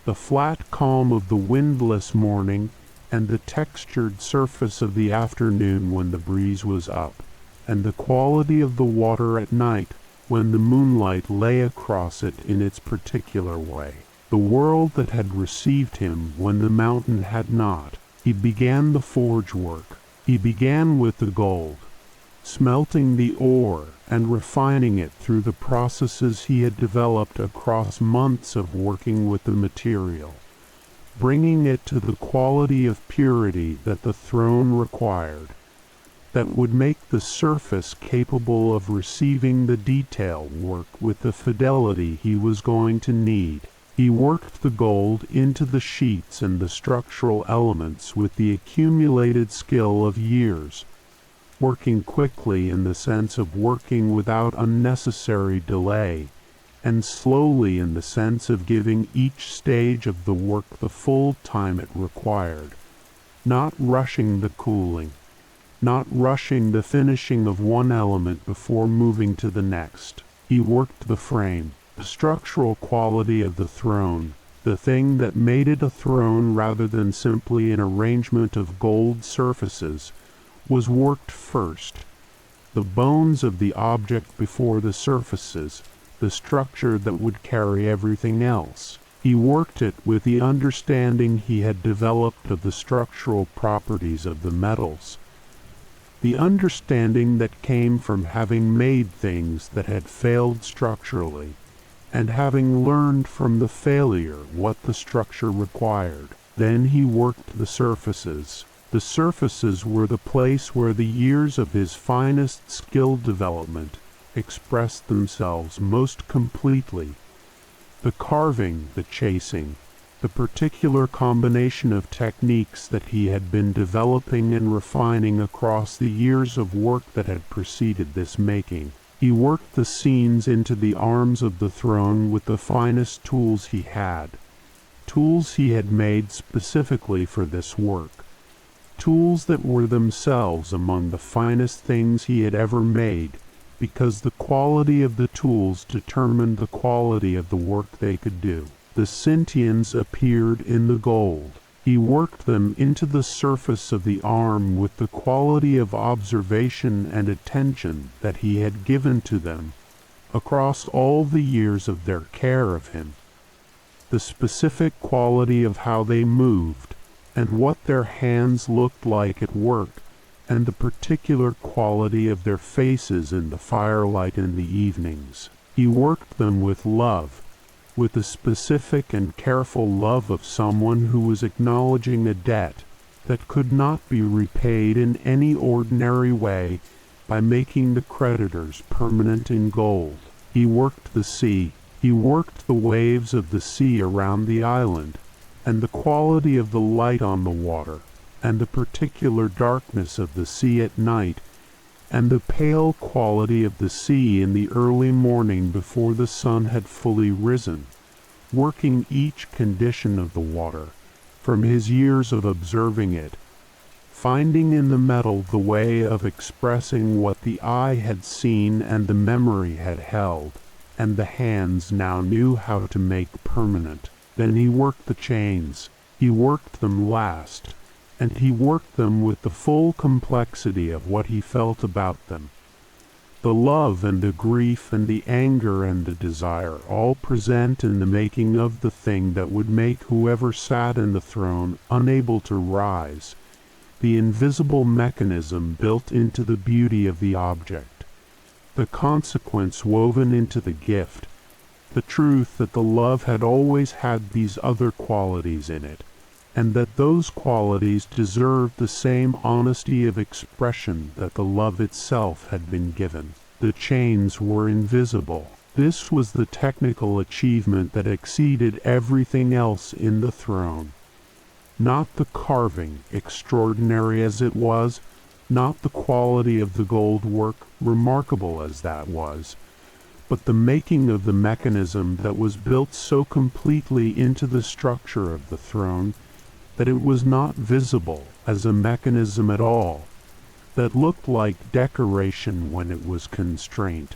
the flat calm of the windless morning, and the textured surface of the afternoon when the breeze was up, and the quality of the water at night when the moonlight lay across it in its particular way. The world that had received him when the mountain had not. He began the forge work. He began with the gold, smelting the ore and refining it through the processes he had developed across months of working with the material, bringing it to the quality of purity that the throne required, that would make the surface capable of receiving the detail work with the fidelity he was going to need. He worked the gold into the sheets and the structural elements with the accumulated skill of years, working quickly in the sense of working without unnecessary delay, and slowly in the sense of giving each stage of the work the full time it required, not rushing the cooling, not rushing the finishing of one element before moving to the next. He worked the frame, the structural quality of the throne, the thing that made it a throne rather than simply an arrangement of gold surfaces, was worked first. The bones of the object before the surfaces, the structure that would carry everything else. He worked it with the understanding he had developed of the structural properties of the metals, the understanding that came from having made things that had failed structurally, and having learned from the failure what the structure required. Then he worked the surfaces. The surfaces were the place where the years of his finest skill development expressed themselves most completely. The carving, the chasing, the particular combination of techniques that he had been developing and refining across the years of work that had preceded this making. He worked the scenes into the arms of the throne with the finest tools he had, tools he had made specifically for this work, tools that were themselves among the finest things he had ever made, because the quality of the tools determined the quality of the work they could do. The Sintians appeared in the gold. He worked them into the surface of the arm with the quality of observation and attention that he had given to them across all the years of their care of him. The specific quality of how they moved and what their hands looked like at work, and the particular quality of their faces in the firelight in the evenings. He worked them with love, with the specific and careful love of someone who was acknowledging a debt that could not be repaid in any ordinary way by making the creditors permanent in gold. He worked the sea. He worked the waves of the sea around the island, and the quality of the light on the water, and the particular darkness of the sea at night, and the pale quality of the sea in the early morning before the sun had fully risen, working each condition of the water, from his years of observing it, finding in the metal the way of expressing what the eye had seen and the memory had held, and the hands now knew how to make permanent. Then he worked the chains. He worked them last, and he worked them with the full complexity of what he felt about them. The love and the grief and the anger and the desire all present in the making of the thing that would make whoever sat in the throne unable to rise, the invisible mechanism built into the beauty of the object, the consequence woven into the gift, the truth that the love had always had these other qualities in it, and that those qualities deserved the same honesty of expression that the love itself had been given. The chains were invisible. This was the technical achievement that exceeded everything else in the throne. Not the carving, extraordinary as it was, not the quality of the gold work, remarkable as that was, but the making of the mechanism that was built so completely into the structure of the throne that it was not visible as a mechanism at all, that looked like decoration when it was constraint,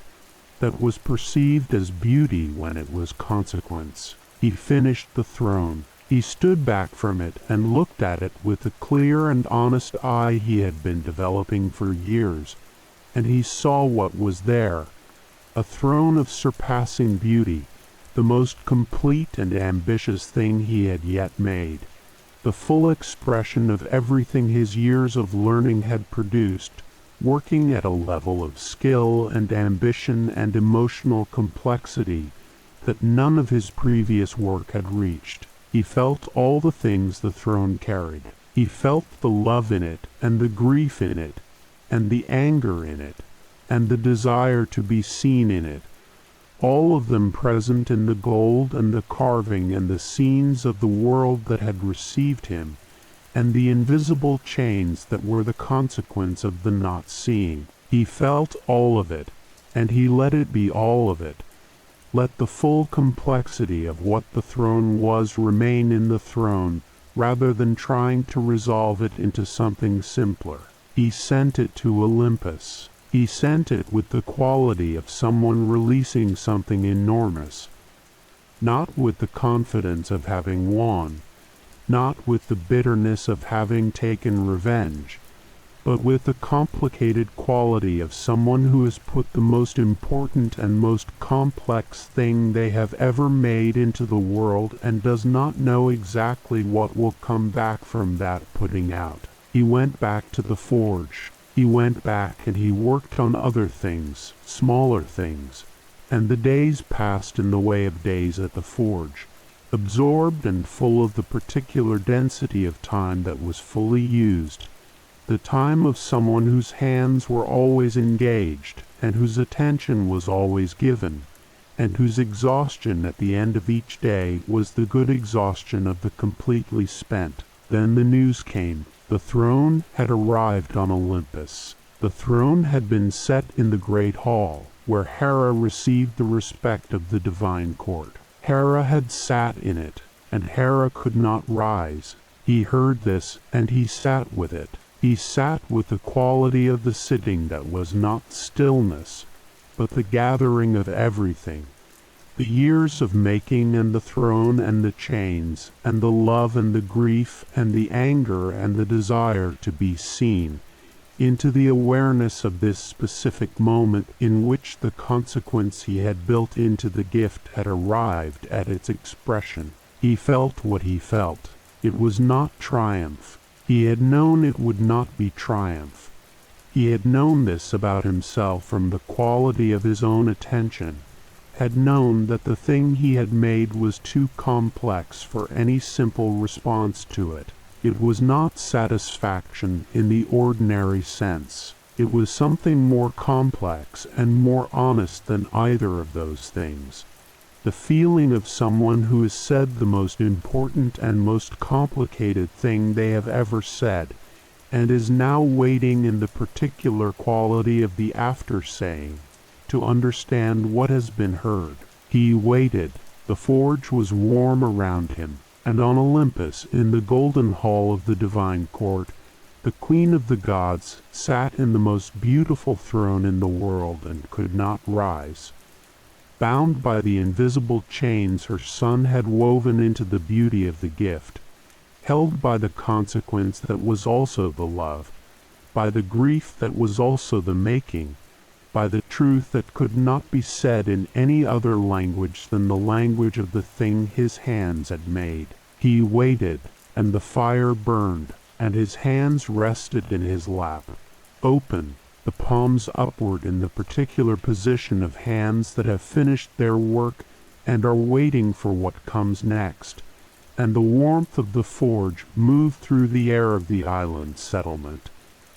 that was perceived as beauty when it was consequence. He finished the throne. He stood back from it and looked at it with the clear and honest eye he had been developing for years, and he saw what was there, a throne of surpassing beauty, the most complete and ambitious thing he had yet made, the full expression of everything his years of learning had produced, working at a level of skill and ambition and emotional complexity that none of his previous work had reached. He felt all the things the throne carried. He felt the love in it, and the grief in it, and the anger in it, and the desire to be seen in it, all of them present in the gold and the carving and the scenes of the world that had received him, and the invisible chains that were the consequence of the not seeing. He felt all of it, and he let it be all of it. Let the full complexity of what the throne was remain in the throne, rather than trying to resolve it into something simpler. He sent it to Olympus. He sent it with the quality of someone releasing something enormous, not with the confidence of having won, not with the bitterness of having taken revenge, but with the complicated quality of someone who has put the most important and most complex thing they have ever made into the world and does not know exactly what will come back from that putting out. He went back to the forge. He went back and he worked on other things, smaller things, and the days passed in the way of days at the forge, absorbed and full of the particular density of time that was fully used, the time of someone whose hands were always engaged, and whose attention was always given, and whose exhaustion at the end of each day was the good exhaustion of the completely spent. Then the news came. The throne had arrived on Olympus. The throne had been set in the great hall, where Hera received the respect of the divine court. Hera had sat in it, and Hera could not rise. He heard this, and he sat with it. He sat with the quality of the sitting that was not stillness, but the gathering of everything. The years of making and the throne and the chains, and the love and the grief and the anger and the desire to be seen, into the awareness of this specific moment in which the consequence he had built into the gift had arrived at its expression. He felt what he felt. It was not triumph. He had known it would not be triumph. He had known this about himself from the quality of his own attention, had known that the thing he had made was too complex for any simple response to it. It was not satisfaction in the ordinary sense. It was something more complex and more honest than either of those things. The feeling of someone who has said the most important and most complicated thing they have ever said, and is now waiting in the particular quality of the after-saying to understand what has been heard. He waited. The forge was warm around him, and on Olympus, in the golden hall of the divine court, the queen of the gods sat in the most beautiful throne in the world and could not rise. Bound by the invisible chains her son had woven into the beauty of the gift, held by the consequence that was also the love, by the grief that was also the making, by the truth that could not be said in any other language than the language of the thing his hands had made. He waited, and the fire burned, and his hands rested in his lap, open, the palms upward in the particular position of hands that have finished their work and are waiting for what comes next, and the warmth of the forge moved through the air of the island settlement,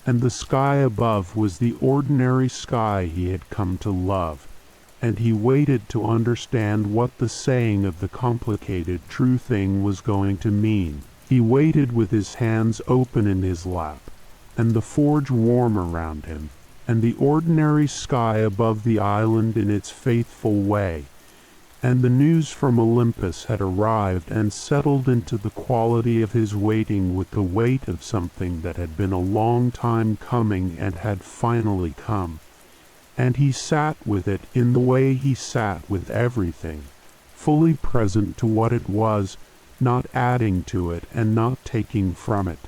and the sky above was the ordinary sky he had come to love, and he waited to understand what the saying of the complicated true thing was going to mean. He waited with his hands open in his lap, and the forge warm around him, and the ordinary sky above the island in its faithful way, and the news from Olympus had arrived and settled into the quality of his waiting with the weight of something that had been a long time coming and had finally come. And he sat with it in the way he sat with everything, fully present to what it was, not adding to it and not taking from it,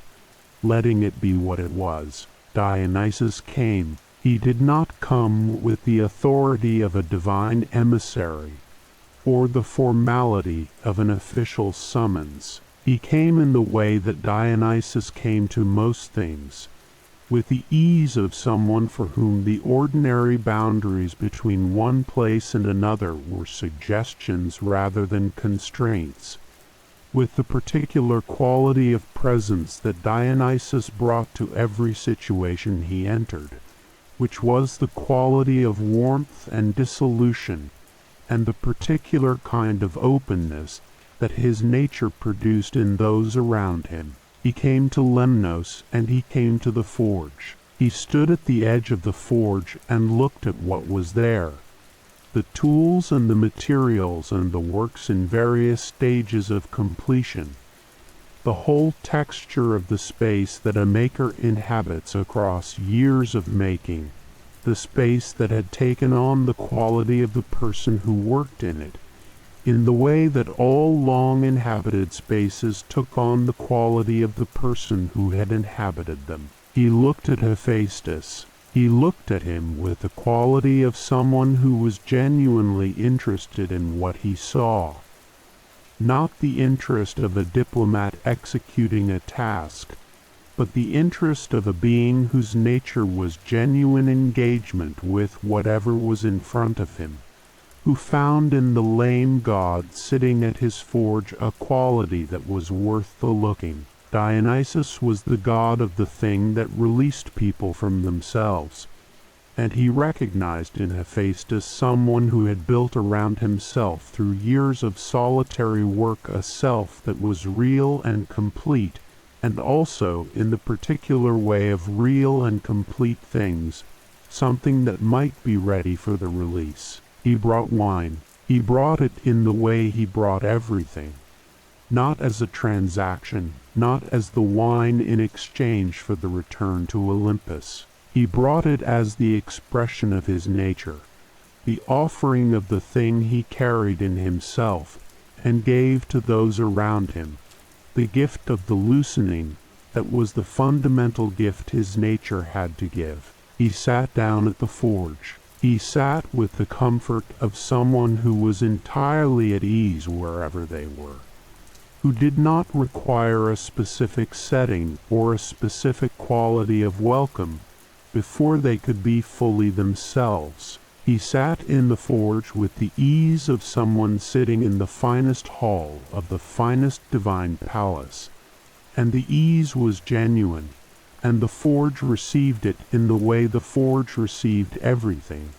letting it be what it was. Dionysus came. He did not come with the authority of a divine emissary, or the formality of an official summons. He came in the way that Dionysus came to most things, with the ease of someone for whom the ordinary boundaries between one place and another were suggestions rather than constraints, with the particular quality of presence that Dionysus brought to every situation he entered, which was the quality of warmth and dissolution, and the particular kind of openness that his nature produced in those around him. He came to Lemnos, and he came to the forge. He stood at the edge of the forge and looked at what was there, the tools and the materials and the works in various stages of completion, the whole texture of the space that a maker inhabits across years of making, the space that had taken on the quality of the person who worked in it, in the way that all long inhabited spaces took on the quality of the person who had inhabited them. He looked at Hephaestus. He looked at him with the quality of someone who was genuinely interested in what he saw, not the interest of a diplomat executing a task, but the interest of a being whose nature was genuine engagement with whatever was in front of him, who found in the lame god sitting at his forge a quality that was worth the looking. Dionysus was the god of the thing that released people from themselves, and he recognized in Hephaestus someone who had built around himself through years of solitary work a self that was real and complete, and also, in the particular way of real and complete things, something that might be ready for the release. He brought wine. He brought it in the way he brought everything, not as a transaction, not as the wine in exchange for the return to Olympus. He brought it as the expression of his nature, the offering of the thing he carried in himself and gave to those around him, the gift of the loosening that was the fundamental gift his nature had to give. He sat down at the forge. He sat with the comfort of someone who was entirely at ease wherever they were, who did not require a specific setting or a specific quality of welcome before they could be fully themselves. He sat in the forge with the ease of someone sitting in the finest hall of the finest divine palace, and the ease was genuine, and the forge received it in the way the forge received everything,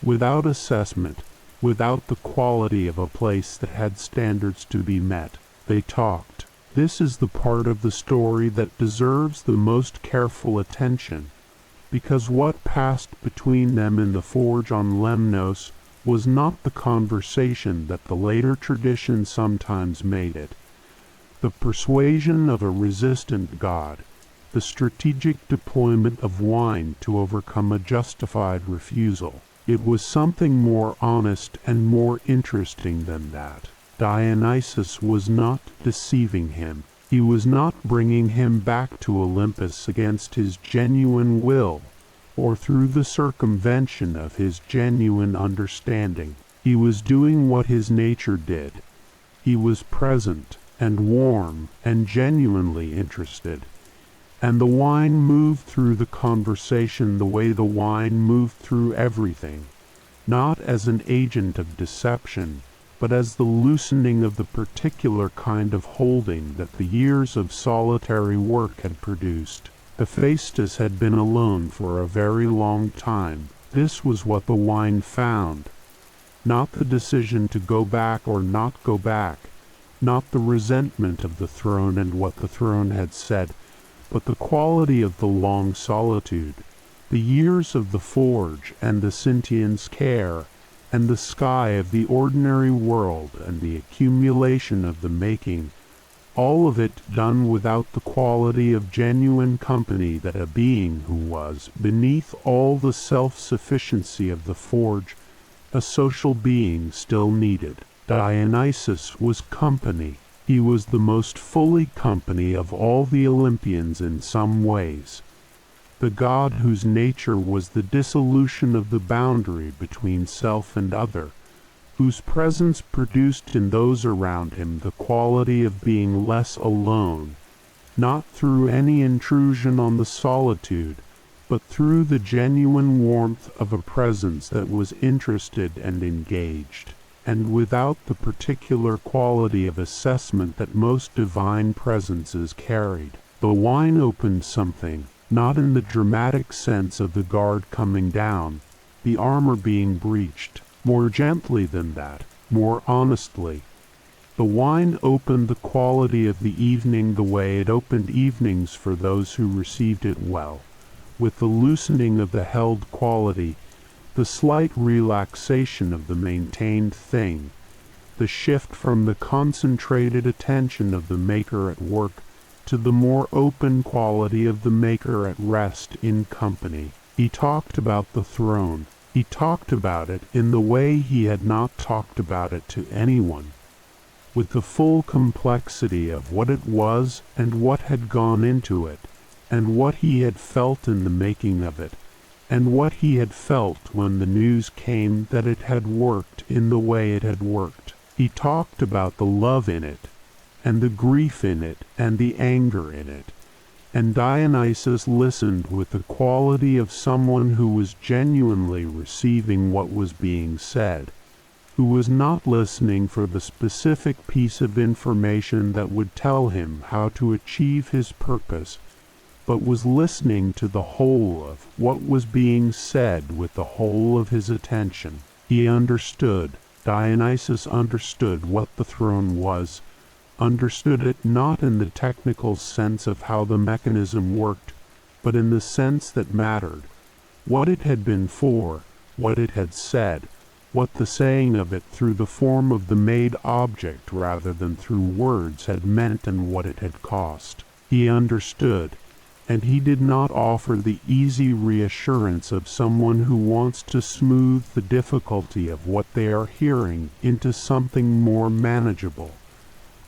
without assessment, without the quality of a place that had standards to be met. They talked. This is the part of the story that deserves the most careful attention, because what passed between them in the forge on Lemnos was not the conversation that the later tradition sometimes made it, the persuasion of a resistant god, the strategic deployment of wine to overcome a justified refusal. It was something more honest and more interesting than that. Dionysus was not deceiving him. He was not bringing him back to Olympus against his genuine will, or through the circumvention of his genuine understanding. He was doing what his nature did. He was present and warm and genuinely interested, and the wine moved through the conversation the way the wine moved through everything, not as an agent of deception, but as the loosening of the particular kind of holding that the years of solitary work had produced. Hephaestus had been alone for a very long time. This was what the wine found. Not the decision to go back or not go back, not the resentment of the throne and what the throne had said, but the quality of the long solitude, the years of the forge and the Sintian's care, and the sky of the ordinary world and the accumulation of the making, all of it done without the quality of genuine company that a being who was, beneath all the self-sufficiency of the forge, a social being still needed. Dionysus was company. He was the most fully company of all the Olympians in some ways, the god whose nature was the dissolution of the boundary between self and other, whose presence produced in those around him the quality of being less alone, not through any intrusion on the solitude, but through the genuine warmth of a presence that was interested and engaged, and without the particular quality of assessment that most divine presences carried. The wine opened something, not in the dramatic sense of the guard coming down, the armor being breached. More gently than that, more honestly. The wine opened the quality of the evening the way it opened evenings for those who received it well, with the loosening of the held quality, the slight relaxation of the maintained thing, the shift from the concentrated attention of the maker at work to the more open quality of the maker at rest in company. He talked about the throne. He talked about it in the way he had not talked about it to anyone, with the full complexity of what it was and what had gone into it, and what he had felt in the making of it, and what he had felt when the news came that it had worked in the way it had worked. He talked about the love in it, and the grief in it, and the anger in it, and Dionysus listened with the quality of someone who was genuinely receiving what was being said, who was not listening for the specific piece of information that would tell him how to achieve his purpose, but was listening to the whole of what was being said with the whole of his attention. He understood. Dionysus understood what the throne was, understood it not in the technical sense of how the mechanism worked, but in the sense that mattered, what it had been for, what it had said, what the saying of it through the form of the made object rather than through words had meant and what it had cost. He understood. and he did not offer the easy reassurance of someone who wants to smooth the difficulty of what they are hearing into something more manageable,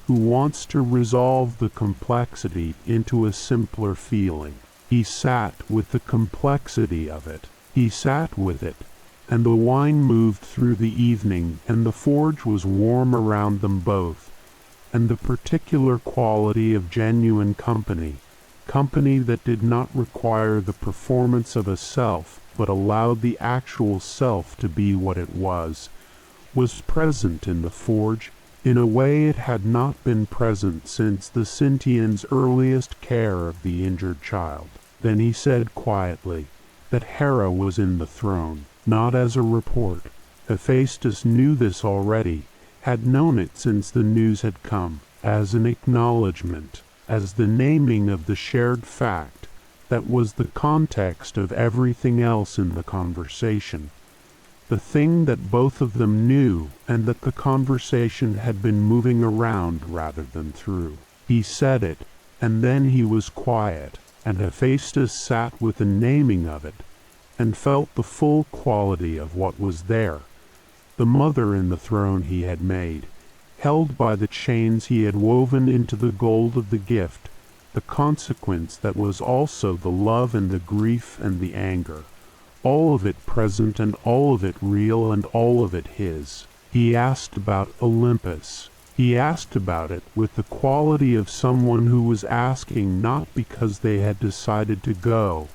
who wants to resolve the complexity into a simpler feeling. He sat with the complexity of it. He sat with it, and the wine moved through the evening, and the forge was warm around them both, and the particular quality of genuine company that did not require the performance of a self, but allowed the actual self to be what it was present in the forge in a way it had not been present since the Sintians' earliest care of the injured child. Then he said quietly that Hera was in the throne, not as a report. Hephaestus knew this already, had known it since the news had come, as an acknowledgment, as the naming of the shared fact that was the context of everything else in the conversation, the thing that both of them knew and that the conversation had been moving around rather than through. He said it, and then he was quiet, and Hephaestus sat with the naming of it, and felt the full quality of what was there, the mother in the throne he had made, held by the chains he had woven into the gold of the gift, the consequence that was also the love and the grief and the anger, all of it present and all of it real and all of it his. He asked about Olympus. He asked about it with the quality of someone who was asking not because they had decided to go,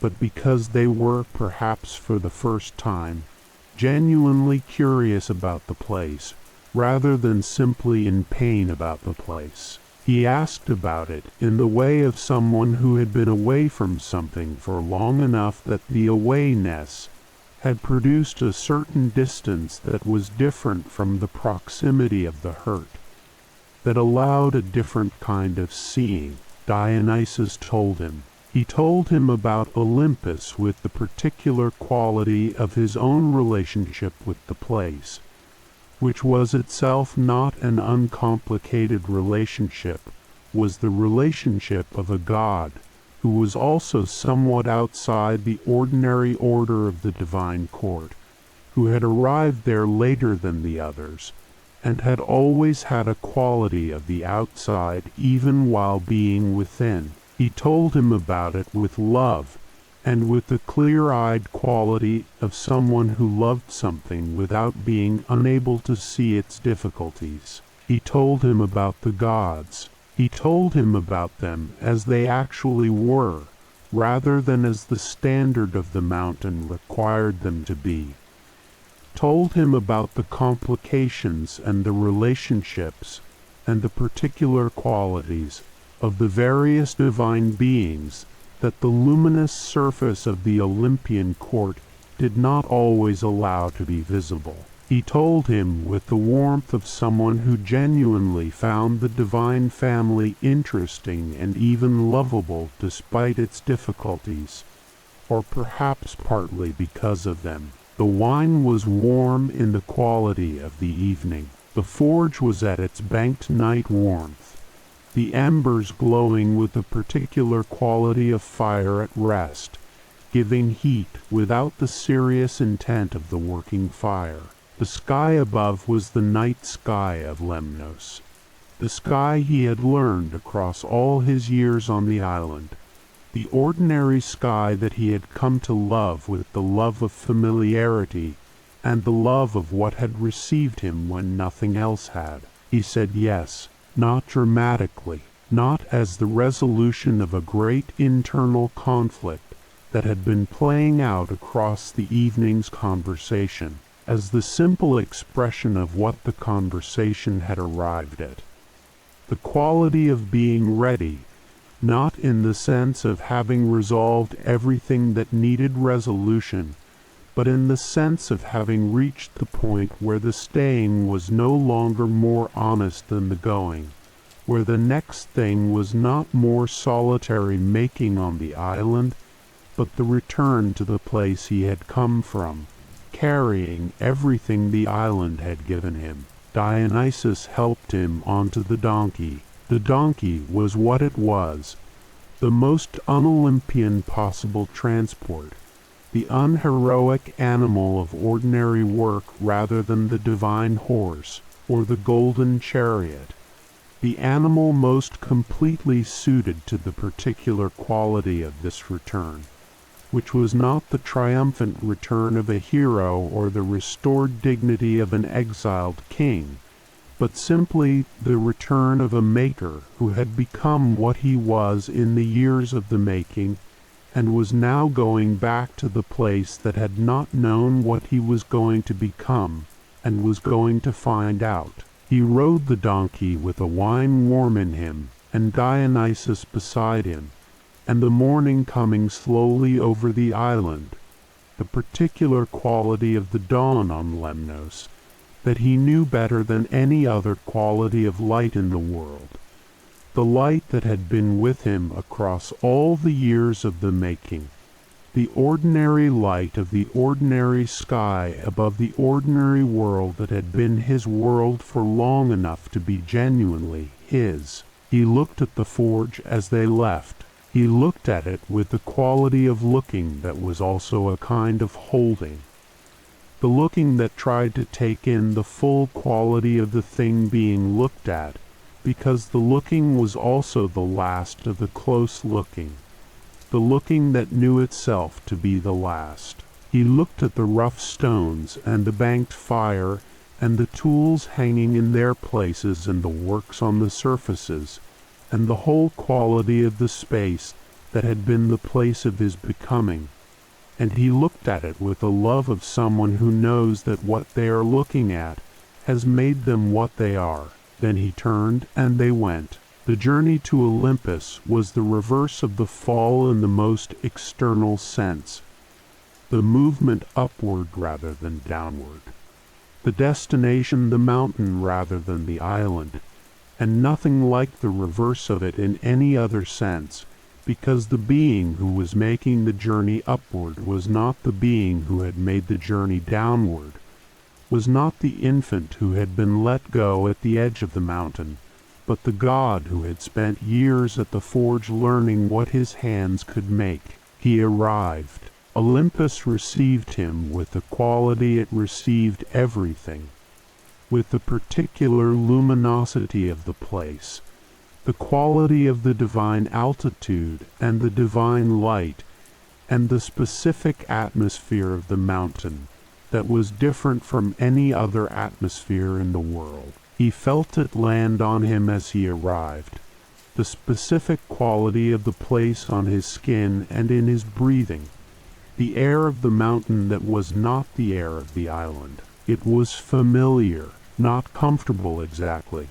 but because they were, perhaps for the first time, genuinely curious about the place, rather than simply in pain about the place. He asked about it in the way of someone who had been away from something for long enough that the awayness had produced a certain distance that was different from the proximity of the hurt, that allowed a different kind of seeing. Dionysus told him. He told him about Olympus with the particular quality of his own relationship with the place, which was itself not an uncomplicated relationship, was the relationship of a god, who was also somewhat outside the ordinary order of the divine court, who had arrived there later than the others, and had always had a quality of the outside even while being within. He told him about it with love, and with the clear-eyed quality of someone who loved something without being unable to see its difficulties. He told him about the gods. He told him about them as they actually were, rather than as the standard of the mountain required them to be. Told him about the complications and the relationships and the particular qualities of the various divine beings that the luminous surface of the Olympian court did not always allow to be visible. He told him with the warmth of someone who genuinely found the divine family interesting and even lovable despite its difficulties, or perhaps partly because of them. The wine was warm in the quality of the evening. The forge was at its banked night warmth, the embers glowing with a particular quality of fire at rest, giving heat without the serious intent of the working fire. The sky above was the night sky of Lemnos, the sky he had learned across all his years on the island, the ordinary sky that he had come to love with the love of familiarity and the love of what had received him when nothing else had. He said yes, not dramatically, not as the resolution of a great internal conflict that had been playing out across the evening's conversation, as the simple expression of what the conversation had arrived at. The quality of being ready, not in the sense of having resolved everything that needed resolution, but in the sense of having reached the point where the staying was no longer more honest than the going, where the next thing was not more solitary making on the island, but the return to the place he had come from, carrying everything the island had given him. Dionysus helped him onto the donkey. The donkey was what it was, the most un-Olympian possible transport, the unheroic animal of ordinary work rather than the divine horse or the golden chariot, the animal most completely suited to the particular quality of this return, which was not the triumphant return of a hero or the restored dignity of an exiled king, but simply the return of a maker who had become what he was in the years of the making, and was now going back to the place that had not known what he was going to become, and was going to find out. He rode the donkey with a wine warm in him, and Dionysus beside him, and the morning coming slowly over the island, the particular quality of the dawn on Lemnos, that he knew better than any other quality of light in the world, the light that had been with him across all the years of the making, the ordinary light of the ordinary sky above the ordinary world that had been his world for long enough to be genuinely his. He looked at the forge as they left. He looked at it with the quality of looking that was also a kind of holding, the looking that tried to take in the full quality of the thing being looked at, because the looking was also the last of the close looking, the looking that knew itself to be the last. He looked at the rough stones and the banked fire and the tools hanging in their places and the works on the surfaces, and the whole quality of the space that had been the place of his becoming, and he looked at it with the love of someone who knows that what they are looking at has made them what they are. Then he turned and they went. The journey to Olympus was the reverse of the fall in the most external sense, the movement upward rather than downward, the destination the mountain rather than the island, and nothing like the reverse of it in any other sense, because the being who was making the journey upward was not the being who had made the journey downward, was not the infant who had been let go at the edge of the mountain, but the god who had spent years at the forge learning what his hands could make. He arrived. Olympus received him with the quality it received everything, with the particular luminosity of the place, the quality of the divine altitude and the divine light, and the specific atmosphere of the mountain that was different from any other atmosphere in the world. He felt it land on him as he arrived, the specific quality of the place on his skin and in his breathing, the air of the mountain that was not the air of the island. It was familiar, not comfortable exactly,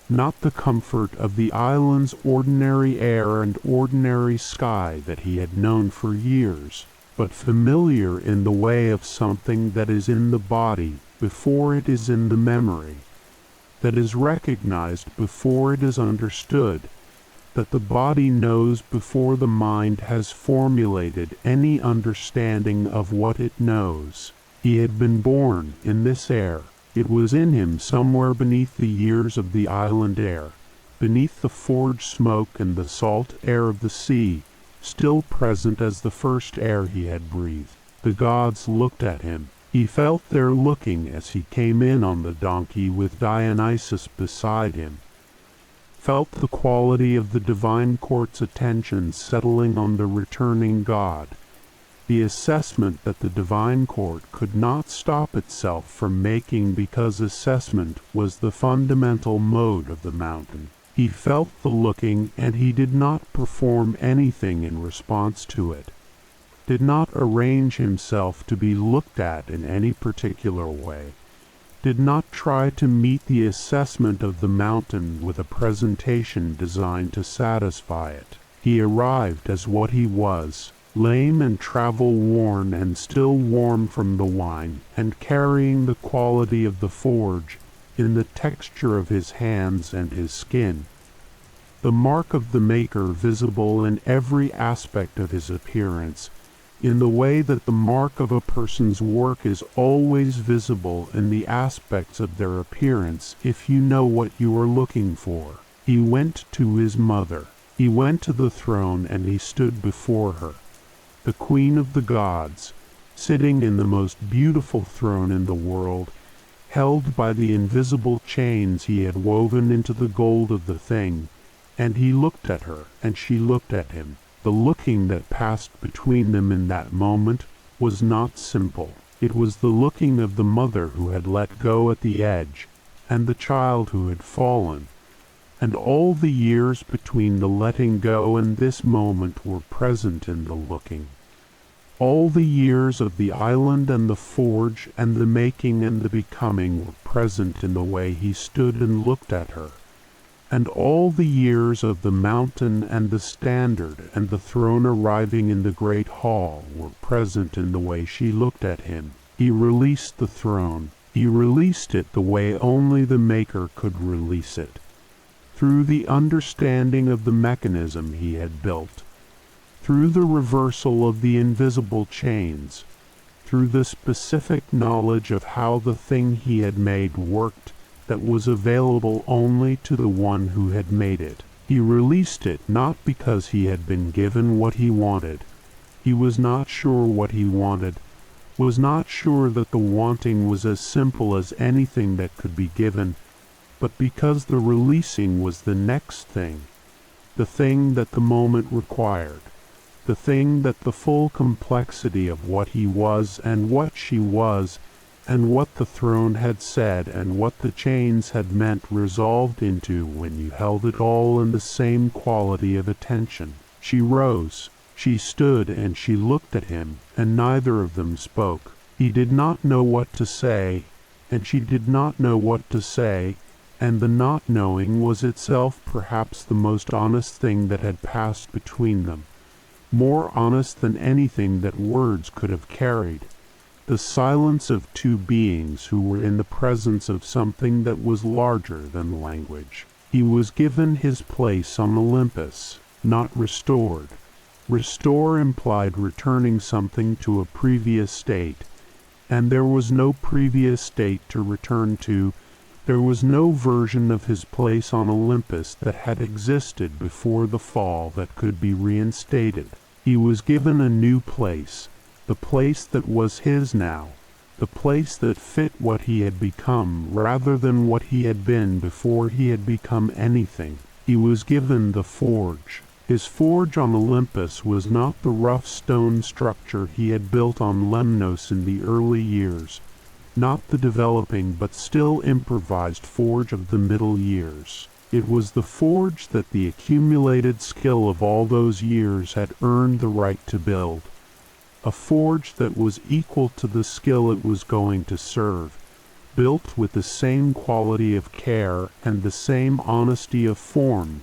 not the comfort of the island's ordinary air and ordinary sky that he had known for years, but familiar in the way of something that is in the body before it is in the memory, that is recognized before it is understood, that the body knows before the mind has formulated any understanding of what it knows. He had been born in this air. It was in him somewhere beneath the years of the island air, beneath the forge smoke and the salt air of the sea, still present as the first air he had breathed. The gods looked at him. He felt their looking as he came in on the donkey with Dionysus beside him, felt the quality of the divine court's attention settling on the returning god, the assessment that the divine court could not stop itself from making because assessment was the fundamental mode of the mountain. He felt the looking, and he did not perform anything in response to it, did not arrange himself to be looked at in any particular way, did not try to meet the assessment of the mountain with a presentation designed to satisfy it. He arrived as what he was, lame and travel-worn and still warm from the wine, and carrying the quality of the forge in the texture of his hands and his skin, the mark of the maker visible in every aspect of his appearance, in the way that the mark of a person's work is always visible in the aspects of their appearance if you know what you are looking for. He went to his mother. He went to the throne and he stood before her, the queen of the gods, sitting in the most beautiful throne in the world, held by the invisible chains he had woven into the gold of the thing, and he looked at her, and she looked at him. The looking that passed between them in that moment was not simple. It was the looking of the mother who had let go at the edge, and the child who had fallen, and all the years between the letting go and this moment were present in the looking. All the years of the island and the forge and the making and the becoming were present in the way he stood and looked at her. And all the years of the mountain and the standard and the throne arriving in the great hall were present in the way she looked at him. He released the throne. He released it the way only the Maker could release it, through the understanding of the mechanism he had built, through the reversal of the invisible chains, through the specific knowledge of how the thing he had made worked that was available only to the one who had made it. He released it not because he had been given what he wanted. He was not sure what he wanted, was not sure that the wanting was as simple as anything that could be given, but because the releasing was the next thing, the thing that the moment required, the thing that the full complexity of what he was and what she was and what the throne had said and what the chains had meant resolved into when you held it all in the same quality of attention. She rose, she stood, and she looked at him, and neither of them spoke. He did not know what to say, and she did not know what to say, and the not knowing was itself perhaps the most honest thing that had passed between them, more honest than anything that words could have carried. The silence of two beings who were in the presence of something that was larger than language. He was given his place on Olympus, not restored. Restore implied returning something to a previous state, and there was no previous state to return to. There was no version of his place on Olympus that had existed before the fall that could be reinstated. He was given a new place, the place that was his now, the place that fit what he had become rather than what he had been before he had become anything. He was given the forge. His forge on Olympus was not the rough stone structure he had built on Lemnos in the early years, not the developing but still improvised forge of the middle years. It was the forge that the accumulated skill of all those years had earned the right to build, a forge that was equal to the skill it was going to serve, built with the same quality of care and the same honesty of form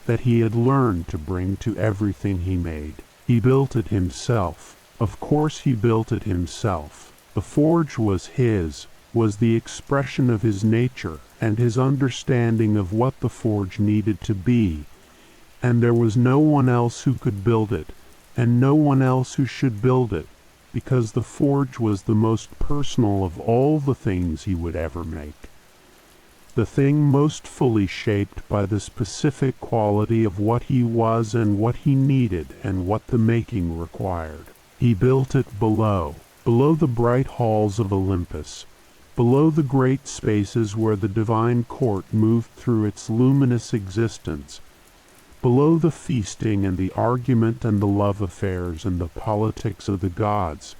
that he had learned to bring to everything he made. He built it himself. Of course he built it himself. The forge was his, was the expression of his nature and his understanding of what the forge needed to be, and there was no one else who could build it, and no one else who should build it, because the forge was the most personal of all the things he would ever make, the thing most fully shaped by the specific quality of what he was and what he needed and what the making required. He built it below the bright halls of Olympus, below the great spaces where the divine court moved through its luminous existence, below the feasting and the argument and the love affairs and the politics of the gods,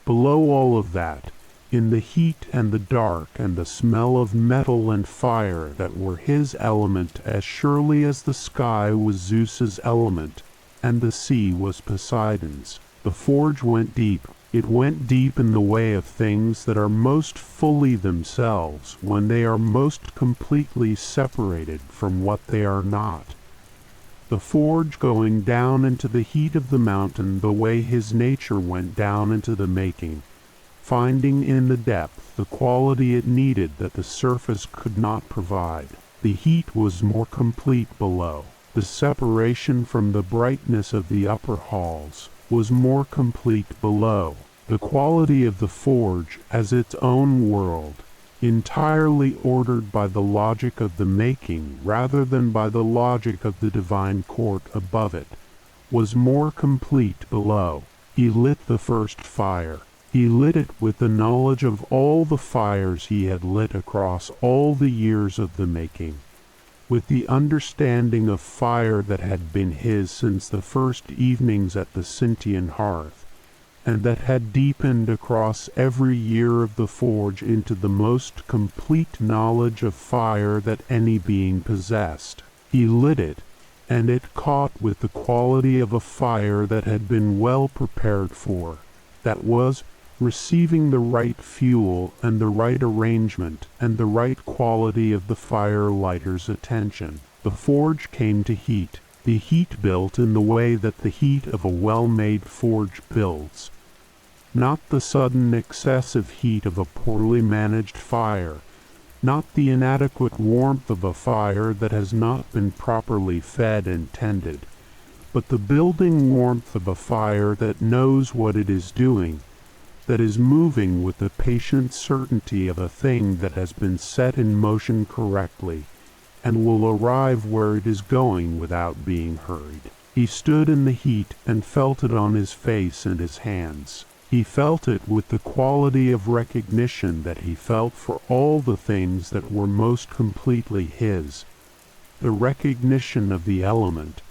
below all of that, in the heat and the dark and the smell of metal and fire that were his element as surely as the sky was Zeus's element and the sea was Poseidon's. The forge went deep. It went deep in the way of things that are most fully themselves when they are most completely separated from what they are not. The forge going down into the heat of the mountain the way his nature went down into the making, finding in the depth the quality it needed that the surface could not provide. The heat was more complete below. The separation from the brightness of the upper halls was more complete below. The quality of the forge as its own world, entirely ordered by the logic of the making rather than by the logic of the divine court above it, was more complete below. He lit the first fire. He lit it with the knowledge of all the fires he had lit across all the years of the making, with the understanding of fire that had been his since the first evenings at the Sintian hearth, and that had deepened across every year of the forge into the most complete knowledge of fire that any being possessed. He lit it, and it caught with the quality of a fire that had been well prepared for, that was, receiving the right fuel and the right arrangement and the right quality of the fire lighter's attention. The forge came to heat. The heat built in the way that the heat of a well-made forge builds, not the sudden excessive heat of a poorly managed fire, not the inadequate warmth of a fire that has not been properly fed and tended, but the building warmth of a fire that knows what it is doing, that is moving with the patient certainty of a thing that has been set in motion correctly, and will arrive where it is going without being hurried. He stood in the heat and felt it on his face and his hands. He felt it with the quality of recognition that he felt for all the things that were most completely his, the recognition of the element,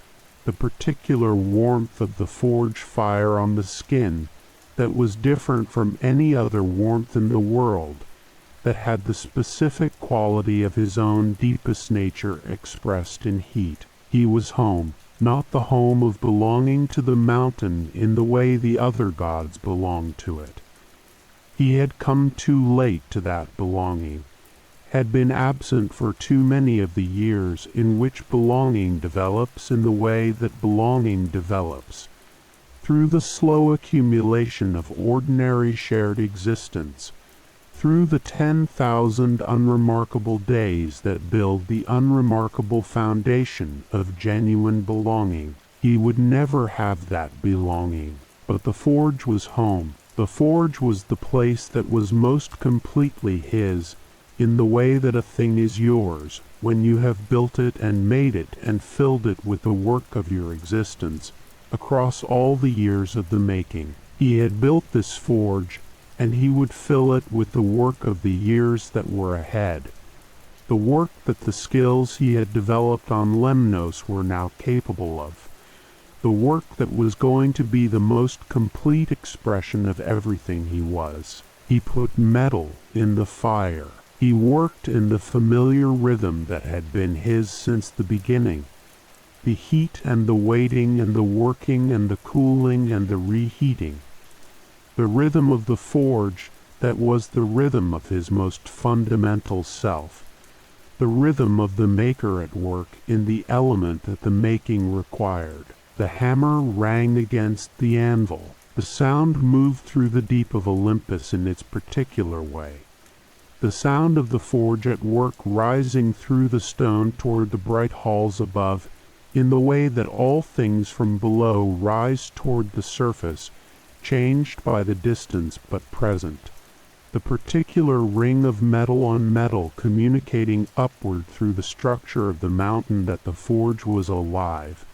the particular warmth of the forge fire on the skin that was different from any other warmth in the world, that had the specific quality of his own deepest nature expressed in heat. He was home, not the home of belonging to the mountain in the way the other gods belonged to it. He had come too late to that belonging, had been absent for too many of the years in which belonging develops in the way that belonging develops, through the slow accumulation of ordinary shared existence, through the 10,000 unremarkable days that build the unremarkable foundation of genuine belonging. He would never have that belonging. But the forge was home. The forge was the place that was most completely his, in the way that a thing is yours, when you have built it and made it and filled it with the work of your existence, across all the years of the making. He had built this forge, and he would fill it with the work of the years that were ahead, the work that the skills he had developed on Lemnos were now capable of, the work that was going to be the most complete expression of everything he was. He put metal in the fire. He worked in the familiar rhythm that had been his since the beginning, the heat and the waiting and the working and the cooling and the reheating, the rhythm of the forge that was the rhythm of his most fundamental self, the rhythm of the maker at work in the element that the making required. The hammer rang against the anvil. The sound moved through the deep of Olympus in its particular way. The sound of the forge at work rising through the stone toward the bright halls above, in the way that all things from below rise toward the surface, changed by the distance but present. The particular ring of metal on metal communicating upward through the structure of the mountain that the forge was alive,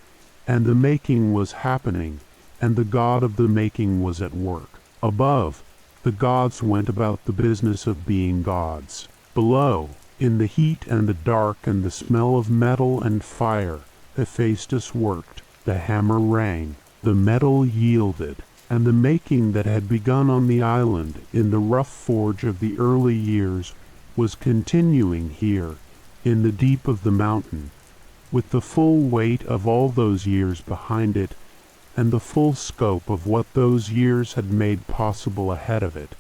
and the making was happening, and the God of the making was at work. Above, the gods went about the business of being gods. Below, in the heat and the dark and the smell of metal and fire, Hephaestus worked. The hammer rang. The metal yielded, and the making that had begun on the island in the rough forge of the early years was continuing here, in the deep of the mountain, with the full weight of all those years behind it, and the full scope of what those years had made possible ahead of it.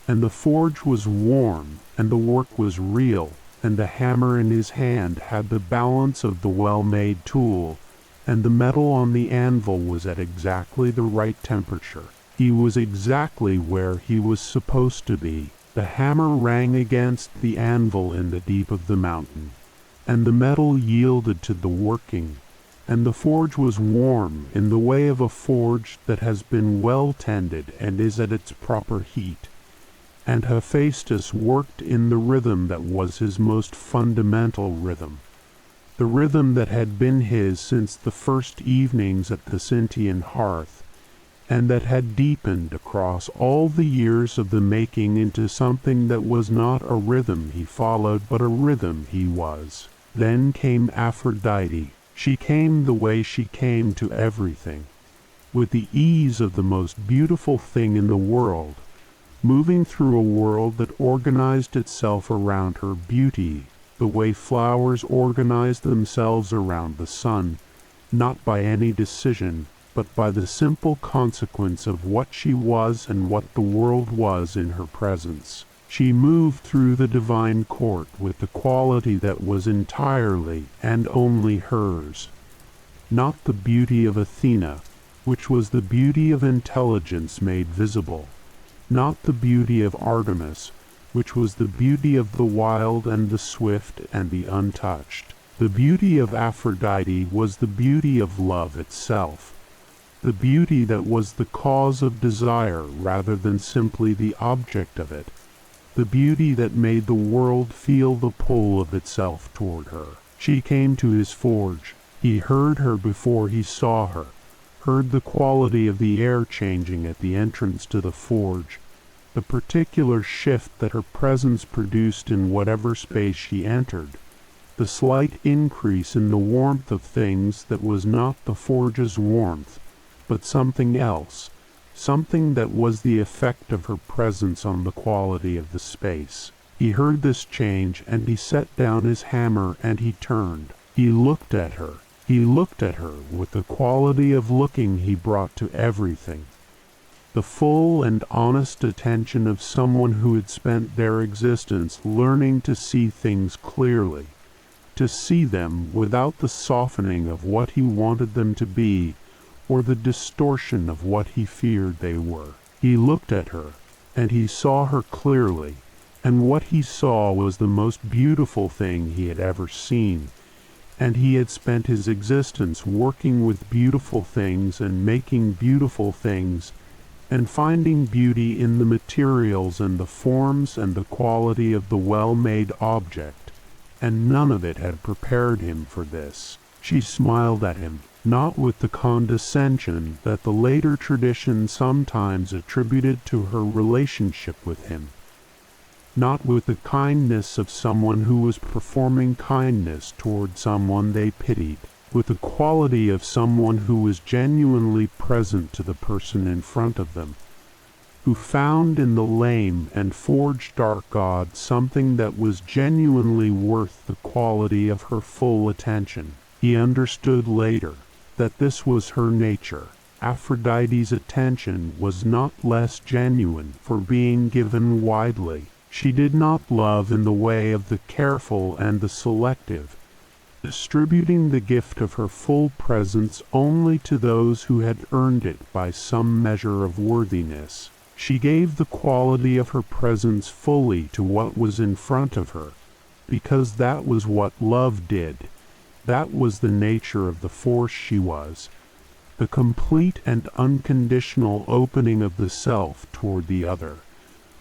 And the forge was warm, and the work was real, and the hammer in his hand had the balance of the well-made tool, and the metal on the anvil was at exactly the right temperature. He was exactly where he was supposed to be. The hammer rang against the anvil in the deep of the mountain, and the metal yielded to the working, and the forge was warm in the way of a forge that has been well tended and is at its proper heat, and Hephaestus worked in the rhythm that was his most fundamental rhythm, the rhythm that had been his since the first evenings at the Sintian hearth, and that had deepened across all the years of the making into something that was not a rhythm he followed but a rhythm he was. Then came Aphrodite. She came the way she came to everything, with the ease of the most beautiful thing in the world, moving through a world that organized itself around her beauty, the way flowers organize themselves around the sun, not by any decision, but by the simple consequence of what she was and what the world was in her presence. She moved through the divine court with the quality that was entirely and only hers, not the beauty of Athena, which was the beauty of intelligence made visible, not the beauty of Artemis, which was the beauty of the wild and the swift and the untouched. The beauty of Aphrodite was the beauty of love itself, the beauty that was the cause of desire rather than simply the object of it, the beauty that made the world feel the pull of itself toward her. She came to his forge. He heard her before he saw her, heard the quality of the air changing at the entrance to the forge, the particular shift that her presence produced in whatever space she entered, the slight increase in the warmth of things that was not the forge's warmth, but something else, something that was the effect of her presence on the quality of the space. He heard this change, and he set down his hammer and he turned. He looked at her. He looked at her with the quality of looking he brought to everything, the full and honest attention of someone who had spent their existence learning to see things clearly, to see them without the softening of what he wanted them to be, or the distortion of what he feared they were. He looked at her, and he saw her clearly, and what he saw was the most beautiful thing he had ever seen, and he had spent his existence working with beautiful things and making beautiful things, and finding beauty in the materials and the forms and the quality of the well-made object, and none of it had prepared him for this. She smiled at him, not with the condescension that the later tradition sometimes attributed to her relationship with him, not with the kindness of someone who was performing kindness toward someone they pitied, with the quality of someone who was genuinely present to the person in front of them, who found in the lame and forged dark god something that was genuinely worth the quality of her full attention. He understood later that this was her nature. Aphrodite's attention was not less genuine for being given widely. She did not love in the way of the careful and the selective, distributing the gift of her full presence only to those who had earned it by some measure of worthiness. She gave the quality of her presence fully to what was in front of her, because that was what love did. That was the nature of the force she was, the complete and unconditional opening of the self toward the other,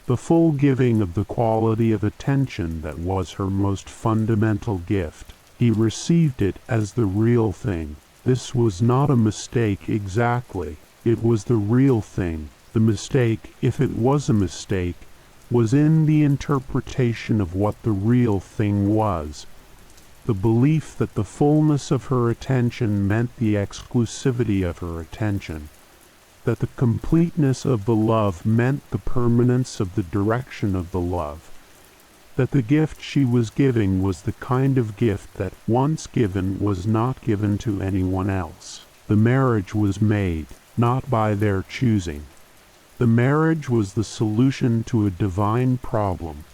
the full giving of the quality of attention that was her most fundamental gift. He received it as the real thing. This was not a mistake exactly. It was the real thing. The mistake, if it was a mistake, was in the interpretation of what the real thing was. The belief that the fullness of her attention meant the exclusivity of her attention, that the completeness of the love meant the permanence of the direction of the love, that the gift she was giving was the kind of gift that, once given, was not given to anyone else. The marriage was made, not by their choosing. The marriage was the solution to a divine problem,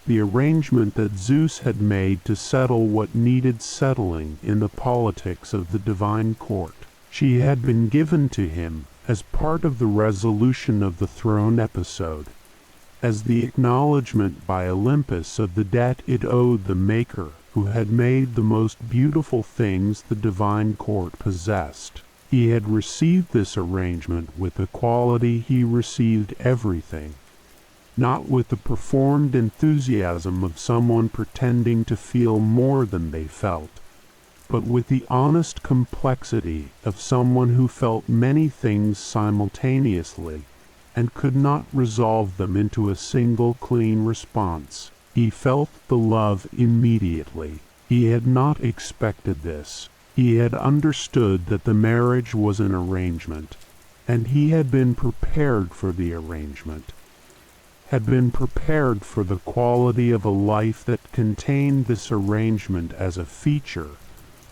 the arrangement that Zeus had made to settle what needed settling in the politics of the divine court. She had been given to him as part of the resolution of the throne episode, as the acknowledgement by Olympus of the debt it owed the Maker who had made the most beautiful things the divine court possessed. He had received this arrangement with the quality he received everything, not with the performed enthusiasm of someone pretending to feel more than they felt, but with the honest complexity of someone who felt many things simultaneously and could not resolve them into a single clean response. He felt the love immediately. He had not expected this. He had understood that the marriage was an arrangement, and he had been prepared for the arrangement, had been prepared for the quality of a life that contained this arrangement as a feature,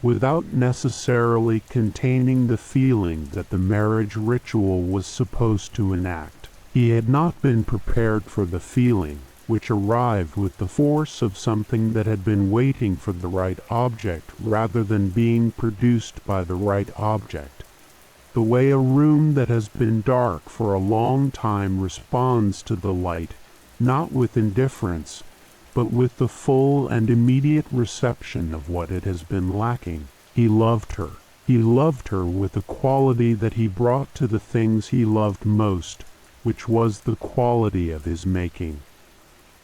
without necessarily containing the feeling that the marriage ritual was supposed to enact. He had not been prepared for the feeling, which arrived with the force of something that had been waiting for the right object rather than being produced by the right object. The way a room that has been dark for a long time responds to the light, not with indifference, but with the full and immediate reception of what it has been lacking. He loved her. He loved her with a quality that he brought to the things he loved most, which was the quality of his making.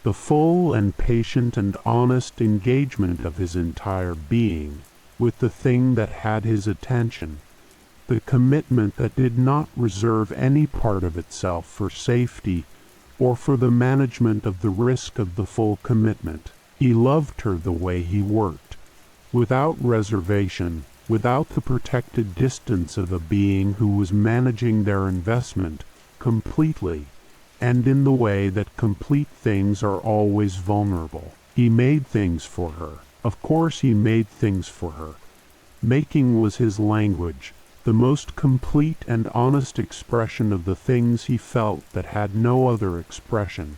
The full and patient and honest engagement of his entire being with the thing that had his attention, the commitment that did not reserve any part of itself for safety or for the management of the risk of the full commitment. He loved her the way he worked, without reservation, without the protected distance of a being who was managing their investment completely, and in the way that complete things are always vulnerable. He made things for her. Of course he made things for her. Making was his language, the most complete and honest expression of the things he felt that had no other expression,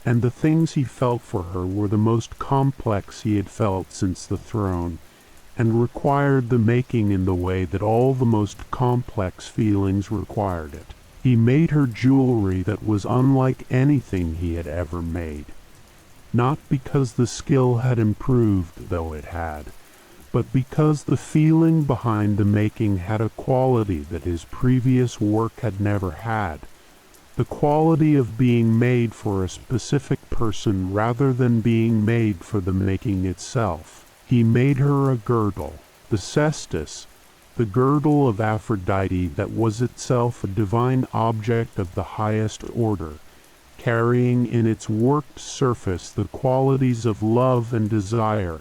and the things he felt for her were the most complex he had felt since the throne, and required the making in the way that all the most complex feelings required it. He made her jewelry that was unlike anything he had ever made, not because the skill had improved, though it had, but because the feeling behind the making had a quality that his previous work had never had, the quality of being made for a specific person rather than being made for the making itself. He made her a girdle, the cestus, the girdle of Aphrodite that was itself a divine object of the highest order, carrying in its worked surface the qualities of love and desire,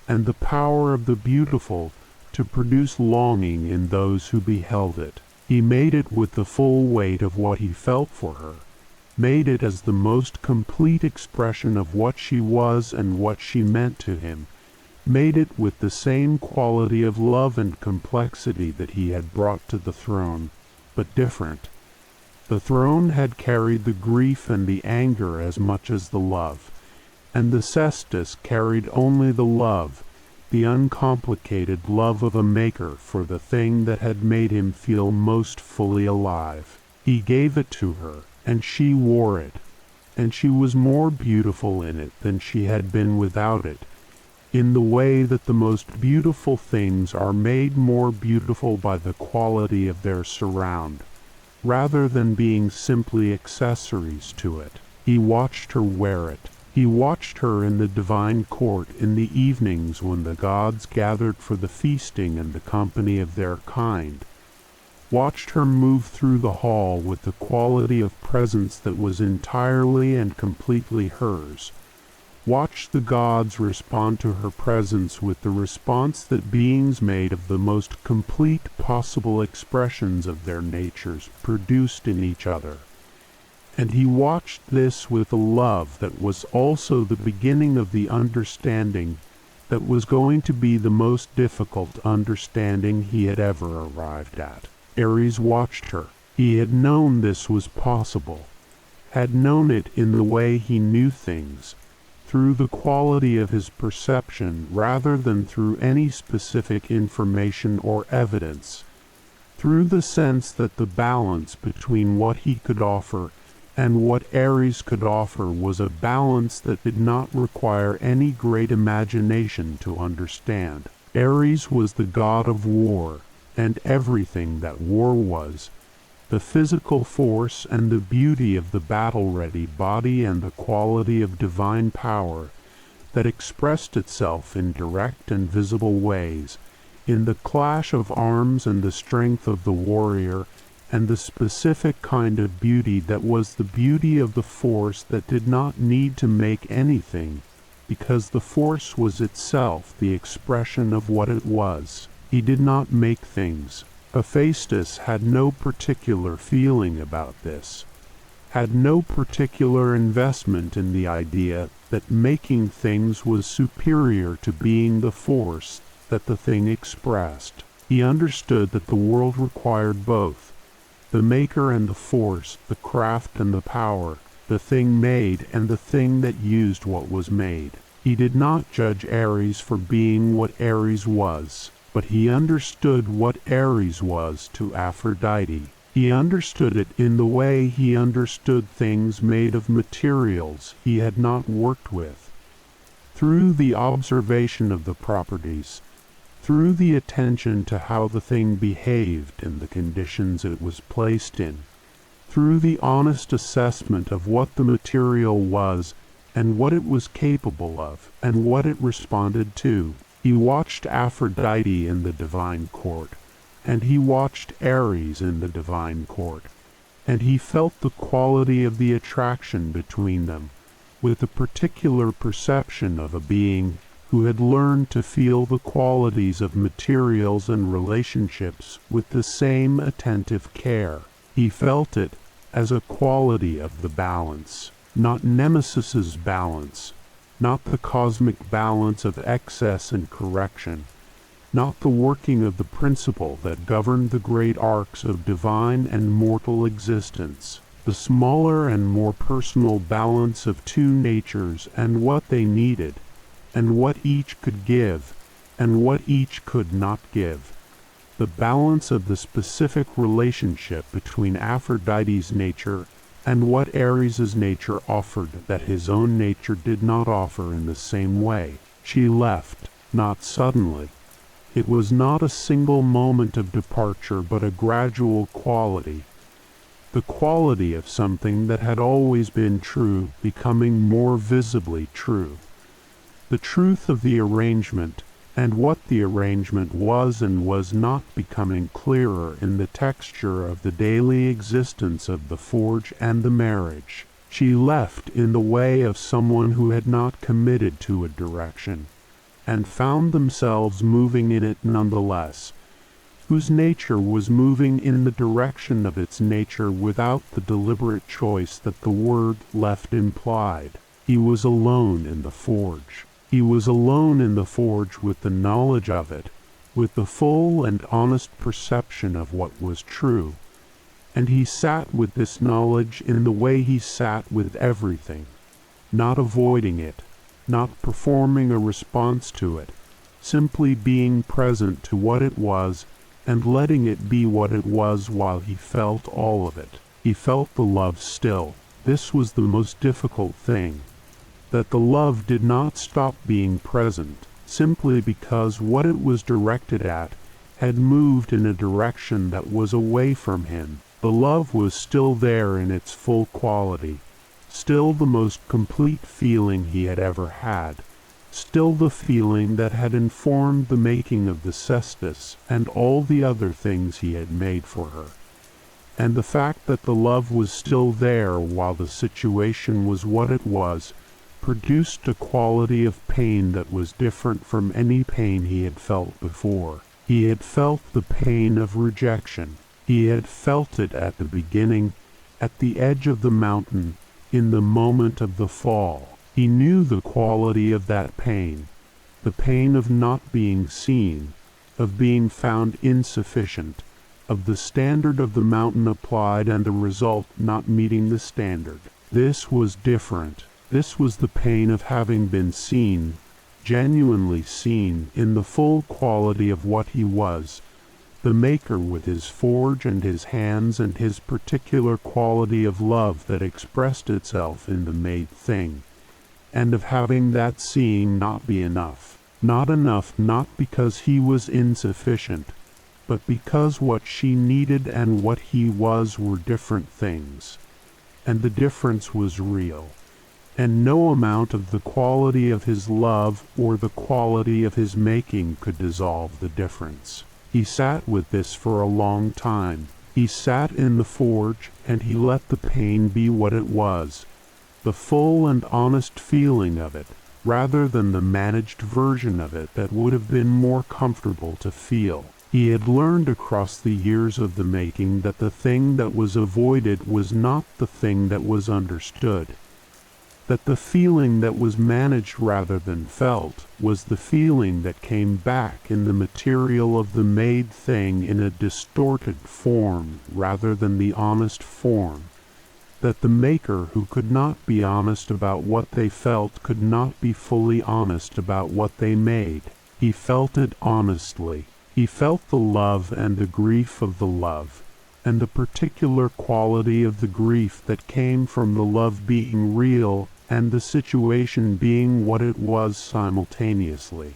and the power of the beautiful to produce longing in those who beheld it. He made it with the full weight of what he felt for her, made it as the most complete expression of what she was and what she meant to him, made it with the same quality of love and complexity that he had brought to the throne, but different. The throne had carried the grief and the anger as much as the love, and the cestus carried only the love, the uncomplicated love of a maker for the thing that had made him feel most fully alive. He gave it to her, and she wore it, and she was more beautiful in it than she had been without it, in the way that the most beautiful things are made more beautiful by the quality of their surround, rather than being simply accessories to it. He watched her wear it. He watched her in the divine court in the evenings when the gods gathered for the feasting and the company of their kind, watched her move through the hall with the quality of presence that was entirely and completely hers, watched the gods respond to her presence with the response that beings made of the most complete possible expressions of their natures produced in each other. And he watched this with a love that was also the beginning of the understanding that was going to be the most difficult understanding he had ever arrived at. Ares watched her. He had known this was possible, had known it in the way he knew things, through the quality of his perception rather than through any specific information or evidence, through the sense that the balance between what he could offer and what Ares could offer was a balance that did not require any great imagination to understand. Ares was the god of war, and everything that war was, the physical force and the beauty of the battle-ready body and the quality of divine power that expressed itself in direct and visible ways, in the clash of arms and the strength of the warrior, and the specific kind of beauty that was the beauty of the force that did not need to make anything, because the force was itself the expression of what it was. He did not make things. Hephaestus had no particular feeling about this, had no particular investment in the idea that making things was superior to being the force that the thing expressed. He understood that the world required both, the maker and the force, the craft and the power, the thing made and the thing that used what was made. He did not judge Ares for being what Ares was, but he understood what Ares was to Aphrodite. He understood it in the way he understood things made of materials he had not worked with. Through the observation of the properties, through the attention to how the thing behaved in the conditions it was placed in, through the honest assessment of what the material was and what it was capable of and what it responded to, he watched Aphrodite in the divine court, and he watched Ares in the divine court, and he felt the quality of the attraction between them, with a particular perception of a being who had learned to feel the qualities of materials and relationships with the same attentive care. He felt it as a quality of the balance, not Nemesis's balance, not the cosmic balance of excess and correction, not the working of the principle that governed the great arcs of divine and mortal existence, the smaller and more personal balance of two natures and what they needed, and what each could give, and what each could not give, the balance of the specific relationship between Aphrodite's nature and what Ares's nature offered that his own nature did not offer in the same way. She left, not suddenly. It was not a single moment of departure, but a gradual quality, the quality of something that had always been true becoming more visibly true. The truth of the arrangement, and what the arrangement was and was not, becoming clearer in the texture of the daily existence of the forge and the marriage. She left in the way of someone who had not committed to a direction, and found themselves moving in it nonetheless, whose nature was moving in the direction of its nature without the deliberate choice that the word left implied. He was alone in the forge. He was alone in the forge with the knowledge of it, with the full and honest perception of what was true, and he sat with this knowledge in the way he sat with everything, not avoiding it, not performing a response to it, simply being present to what it was and letting it be what it was while he felt all of it. He felt the love still. This was the most difficult thing, that the love did not stop being present, simply because what it was directed at had moved in a direction that was away from him. The love was still there in its full quality, still the most complete feeling he had ever had, still the feeling that had informed the making of the cestus and all the other things he had made for her. And the fact that the love was still there while the situation was what it was produced a quality of pain that was different from any pain he had felt before. He had felt the pain of rejection. He had felt it at the beginning, at the edge of the mountain, in the moment of the fall. He knew the quality of that pain, the pain of not being seen, of being found insufficient, of the standard of the mountain applied and the result not meeting the standard. This was different. This was the pain of having been seen, genuinely seen, in the full quality of what he was, the maker with his forge and his hands and his particular quality of love that expressed itself in the made thing, and of having that seeing not be enough. Not enough, not because he was insufficient, but because what she needed and what he was were different things, and the difference was real, and no amount of the quality of his love or the quality of his making could dissolve the difference. He sat with this for a long time. He sat in the forge, and he let the pain be what it was, the full and honest feeling of it, rather than the managed version of it that would have been more comfortable to feel. He had learned across the years of the making that the thing that was avoided was not the thing that was understood, that the feeling that was managed rather than felt was the feeling that came back in the material of the made thing in a distorted form rather than the honest form, that the maker who could not be honest about what they felt could not be fully honest about what they made. He felt it honestly. He felt the love and the grief of the love, and the particular quality of the grief that came from the love being real and the situation being what it was simultaneously.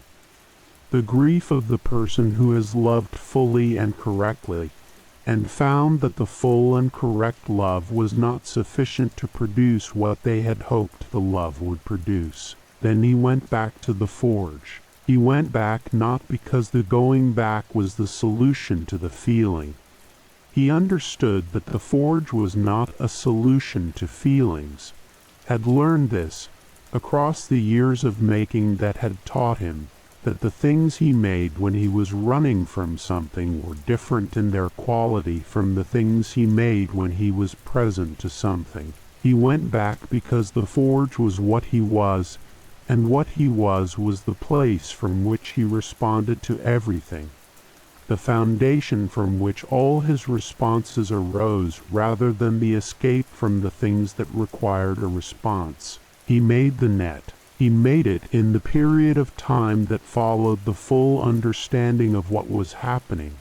The grief of the person who has loved fully and correctly, and found that the full and correct love was not sufficient to produce what they had hoped the love would produce. Then he went back to the forge. He went back not because the going back was the solution to the feeling. He understood that the forge was not a solution to feelings, had learned this across the years of making that had taught him that the things he made when he was running from something were different in their quality from the things he made when he was present to something. He went back because the forge was what he was, and what he was the place from which he responded to everything, the foundation from which all his responses arose rather than the escape from the things that required a response. He made the net. He made it in the period of time that followed the full understanding of what was happening,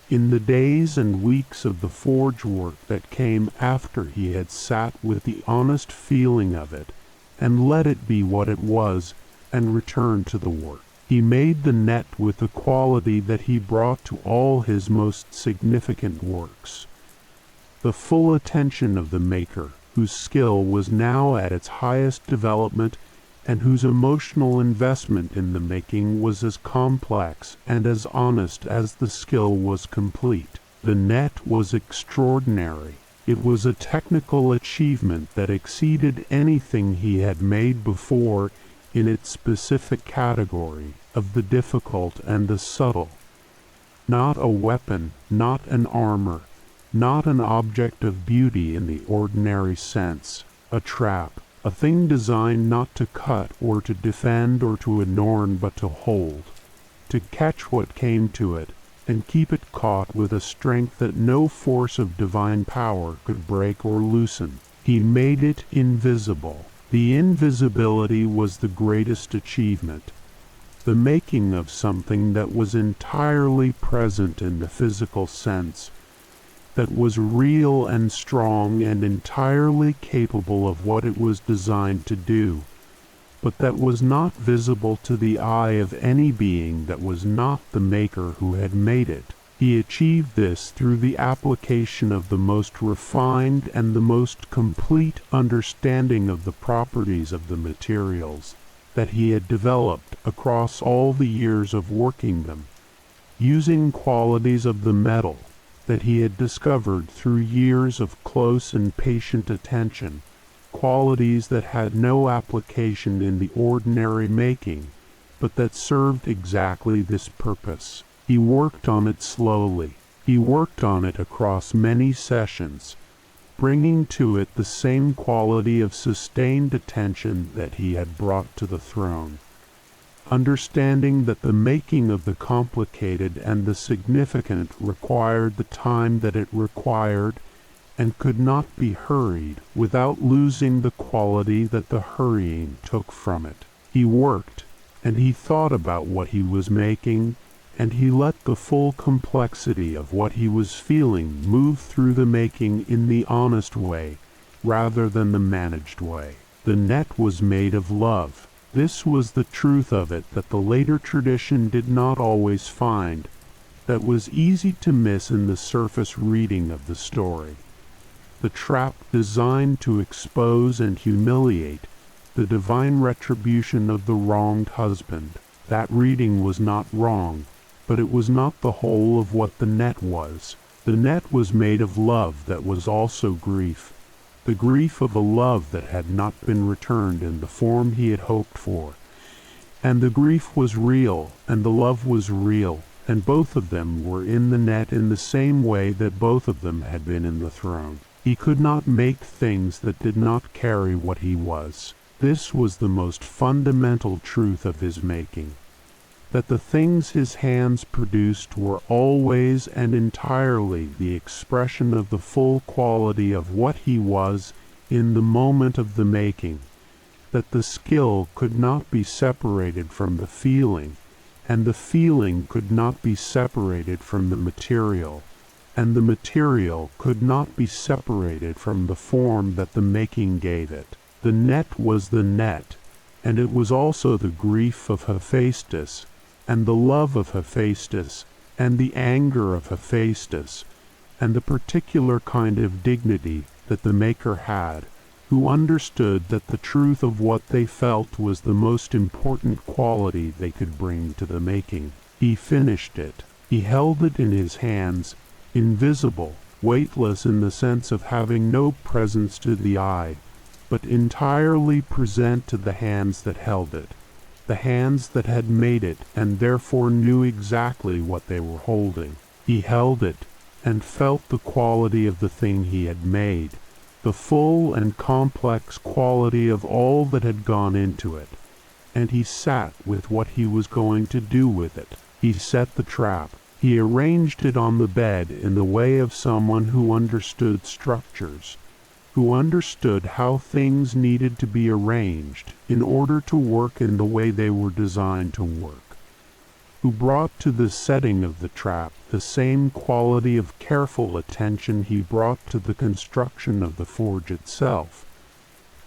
in the days and weeks of the forge work that came after he had sat with the honest feeling of it and let it be what it was and returned to the work. He made the net with the quality that he brought to all his most significant works, the full attention of the maker, whose skill was now at its highest development and whose emotional investment in the making was as complex and as honest as the skill was complete. The net was extraordinary. It was a technical achievement that exceeded anything he had made before in its specific category of the difficult and the subtle. Not a weapon, not an armor, not an object of beauty in the ordinary sense, a trap, a thing designed not to cut or to defend or to adorn but to hold, to catch what came to it and keep it caught with a strength that no force of divine power could break or loosen. He made it invisible. The invisibility was the greatest achievement, the making of something that was entirely present in the physical sense, that was real and strong and entirely capable of what it was designed to do, but that was not visible to the eye of any being that was not the maker who had made it. He achieved this through the application of the most refined and the most complete understanding of the properties of the materials that he had developed across all the years of working them, using qualities of the metal that he had discovered through years of close and patient attention, qualities that had no application in the ordinary making, but that served exactly this purpose. He worked on it slowly. He worked on it across many sessions, bringing to it the same quality of sustained attention that he had brought to the throne, understanding that the making of the complicated and the significant required the time that it required and could not be hurried without losing the quality that the hurrying took from it. He worked, and he thought about what he was making, and he let the full complexity of what he was feeling move through the making in the honest way, rather than the managed way. The net was made of love. This was the truth of it that the later tradition did not always find, that was easy to miss in the surface reading of the story. The trap designed to expose and humiliate the divine retribution of the wronged husband. That reading was not wrong, but it was not the whole of what the net was. The net was made of love that was also grief, the grief of a love that had not been returned in the form he had hoped for. And the grief was real, and the love was real, and both of them were in the net in the same way that both of them had been in the throne. He could not make things that did not carry what he was. This was the most fundamental truth of his making, that the things his hands produced were always and entirely the expression of the full quality of what he was in the moment of the making, that the skill could not be separated from the feeling, and the feeling could not be separated from the material, and the material could not be separated from the form that the making gave it. The net was the net, and it was also the grief of Hephaestus, and the love of Hephaestus, and the anger of Hephaestus, and the particular kind of dignity that the maker had, who understood that the truth of what they felt was the most important quality they could bring to the making. He finished it. He held it in his hands, invisible, weightless in the sense of having no presence to the eye, but entirely present to the hands that held it, the hands that had made it and therefore knew exactly what they were holding. He held it and felt the quality of the thing he had made, the full and complex quality of all that had gone into it, and he sat with what he was going to do with it. He set the trap. He arranged it on the bed in the way of someone who understood structures, who understood how things needed to be arranged in order to work in the way they were designed to work, who brought to the setting of the trap the same quality of careful attention he brought to the construction of the forge itself,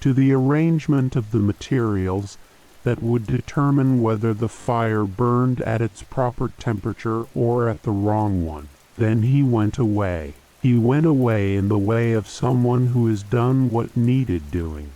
to the arrangement of the materials that would determine whether the fire burned at its proper temperature or at the wrong one. Then he went away. He went away in the way of someone who has done what needed doing,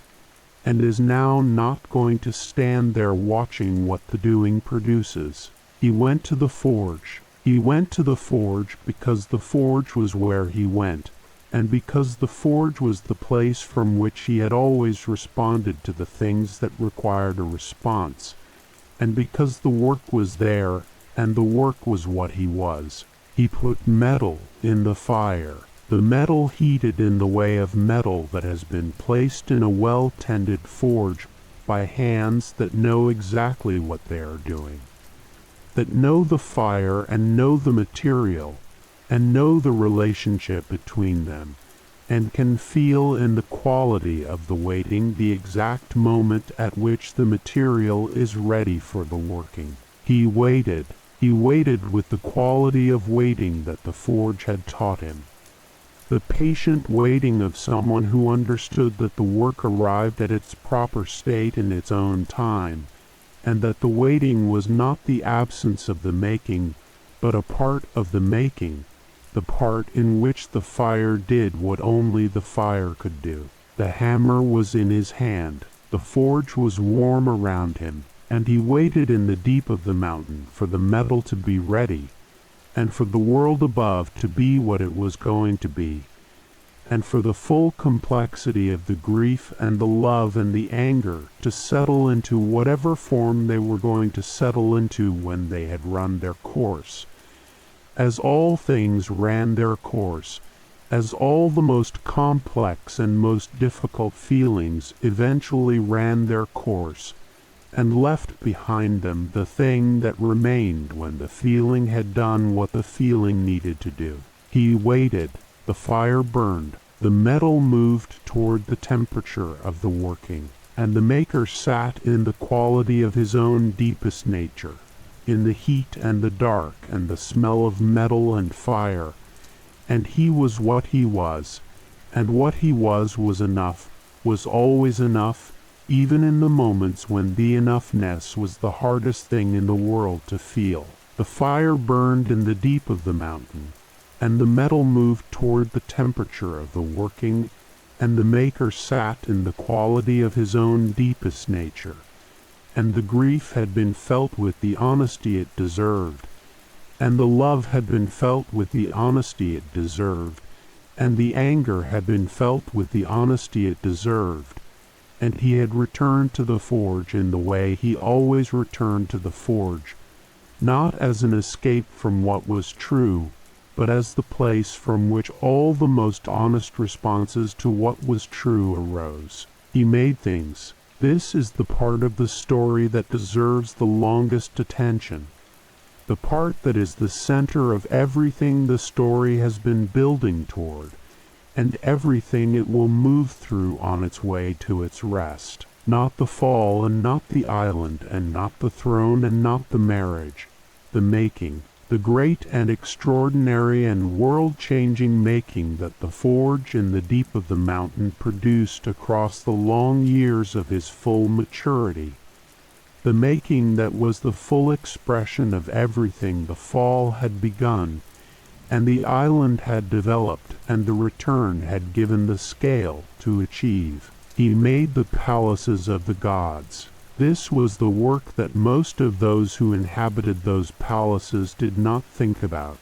and is now not going to stand there watching what the doing produces. He went to the forge. He went to the forge because the forge was where he went, and because the forge was the place from which he had always responded to the things that required a response, and because the work was there, and the work was what he was. He put metal in the fire, the metal heated in the way of metal that has been placed in a well-tended forge by hands that know exactly what they are doing, that know the fire and know the material, and know the relationship between them, and can feel in the quality of the waiting the exact moment at which the material is ready for the working. He waited. He waited with the quality of waiting that the forge had taught him, the patient waiting of someone who understood that the work arrived at its proper state in its own time, and that the waiting was not the absence of the making, but a part of the making, the part in which the fire did what only the fire could do. The hammer was in his hand, the forge was warm around him, and he waited in the deep of the mountain for the metal to be ready, and for the world above to be what it was going to be, and for the full complexity of the grief and the love and the anger to settle into whatever form they were going to settle into when they had run their course. As all things ran their course, as all the most complex and most difficult feelings eventually ran their course, and left behind them the thing that remained when the feeling had done what the feeling needed to do. He waited. The fire burned. The metal moved toward the temperature of the working, and the maker sat in the quality of his own deepest nature, in the heat and the dark and the smell of metal and fire, and he was what he was, and what he was enough, was always enough, even in the moments when the enoughness was the hardest thing in the world to feel. The fire burned in the deep of the mountain, and the metal moved toward the temperature of the working, and the maker sat in the quality of his own deepest nature, and the grief had been felt with the honesty it deserved, and the love had been felt with the honesty it deserved, and the anger had been felt with the honesty it deserved, and he had returned to the forge in the way he always returned to the forge, not as an escape from what was true, but as the place from which all the most honest responses to what was true arose. He made things. This is the part of the story that deserves the longest attention, the part that is the center of everything the story has been building toward, and everything it will move through on its way to its rest. Not the fall, and not the island, and not the throne, and not the marriage. The making, the great and extraordinary and world-changing making that the forge in the deep of the mountain produced across the long years of his full maturity. The making that was the full expression of everything the fall had begun, and the island had developed, and the return had given the scale to achieve. He made the palaces of the gods. This was the work that most of those who inhabited those palaces did not think about,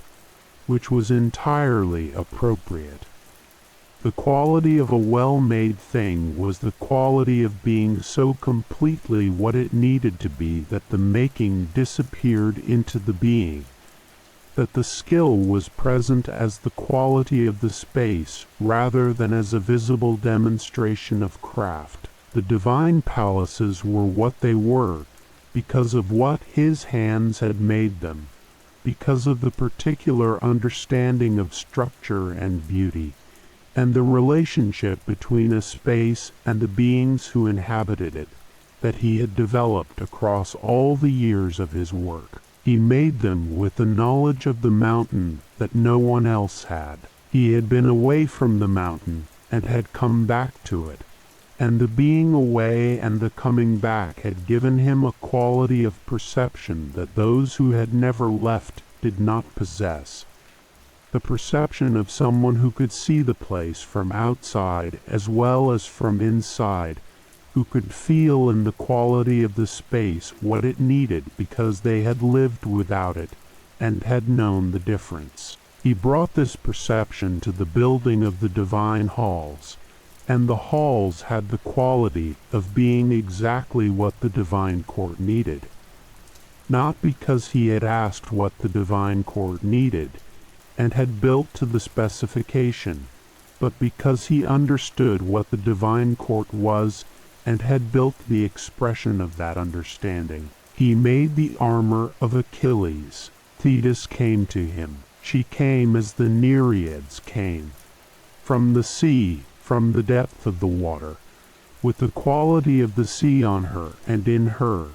which was entirely appropriate. The quality of a well-made thing was the quality of being so completely what it needed to be that the making disappeared into the being, that the skill was present as the quality of the space rather than as a visible demonstration of craft. The divine palaces were what they were because of what his hands had made them, because of the particular understanding of structure and beauty, and the relationship between a space and the beings who inhabited it that he had developed across all the years of his work. He made them with the knowledge of the mountain that no one else had. He had been away from the mountain and had come back to it, and the being away and the coming back had given him a quality of perception that those who had never left did not possess. The perception of someone who could see the place from outside as well as from inside, who could feel in the quality of the space what it needed because they had lived without it and had known the difference. He brought this perception to the building of the divine halls, and the halls had the quality of being exactly what the divine court needed. Not because he had asked what the divine court needed and had built to the specification, but because he understood what the divine court was and had built the expression of that understanding. He made the armor of Achilles. Thetis came to him. She came as the Nereids came, from the sea, from the depth of the water, with the quality of the sea on her and in her,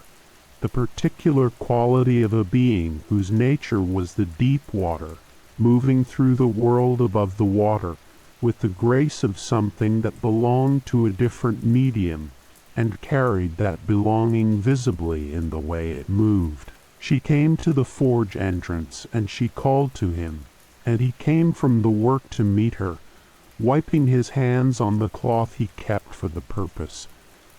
the particular quality of a being whose nature was the deep water, moving through the world above the water, with the grace of something that belonged to a different medium, and carried that belonging visibly in the way it moved. She came to the forge entrance, and she called to him, and he came from the work to meet her, wiping his hands on the cloth he kept for the purpose,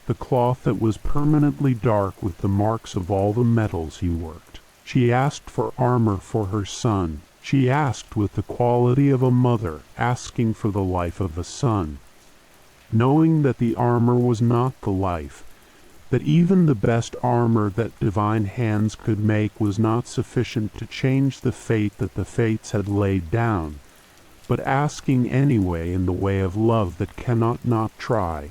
the cloth that was permanently dark with the marks of all the metals he worked. She asked for armor for her son. She asked with the quality of a mother asking for the life of a son, knowing that the armor was not the life, that even the best armor that divine hands could make was not sufficient to change the fate that the fates had laid down, but asking anyway in the way of love that cannot not try,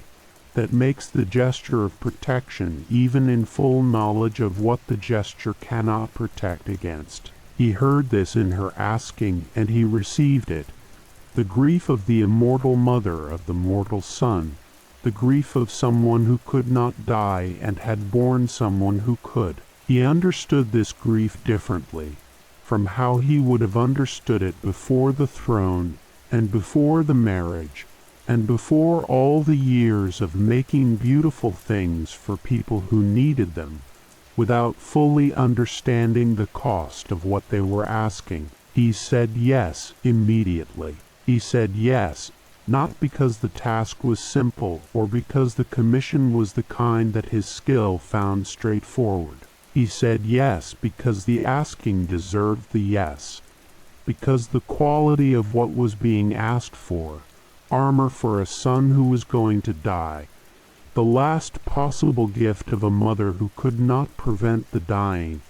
that makes the gesture of protection even in full knowledge of what the gesture cannot protect against. He heard this in her asking, and he received it. The grief of the immortal mother of the mortal son, the grief of someone who could not die and had borne someone who could. He understood this grief differently from how he would have understood it before the throne and before the marriage and before all the years of making beautiful things for people who needed them, without fully understanding the cost of what they were asking. He said yes immediately. He said yes, not because the task was simple or because the commission was the kind that his skill found straightforward. He said yes because the asking deserved the yes, because the quality of what was being asked for, armor for a son who was going to die, the last possible gift of a mother who could not prevent the dying,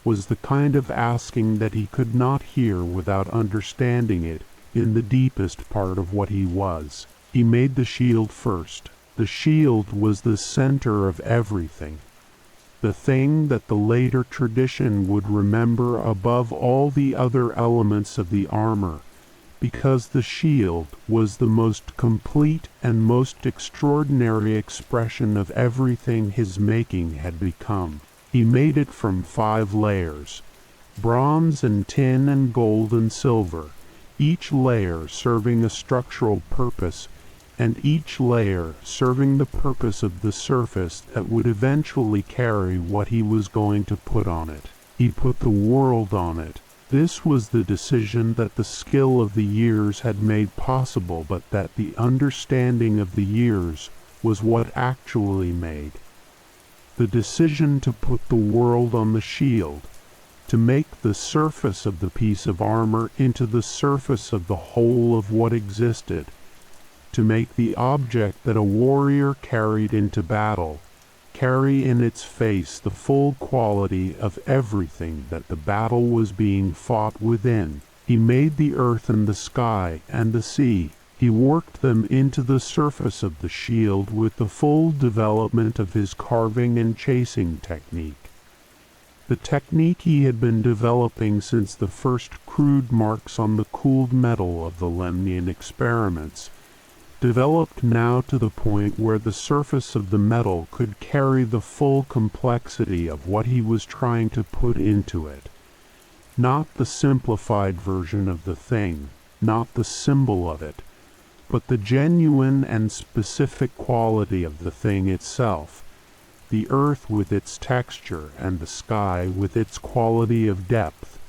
was the kind of asking that he could not hear without understanding it in the deepest part of what he was. He made the shield first. The shield was the center of everything, the thing that the later tradition would remember above all the other elements of the armor, because the shield was the most complete and most extraordinary expression of everything his making had become. He made it from 5 layers, bronze and tin and gold and silver, each layer serving a structural purpose, and each layer serving the purpose of the surface that would eventually carry what he was going to put on it. He put the world on it. This was the decision that the skill of the years had made possible, but that the understanding of the years was what actually made. The decision to put the world on the shield, to make the surface of the piece of armor into the surface of the whole of what existed, to make the object that a warrior carried into battle carry in its face the full quality of everything that the battle was being fought within. He made the earth and the sky and the sea. He worked them into the surface of the shield with the full development of his carving and chasing technique. The technique he had been developing since the first crude marks on the cooled metal of the Lemnian experiments, developed now to the point where the surface of the metal could carry the full complexity of what he was trying to put into it. Not the simplified version of the thing, not the symbol of it, but the genuine and specific quality of the thing itself, the earth with its texture and the sky with its quality of depth,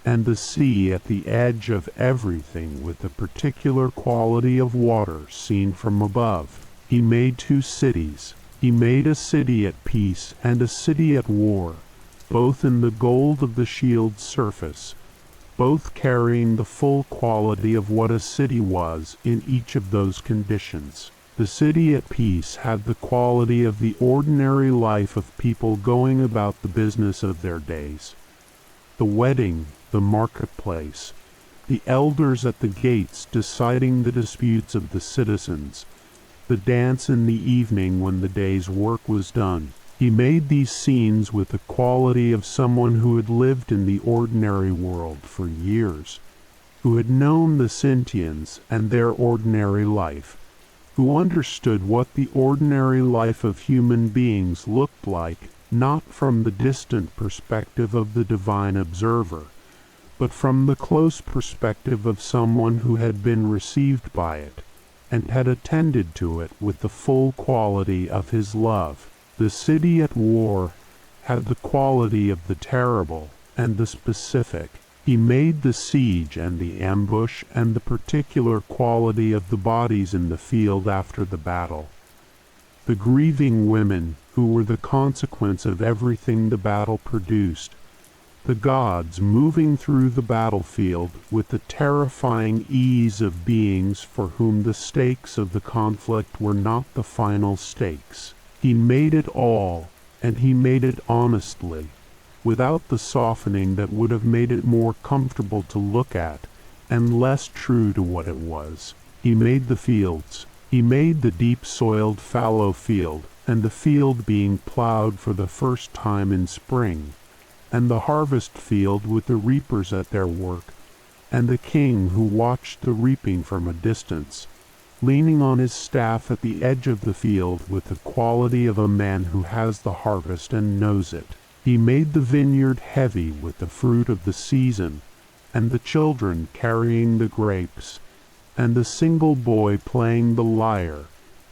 and the sea at the edge of everything with the particular quality of water seen from above. He made 2 cities. He made a city at peace and a city at war, both in the gold of the shield's surface, both carrying the full quality of what a city was in each of those conditions. The city at peace had the quality of the ordinary life of people going about the business of their days. The wedding, the marketplace, the elders at the gates deciding the disputes of the citizens, the dance in the evening when the day's work was done. He made these scenes with the quality of someone who had lived in the ordinary world for years, who had known the Sintians and their ordinary life, who understood what the ordinary life of human beings looked like, not from the distant perspective of the divine observer, but from the close perspective of someone who had been received by it, and had attended to it with the full quality of his love. The city at war had the quality of the terrible and the specific. He made the siege and the ambush and the particular quality of the bodies in the field after the battle. The grieving women who were the consequence of everything the battle produced. The gods moving through the battlefield with the terrifying ease of beings for whom the stakes of the conflict were not the final stakes. He made it all, and he made it honestly, without the softening that would have made it more comfortable to look at, and less true to what it was. He made the fields. He made the deep-soiled fallow field, and the field being plowed for the first time in spring, and the harvest field with the reapers at their work, and the king who watched the reaping from a distance, leaning on his staff at the edge of the field with the quality of a man who has the harvest and knows it. He made the vineyard heavy with the fruit of the season, and the children carrying the grapes, and the single boy playing the lyre,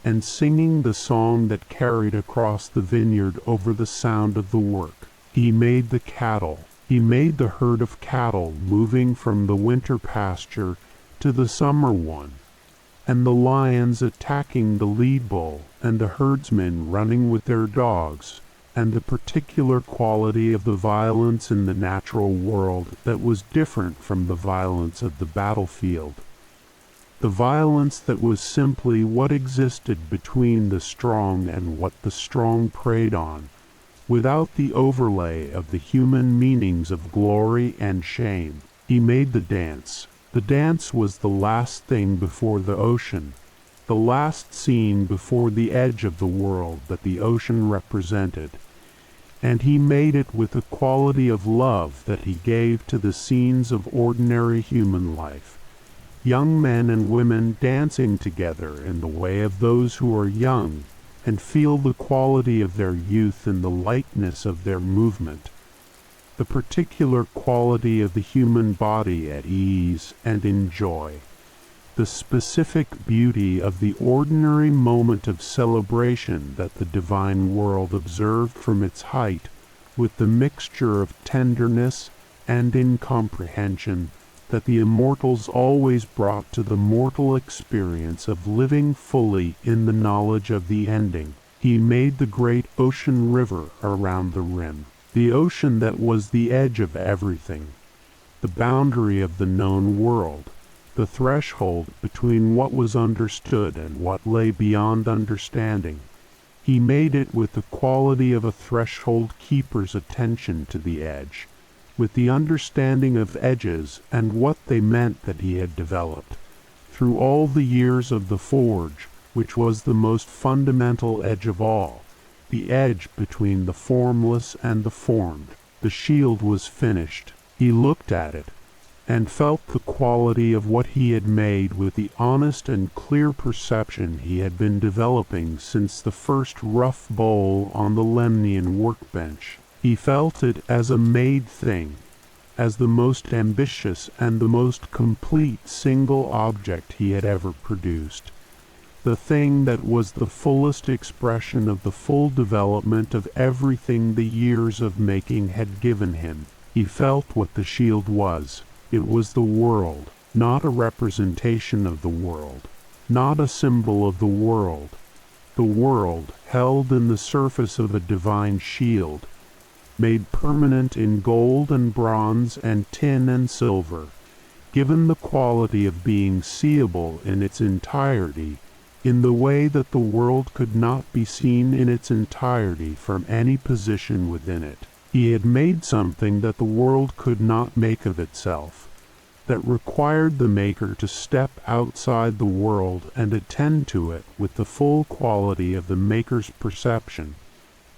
and singing the song that carried across the vineyard over the sound of the work. He made the cattle. He made the herd of cattle moving from the winter pasture to the summer one, and the lions attacking the lead bull, and the herdsmen running with their dogs, and the particular quality of the violence in the natural world that was different from the violence of the battlefield. The violence that was simply what existed between the strong and what the strong preyed on, without the overlay of the human meanings of glory and shame. He made the dance. The dance was the last thing before the ocean, the last scene before the edge of the world that the ocean represented, and he made it with the quality of love that he gave to the scenes of ordinary human life. Young men and women dancing together in the way of those who are young, and feel the quality of their youth in the lightness of their movement, the particular quality of the human body at ease and in joy, the specific beauty of the ordinary moment of celebration that the divine world observed from its height, with the mixture of tenderness and incomprehension that the immortals always brought to the mortal experience of living fully in the knowledge of the ending. He made the great ocean river around the rim, the ocean that was the edge of everything, the boundary of the known world, the threshold between what was understood and what lay beyond understanding. He made it with the quality of a threshold keeper's attention to the edge, with the understanding of edges and what they meant that he had developed, through all the years of the forge, which was the most fundamental edge of all, the edge between the formless and the formed. The shield was finished. He looked at it, and felt the quality of what he had made with the honest and clear perception he had been developing since the first rough bowl on the Lemnian workbench. He felt it as a made thing, as the most ambitious and the most complete single object he had ever produced, the thing that was the fullest expression of the full development of everything the years of making had given him. He felt what the shield was. It was the world, not a representation of the world, not a symbol of the world. The world held in the surface of a divine shield, made permanent in gold and bronze and tin and silver, given the quality of being seeable in its entirety, in the way that the world could not be seen in its entirety from any position within it. He had made something that the world could not make of itself, that required the maker to step outside the world and attend to it with the full quality of the maker's perception,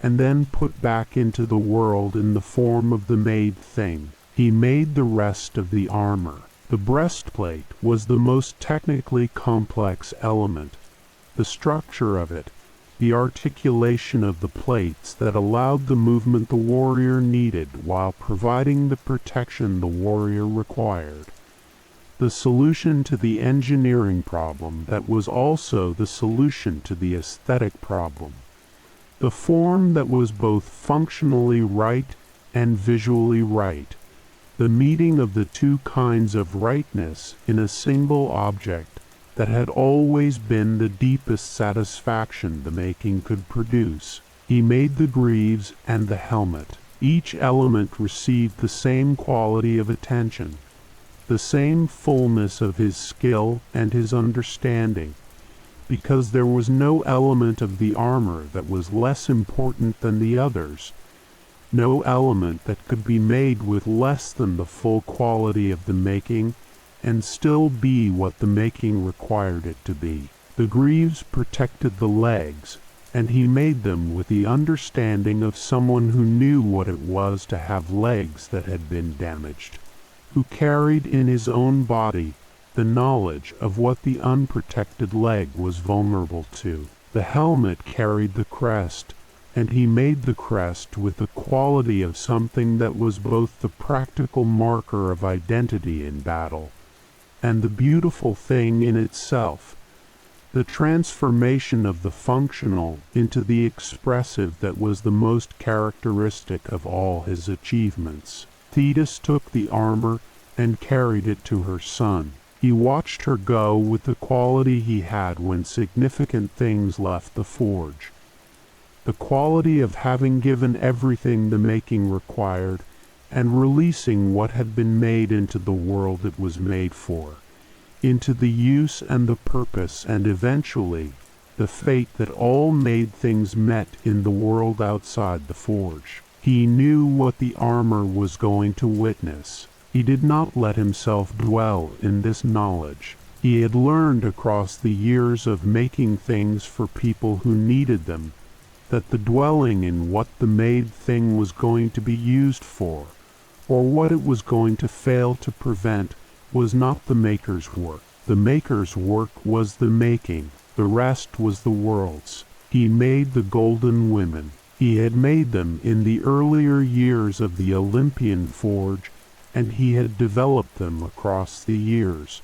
and then put back into the world in the form of the made thing. He made the rest of the armor. The breastplate was the most technically complex element, the structure of it, the articulation of the plates that allowed the movement the warrior needed while providing the protection the warrior required. The solution to the engineering problem that was also the solution to the aesthetic problem. The form that was both functionally right and visually right. The meeting of the two kinds of rightness in a single object that had always been the deepest satisfaction the making could produce. He made the greaves and the helmet. Each element received the same quality of attention, the same fullness of his skill and his understanding, because there was no element of the armor that was less important than the others, no element that could be made with less than the full quality of the making and still be what the making required it to be. The greaves protected the legs, and he made them with the understanding of someone who knew what it was to have legs that had been damaged, who carried in his own body the knowledge of what the unprotected leg was vulnerable to. The helmet carried the crest, and he made the crest with the quality of something that was both the practical marker of identity in battle and the beautiful thing in itself, the transformation of the functional into the expressive that was the most characteristic of all his achievements. Thetis took the armor and carried it to her son. He watched her go with the quality he had when significant things left the forge. The quality of having given everything the making required and releasing what had been made into the world it was made for, into the use and the purpose and eventually the fate that all made things met in the world outside the forge. He knew what the armor was going to witness. He did not let himself dwell in this knowledge. He had learned across the years of making things for people who needed them that the dwelling in what the made thing was going to be used for, or what it was going to fail to prevent, was not the maker's work. The maker's work was the making. The rest was the world's. He made the golden women. He had made them in the earlier years of the Olympian forge, and he had developed them across the years,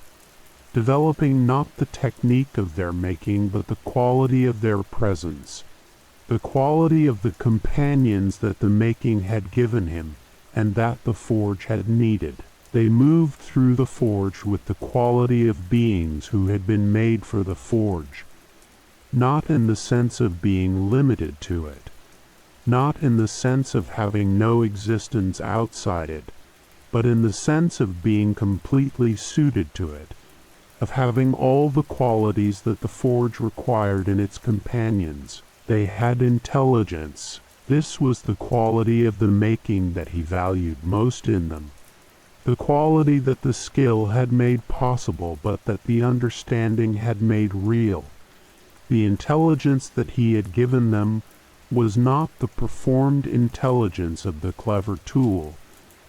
developing not the technique of their making but the quality of their presence, the quality of the companions that the making had given him and that the forge had needed. They moved through the forge with the quality of beings who had been made for the forge, not in the sense of being limited to it, not in the sense of having no existence outside it, but in the sense of being completely suited to it, of having all the qualities that the forge required in its companions. They had intelligence. This was the quality of the making that he valued most in them, the quality that the skill had made possible but that the understanding had made real. The intelligence that he had given them was not the performed intelligence of the clever tool,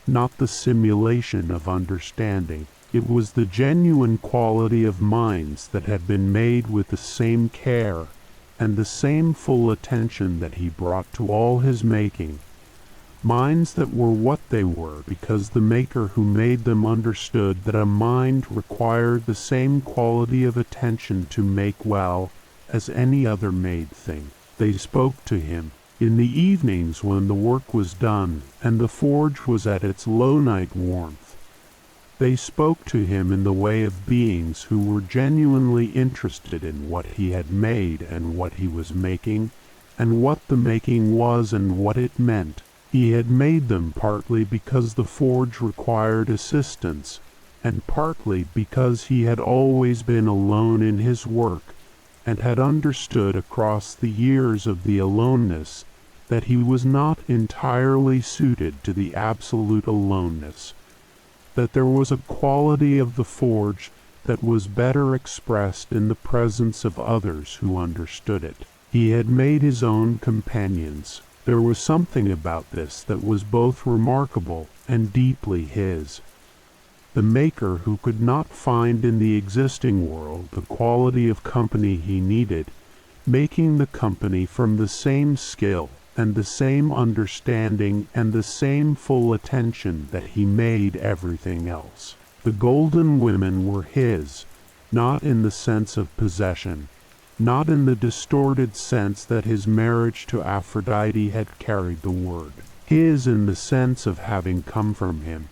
not the simulation of understanding. It was the genuine quality of minds that had been made with the same care and the same full attention that he brought to all his making. Minds that were what they were because the maker who made them understood that a mind required the same quality of attention to make well as any other made thing. They spoke to him. In the evenings when the work was done and the forge was at its low night warmth, they spoke to him in the way of beings who were genuinely interested in what he had made and what he was making, and what the making was and what it meant. He had made them partly because the forge required assistance, and partly because he had always been alone in his work, and had understood across the years of the aloneness that he was not entirely suited to the absolute aloneness, that there was a quality of the forge that was better expressed in the presence of others who understood it. He had made his own companions. There was something about this that was both remarkable and deeply his. The maker who could not find in the existing world the quality of company he needed, making the company from the same skill and the same understanding and the same full attention that he made everything else. The golden women were his, not in the sense of possession, not in the distorted sense that his marriage to Aphrodite had carried the word. His in the sense of having come from him,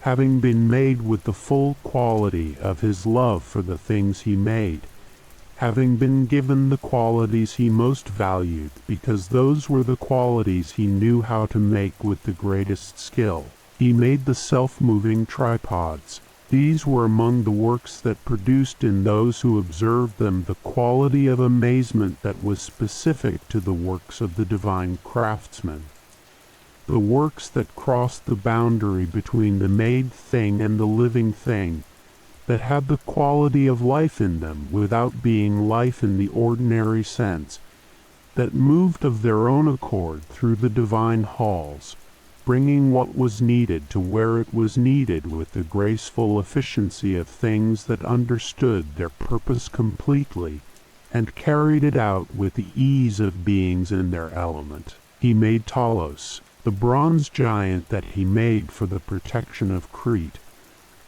having been made with the full quality of his love for the things he made, having been given the qualities he most valued because those were the qualities he knew how to make with the greatest skill. He made the self-moving tripods. These were among the works that produced in those who observed them the quality of amazement that was specific to the works of the divine craftsman. The works that crossed the boundary between the made thing and the living thing, that had the quality of life in them without being life in the ordinary sense, that moved of their own accord through the divine halls, bringing what was needed to where it was needed with the graceful efficiency of things that understood their purpose completely and carried it out with the ease of beings in their element. He made Talos, the bronze giant that he made for the protection of Crete,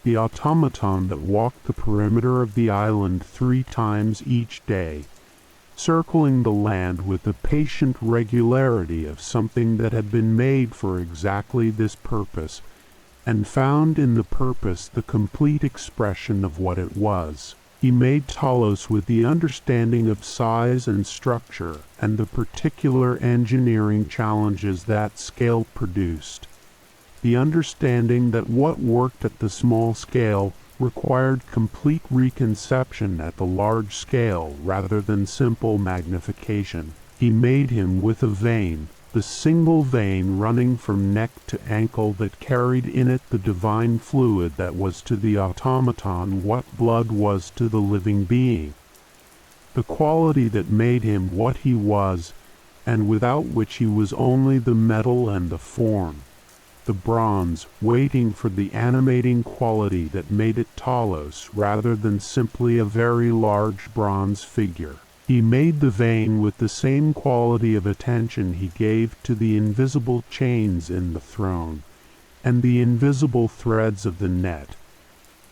the automaton that walked the perimeter of the island 3 times each day, circling the land with the patient regularity of something that had been made for exactly this purpose, and found in the purpose the complete expression of what it was. He made Talos with the understanding of size and structure and the particular engineering challenges that scale produced. The understanding that what worked at the small scale required complete reconception at the large scale rather than simple magnification. He made him with a vein, the single vein running from neck to ankle that carried in it the divine fluid that was to the automaton what blood was to the living being. The quality that made him what he was, and without which he was only the metal and the form. The bronze, waiting for the animating quality that made it Talos rather than simply a very large bronze figure. He made the vein with the same quality of attention he gave to the invisible chains in the throne, and the invisible threads of the net,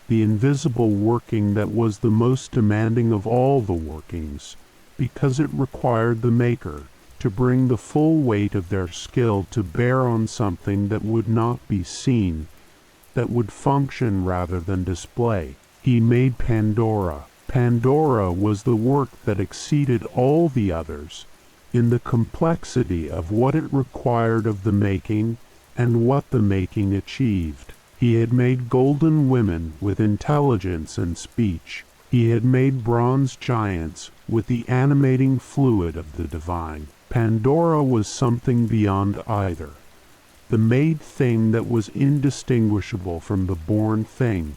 the invisible working that was the most demanding of all the workings, because it required the maker to bring the full weight of their skill to bear on something that would not be seen, that would function rather than display. He made Pandora. Pandora was the work that exceeded all the others in the complexity of what it required of the making and what the making achieved. He had made golden women with intelligence and speech. He had made bronze giants with the animating fluid of the divine. Pandora was something beyond either. The made thing that was indistinguishable from the born thing,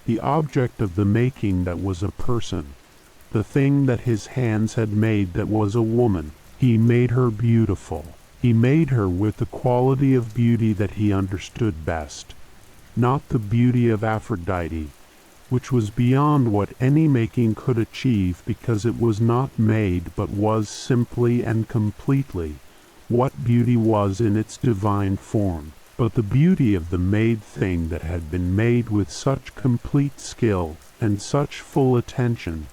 the object of the making that was a person, the thing that his hands had made that was a woman. He made her beautiful. He made her with the quality of beauty that he understood best, not the beauty of Aphrodite, which was beyond what any making could achieve because it was not made but was simply and completely what beauty was in its divine form, but the beauty of the made thing that had been made with such complete skill and such full attention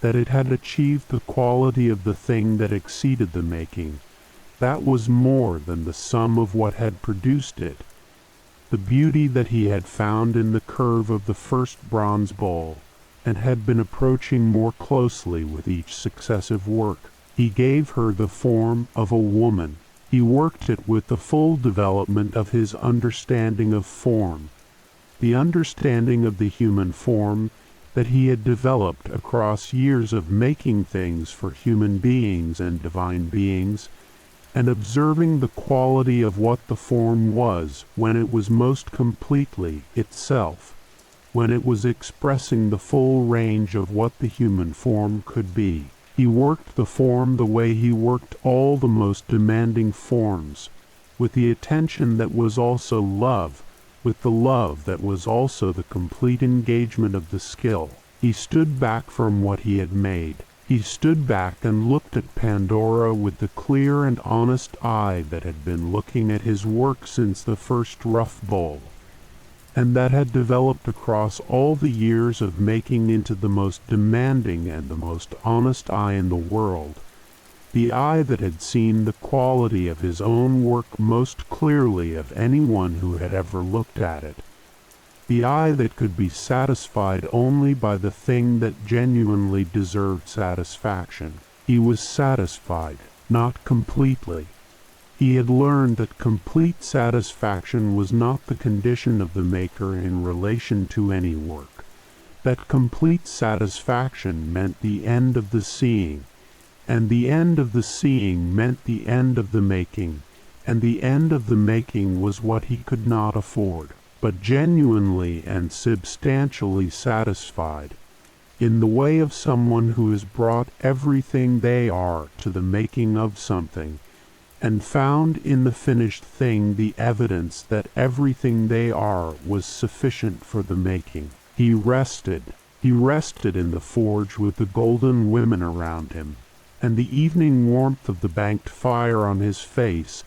that it had achieved the quality of the thing that exceeded the making. That was more than the sum of what had produced it. The beauty that he had found in the curve of the first bronze bowl, and had been approaching more closely with each successive work. He gave her the form of a woman. He worked it with the full development of his understanding of form, the understanding of the human form that he had developed across years of making things for human beings and divine beings, and observing the quality of what the form was when it was most completely itself, when it was expressing the full range of what the human form could be. He worked the form the way he worked all the most demanding forms, with the attention that was also love, with the love that was also the complete engagement of the skill. He stood back from what he had made. He stood back and looked at Pandora with the clear and honest eye that had been looking at his work since the first rough bowl, and that had developed across all the years of making into the most demanding and the most honest eye in the world, the eye that had seen the quality of his own work most clearly of anyone who had ever looked at it, the eye that could be satisfied only by the thing that genuinely deserved satisfaction. He was satisfied, not completely. He had learned that complete satisfaction was not the condition of the maker in relation to any work, that complete satisfaction meant the end of the seeing, and the end of the seeing meant the end of the making, and the end of the making was what he could not afford. But genuinely and substantially satisfied, in the way of someone who has brought everything they are to the making of something, and found in the finished thing the evidence that everything they are was sufficient for the making. He rested in the forge with the golden women around him, and the evening warmth of the banked fire on his face,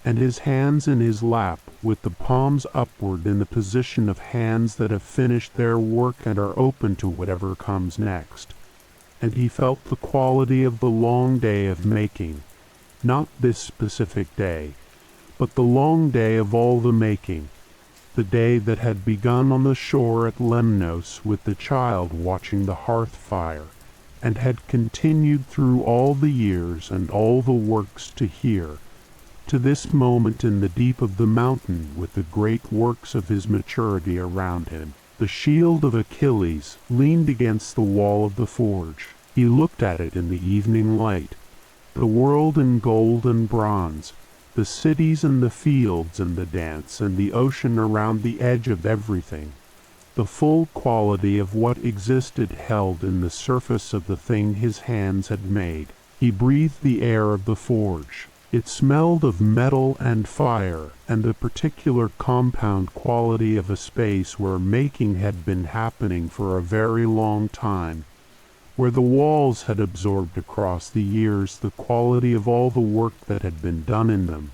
and his hands in his lap, with the palms upward in the position of hands that have finished their work and are open to whatever comes next. And he felt the quality of the long day of making, not this specific day, but the long day of all the making, the day that had begun on the shore at Lemnos with the child watching the hearth fire, and had continued through all the years and all the works to here, to this moment in the deep of the mountain with the great works of his maturity around him. The shield of Achilles leaned against the wall of the forge. He looked at it in the evening light, the world in gold and bronze, the cities and the fields and the dance and the ocean around the edge of everything, the full quality of what existed held in the surface of the thing his hands had made. He breathed the air of the forge. It smelled of metal and fire, and the particular compound quality of a space where making had been happening for a very long time, where the walls had absorbed across the years the quality of all the work that had been done in them,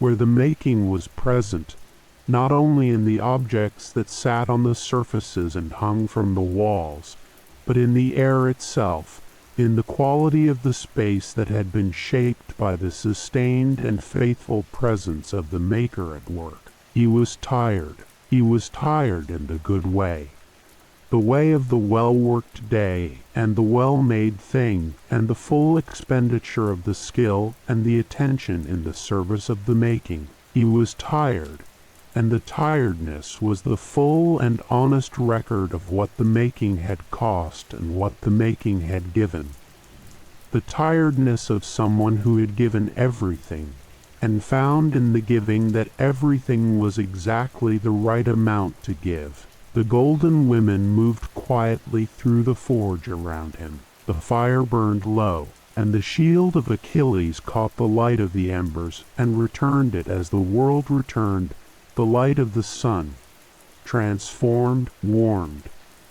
where the making was present, not only in the objects that sat on the surfaces and hung from the walls, but in the air itself, in the quality of the space that had been shaped by the sustained and faithful presence of the Maker at work. He was tired. He was tired in the good way, the way of the well-worked day and the well-made thing and the full expenditure of the skill and the attention in the service of the making. He was tired, and the tiredness was the full and honest record of what the making had cost and what the making had given. The tiredness of someone who had given everything, and found in the giving that everything was exactly the right amount to give. The golden women moved quietly through the forge around him. The fire burned low, and the shield of Achilles caught the light of the embers and returned it as the world returned the light of the sun, transformed, warmed.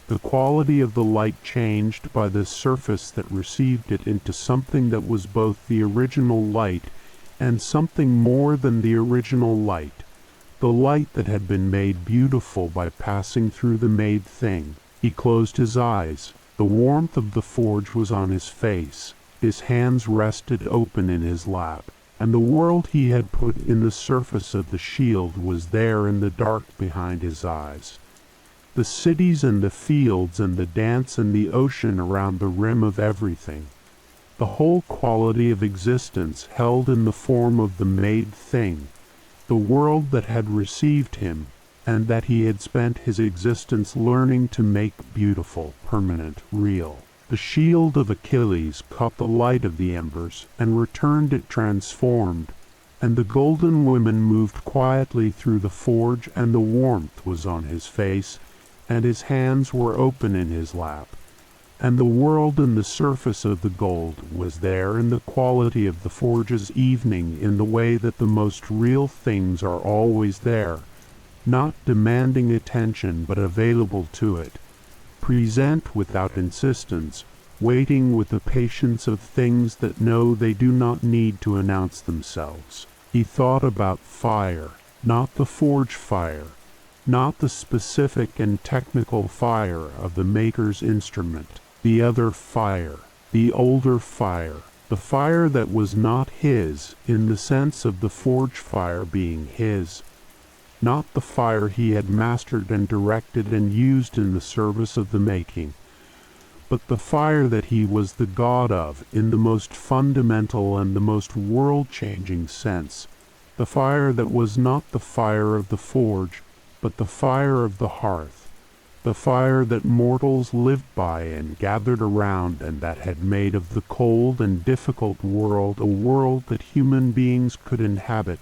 The quality of the light changed by the surface that received it into something that was both the original light and something more than the original light, the light that had been made beautiful by passing through the made thing. He closed his eyes. The warmth of the forge was on his face. His hands rested open in his lap, and the world he had put in the surface of the shield was there in the dark behind his eyes. The cities and the fields and the dance and the ocean around the rim of everything. The whole quality of existence held in the form of the made thing, the world that had received him, and that he had spent his existence learning to make beautiful, permanent, real. The shield of Achilles caught the light of the embers and returned it transformed, and the golden women moved quietly through the forge, and the warmth was on his face, and his hands were open in his lap, and the world in the surface of the gold was there in the quality of the forge's evening, in the way that the most real things are always there, not demanding attention but available to it, present without insistence, waiting with the patience of things that know they do not need to announce themselves. He thought about fire, not the forge fire, not the specific and technical fire of the maker's instrument, the other fire, the older fire, the fire that was not his in the sense of the forge fire being his, not the fire he had mastered and directed and used in the service of the making, but the fire that he was the god of in the most fundamental and the most world-changing sense, the fire that was not the fire of the forge, but the fire of the hearth, the fire that mortals lived by and gathered around, and that had made of the cold and difficult world a world that human beings could inhabit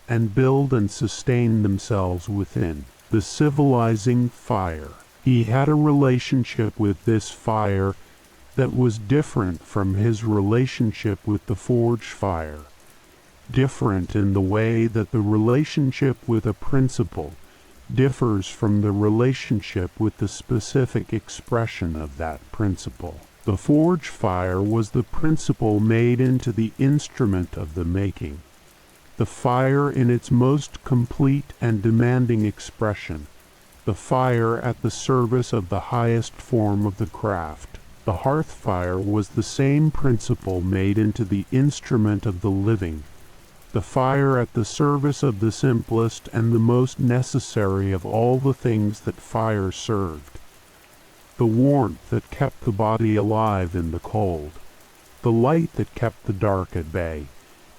and build and sustain themselves within. The civilizing fire. He had a relationship with this fire that was different from his relationship with the forge fire, different in the way that the relationship with a principle differs from the relationship with the specific expression of that principle. The forge fire was the principle made into the instrument of the making. the fire in its most complete and demanding expression, the fire at the service of the highest form of the craft. The hearth fire was the same principle made into the instrument of the living, the fire at the service of the simplest and the most necessary of all the things that fire served, the warmth that kept the body alive in the cold, the light that kept the dark at bay,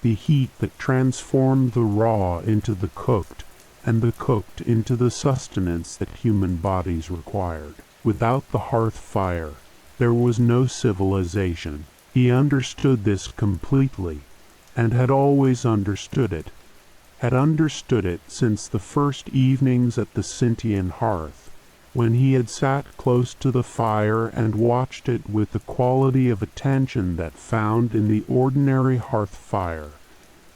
the heat that transformed the raw into the cooked, and the cooked into the sustenance that human bodies required. Without the hearth fire, there was no civilization. He understood this completely, and had always understood it, since the first evenings at the Sintian hearth, when he had sat close to the fire and watched it with the quality of attention that found in the ordinary hearth fire,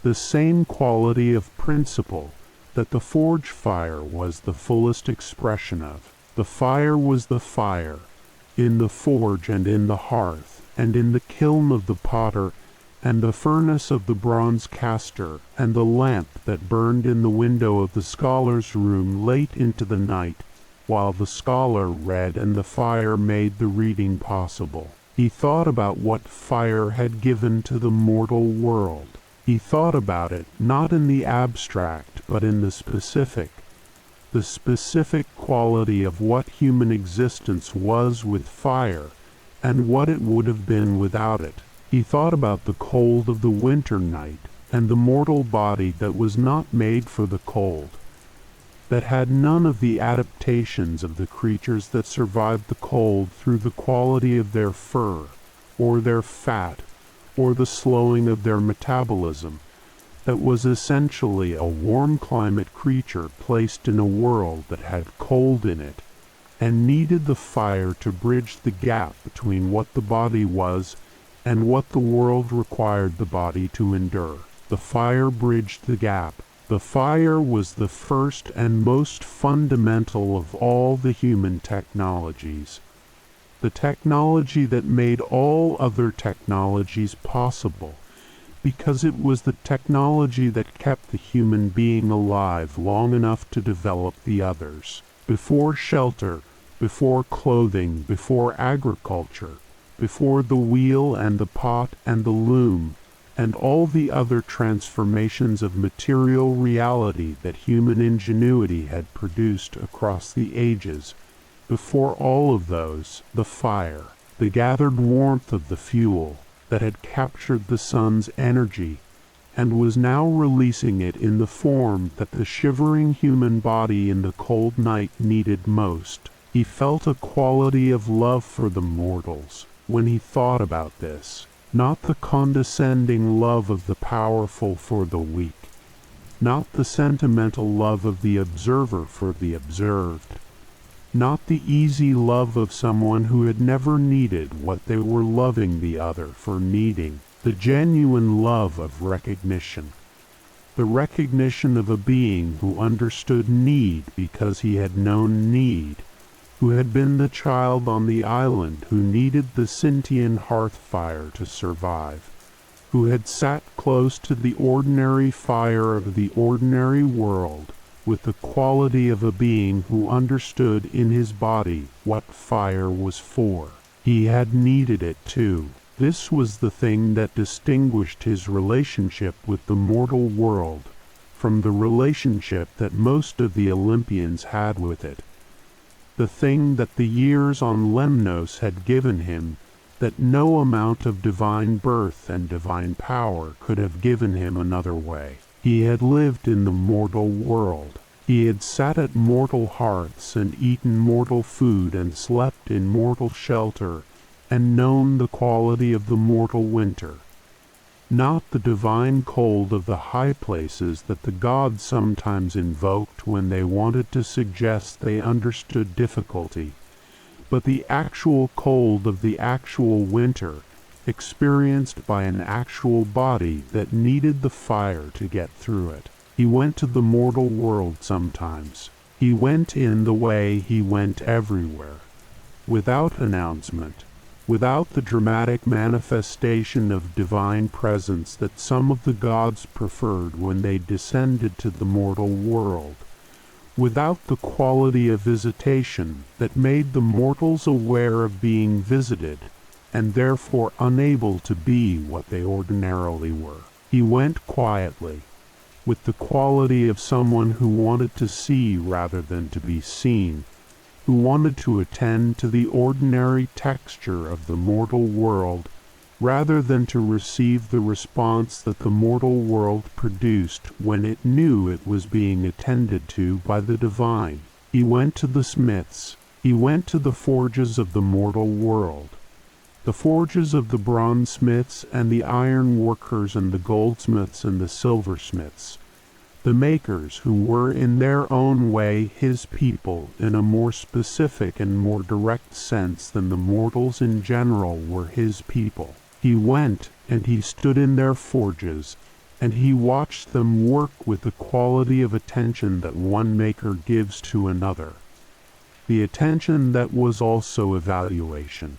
the same quality of principle that the forge fire was the fullest expression of. The fire was the fire, in the forge and in the hearth, and in the kiln of the potter, and the furnace of the bronze caster, and the lamp that burned in the window of the scholar's room late into the night, while the scholar read and the fire made the reading possible. He thought about what fire had given to the mortal world. He thought about it not in the abstract, but in the specific quality of what human existence was with fire, and what it would have been without it. He thought about the cold of the winter night, and the mortal body that was not made for the cold, that had none of the adaptations of the creatures that survived the cold through the quality of their fur, or their fat, or the slowing of their metabolism, that was essentially a warm climate creature placed in a world that had cold in it, and needed the fire to bridge the gap between what the body was and what the world required the body to endure. The fire bridged the gap. The fire was the first and most fundamental of all the human technologies, the technology that made all other technologies possible, because it was the technology that kept the human being alive long enough to develop the others. Before shelter, before clothing, before agriculture, before the wheel and the pot and the loom, and all the other transformations of material reality that human ingenuity had produced across the ages, before all of those, the fire, the gathered warmth of the fuel that had captured the sun's energy and was now releasing it in the form that the shivering human body in the cold night needed most. He felt a quality of love for the mortals when he thought about this, not the condescending love of the powerful for the weak, not the sentimental love of the observer for the observed, not the easy love of someone who had never needed what they were loving the other for needing, the genuine love of recognition, the recognition of a being who understood need because he had known need, who had been the child on the island who needed the Sintian hearth fire to survive, who had sat close to the ordinary fire of the ordinary world, with the quality of a being who understood in his body what fire was for. He had needed it too. This was the thing that distinguished his relationship with the mortal world from the relationship that most of the Olympians had with it, the thing that the years on Lemnos had given him, that no amount of divine birth and divine power could have given him another way. He had lived in the mortal world. He had sat at mortal hearths and eaten mortal food and slept in mortal shelter and known the quality of the mortal winter, not the divine cold of the high places that the gods sometimes invoked when they wanted to suggest they understood difficulty, but the actual cold of the actual winter, experienced by an actual body that needed the fire to get through it. He went to the mortal world sometimes. He went in the way he went everywhere, without announcement, without the dramatic manifestation of divine presence that some of the gods preferred when they descended to the mortal world, without the quality of visitation that made the mortals aware of being visited, and therefore unable to be what they ordinarily were. He went quietly, with the quality of someone who wanted to see rather than to be seen, who wanted to attend to the ordinary texture of the mortal world rather than to receive the response that the mortal world produced when it knew it was being attended to by the divine. He went to the smiths. He went to the forges of the mortal world, the forges of the bronze-smiths and the iron workers and the goldsmiths and the silversmiths, the makers who were in their own way his people in a more specific and more direct sense than the mortals in general were his people. He went and he stood in their forges, and he watched them work with the quality of attention that one maker gives to another. The attention that was also evaluation,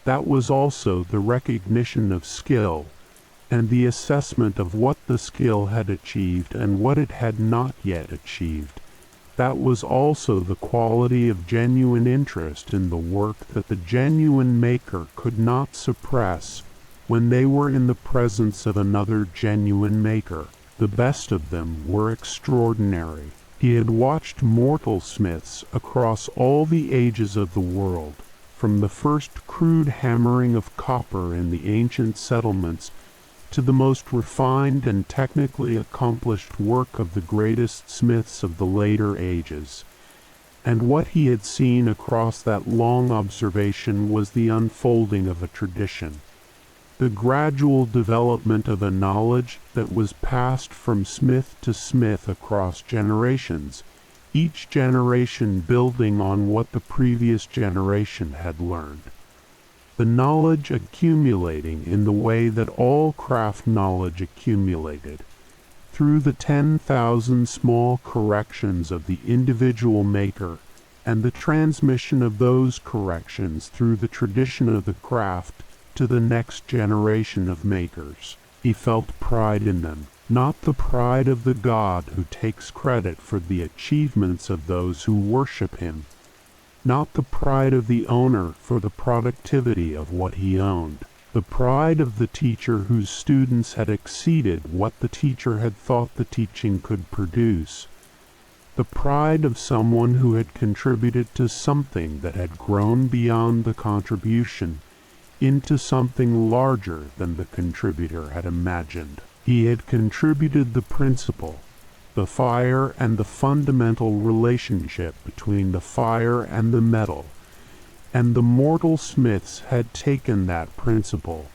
that was also the recognition of skill, and the assessment of what the skill had achieved and what it had not yet achieved. That was also the quality of genuine interest in the work that the genuine maker could not suppress when they were in the presence of another genuine maker. The best of them were extraordinary. He had watched mortal smiths across all the ages of the world, from the first crude hammering of copper in the ancient settlements to the most refined and technically accomplished work of the greatest smiths of the later ages. And what he had seen across that long observation was the unfolding of a tradition, the gradual development of a knowledge that was passed from smith to smith across generations, each generation building on what the previous generation had learned. The knowledge accumulating in the way that all craft knowledge accumulated, through the 10,000 small corrections of the individual maker, and the transmission of those corrections through the tradition of the craft to the next generation of makers. He felt pride in them, not the pride of the god who takes credit for the achievements of those who worship him, not the pride of the owner for the productivity of what he owned, the pride of the teacher whose students had exceeded what the teacher had thought the teaching could produce, the pride of someone who had contributed to something that had grown beyond the contribution into something larger than the contributor had imagined. He had contributed the principle, the fire, and the fundamental relationship between the fire and the metal, and the mortal smiths had taken that principle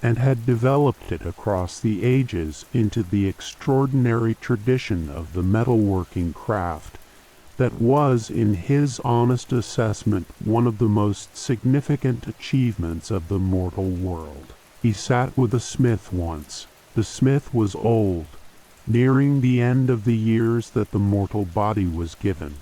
and had developed it across the ages into the extraordinary tradition of the metalworking craft that was, in his honest assessment, one of the most significant achievements of the mortal world. He sat with a smith once. The smith was old, nearing the end of the years that the mortal body was given,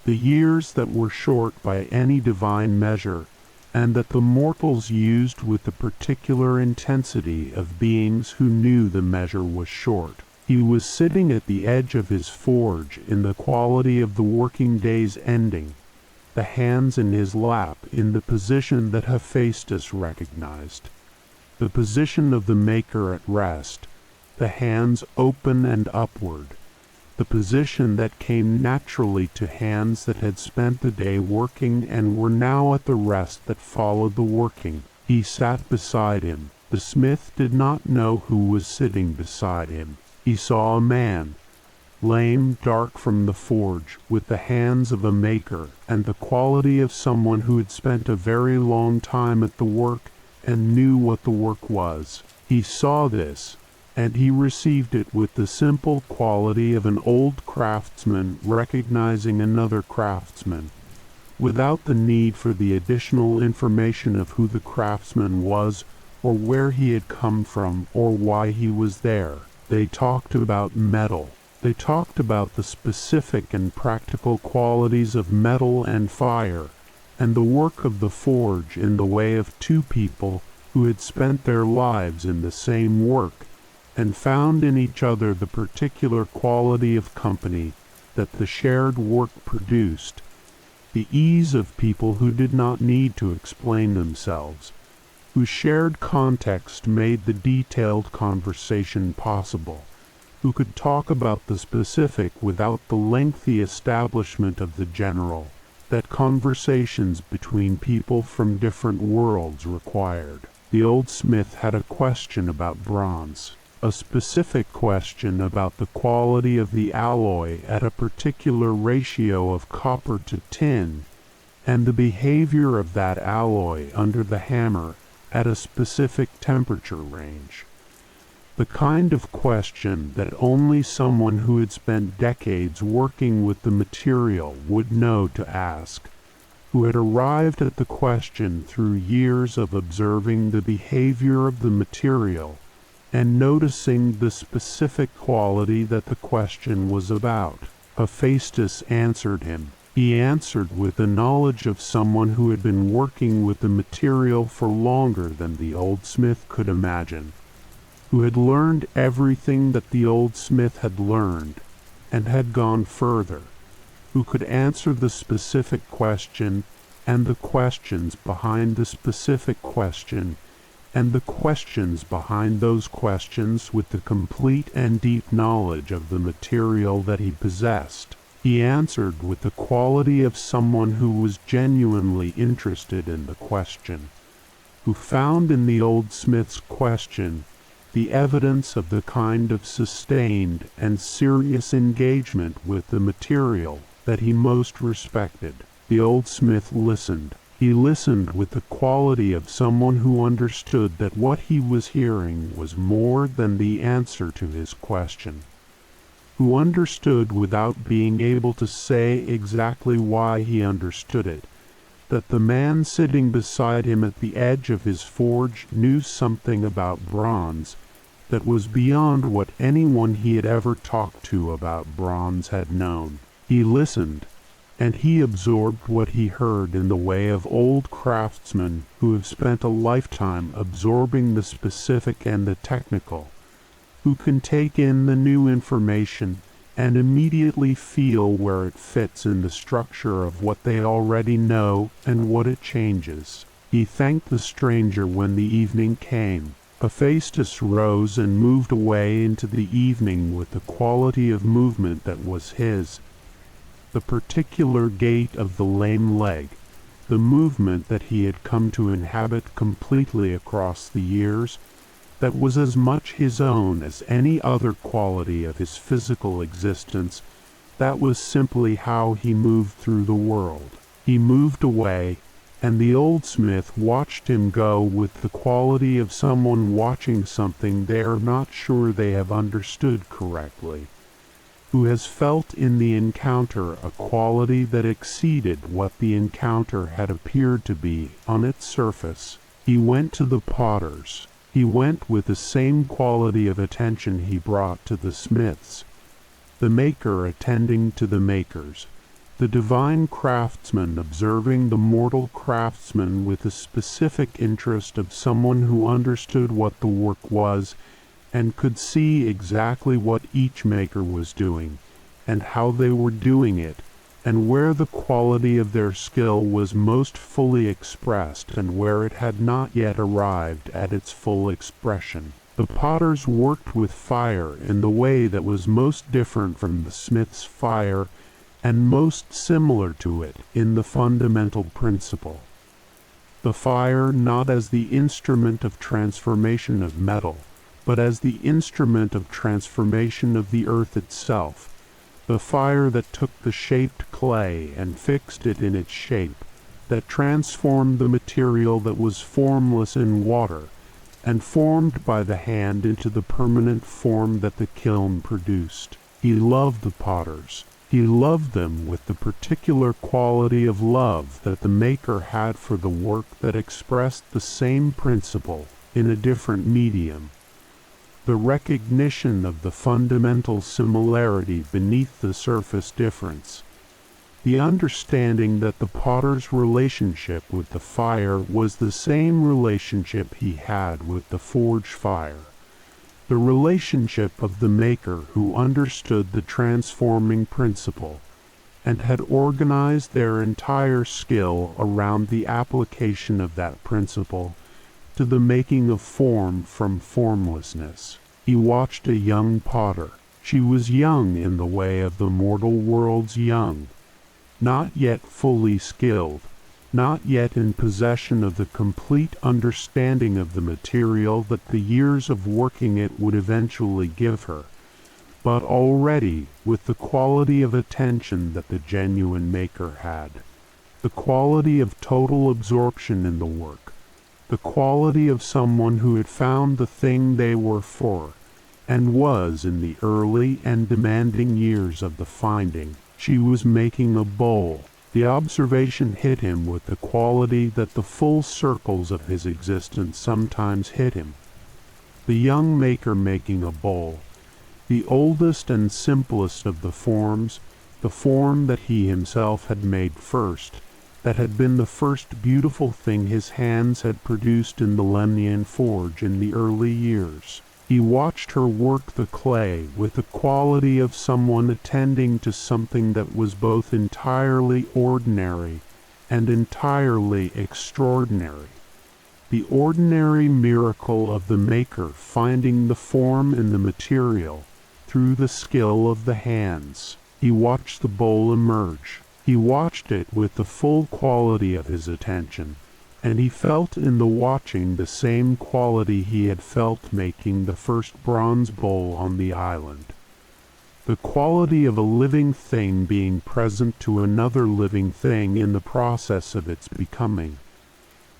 the years that were short by any divine measure, and that the mortals used with the particular intensity of beings who knew the measure was short. He was sitting at the edge of his forge in the quality of the working day's ending, the hands in his lap in the position that Hephaestus recognized, the position of the maker at rest, the hands open and upward, the position that came naturally to hands that had spent the day working and were now at the rest that followed the working. He sat beside him. The smith did not know who was sitting beside him. He saw a man, lame, dark from the forge, with the hands of a maker and the quality of someone who had spent a very long time at the work and knew what the work was. He saw this, and he received it with the simple quality of an old craftsman recognizing another craftsman, without the need for the additional information of who the craftsman was, or where he had come from, or why he was there. They talked about metal. They talked about the specific and practical qualities of metal and fire, and the work of the forge in the way of two people who had spent their lives in the same work, and found in each other the particular quality of company that the shared work produced, the ease of people who did not need to explain themselves, whose shared context made the detailed conversation possible, who could talk about the specific without the lengthy establishment of the general, that conversations between people from different worlds required. The old smith had a question about bronze, a specific question about the quality of the alloy at a particular ratio of copper to tin, and the behavior of that alloy under the hammer at a specific temperature range. The kind of question that only someone who had spent decades working with the material would know to ask, who had arrived at the question through years of observing the behavior of the material and noticing the specific quality that the question was about. Hephaestus answered him. He answered with the knowledge of someone who had been working with the material for longer than the old smith could imagine, who had learned everything that the old smith had learned, and had gone further, who could answer the specific question, and the questions behind the specific question, and the questions behind those questions with the complete and deep knowledge of the material that he possessed. He answered with the quality of someone who was genuinely interested in the question, who found in the old smith's question the evidence of the kind of sustained and serious engagement with the material that he most respected. The old smith listened. He listened with the quality of someone who understood that what he was hearing was more than the answer to his question, who understood without being able to say exactly why he understood it, that the man sitting beside him at the edge of his forge knew something about bronze that was beyond what anyone he had ever talked to about bronze had known. He listened, and he absorbed what he heard in the way of old craftsmen who have spent a lifetime absorbing the specific and the technical, who can take in the new information and immediately feel where it fits in the structure of what they already know and what it changes. He thanked the stranger when the evening came. Hephaestus rose and moved away into the evening with the quality of movement that was his, the particular gait of the lame leg, the movement that he had come to inhabit completely across the years, that was as much his own as any other quality of his physical existence. That was simply how he moved through the world. He moved away, and the old smith watched him go with the quality of someone watching something they are not sure they have understood correctly, who has felt in the encounter a quality that exceeded what the encounter had appeared to be on its surface. He went to the potters. He went with the same quality of attention he brought to the smiths, the maker attending to the makers, the divine craftsman observing the mortal craftsman with the specific interest of someone who understood what the work was and could see exactly what each maker was doing, and how they were doing it, and where the quality of their skill was most fully expressed and where it had not yet arrived at its full expression. The potters worked with fire in the way that was most different from the smith's fire and most similar to it in the fundamental principle. The fire not as the instrument of transformation of metal, but as the instrument of transformation of the earth itself, the fire that took the shaped clay and fixed it in its shape, that transformed the material that was formless in water, and formed by the hand into the permanent form that the kiln produced. He loved the potters. He loved them with the particular quality of love that the maker had for the work that expressed the same principle in a different medium. The recognition of the fundamental similarity beneath the surface difference, The understanding that the potter's relationship with the fire was the same relationship he had with the forge fire. The relationship of the maker who understood the transforming principle and had organized their entire skill around the application of that principle to the making of form from formlessness. He watched a young potter. She was young in the way of the mortal world's young, not yet fully skilled, not yet in possession of the complete understanding of the material that the years of working it would eventually give her, but already with the quality of attention that the genuine maker had, the quality of total absorption in the work, the quality of someone who had found the thing they were for, and was in the early and demanding years of the finding. She was making a bowl. The observation hit him with the quality that the full circles of his existence sometimes hit him. The young maker making a bowl, the oldest and simplest of the forms, the form that he himself had made first, that had been the first beautiful thing his hands had produced in the Lemnian forge in the early years. He watched her work the clay with the quality of someone attending to something that was both entirely ordinary and entirely extraordinary. The ordinary miracle of the maker finding the form in the material through the skill of the hands. He watched the bowl emerge. He watched it with the full quality of his attention, and he felt in the watching the same quality he had felt making the first bronze bowl on the island. The quality of a living thing being present to another living thing in the process of its becoming.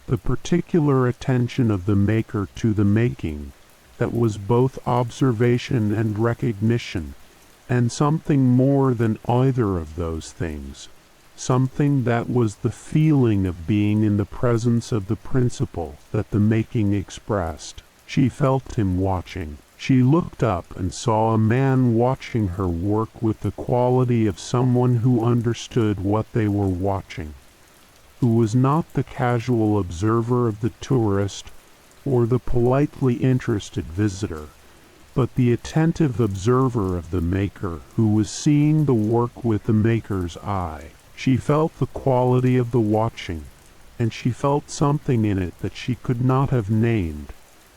The particular attention of the maker to the making, that was both observation and recognition, and something more than either of those things. Something that was the feeling of being in the presence of the principle that the making expressed. She felt him watching. She looked up and saw a man watching her work with the quality of someone who understood what they were watching, who was not the casual observer of the tourist or the politely interested visitor, but the attentive observer of the maker who was seeing the work with the maker's eye. She felt the quality of the watching, and she felt something in it that she could not have named,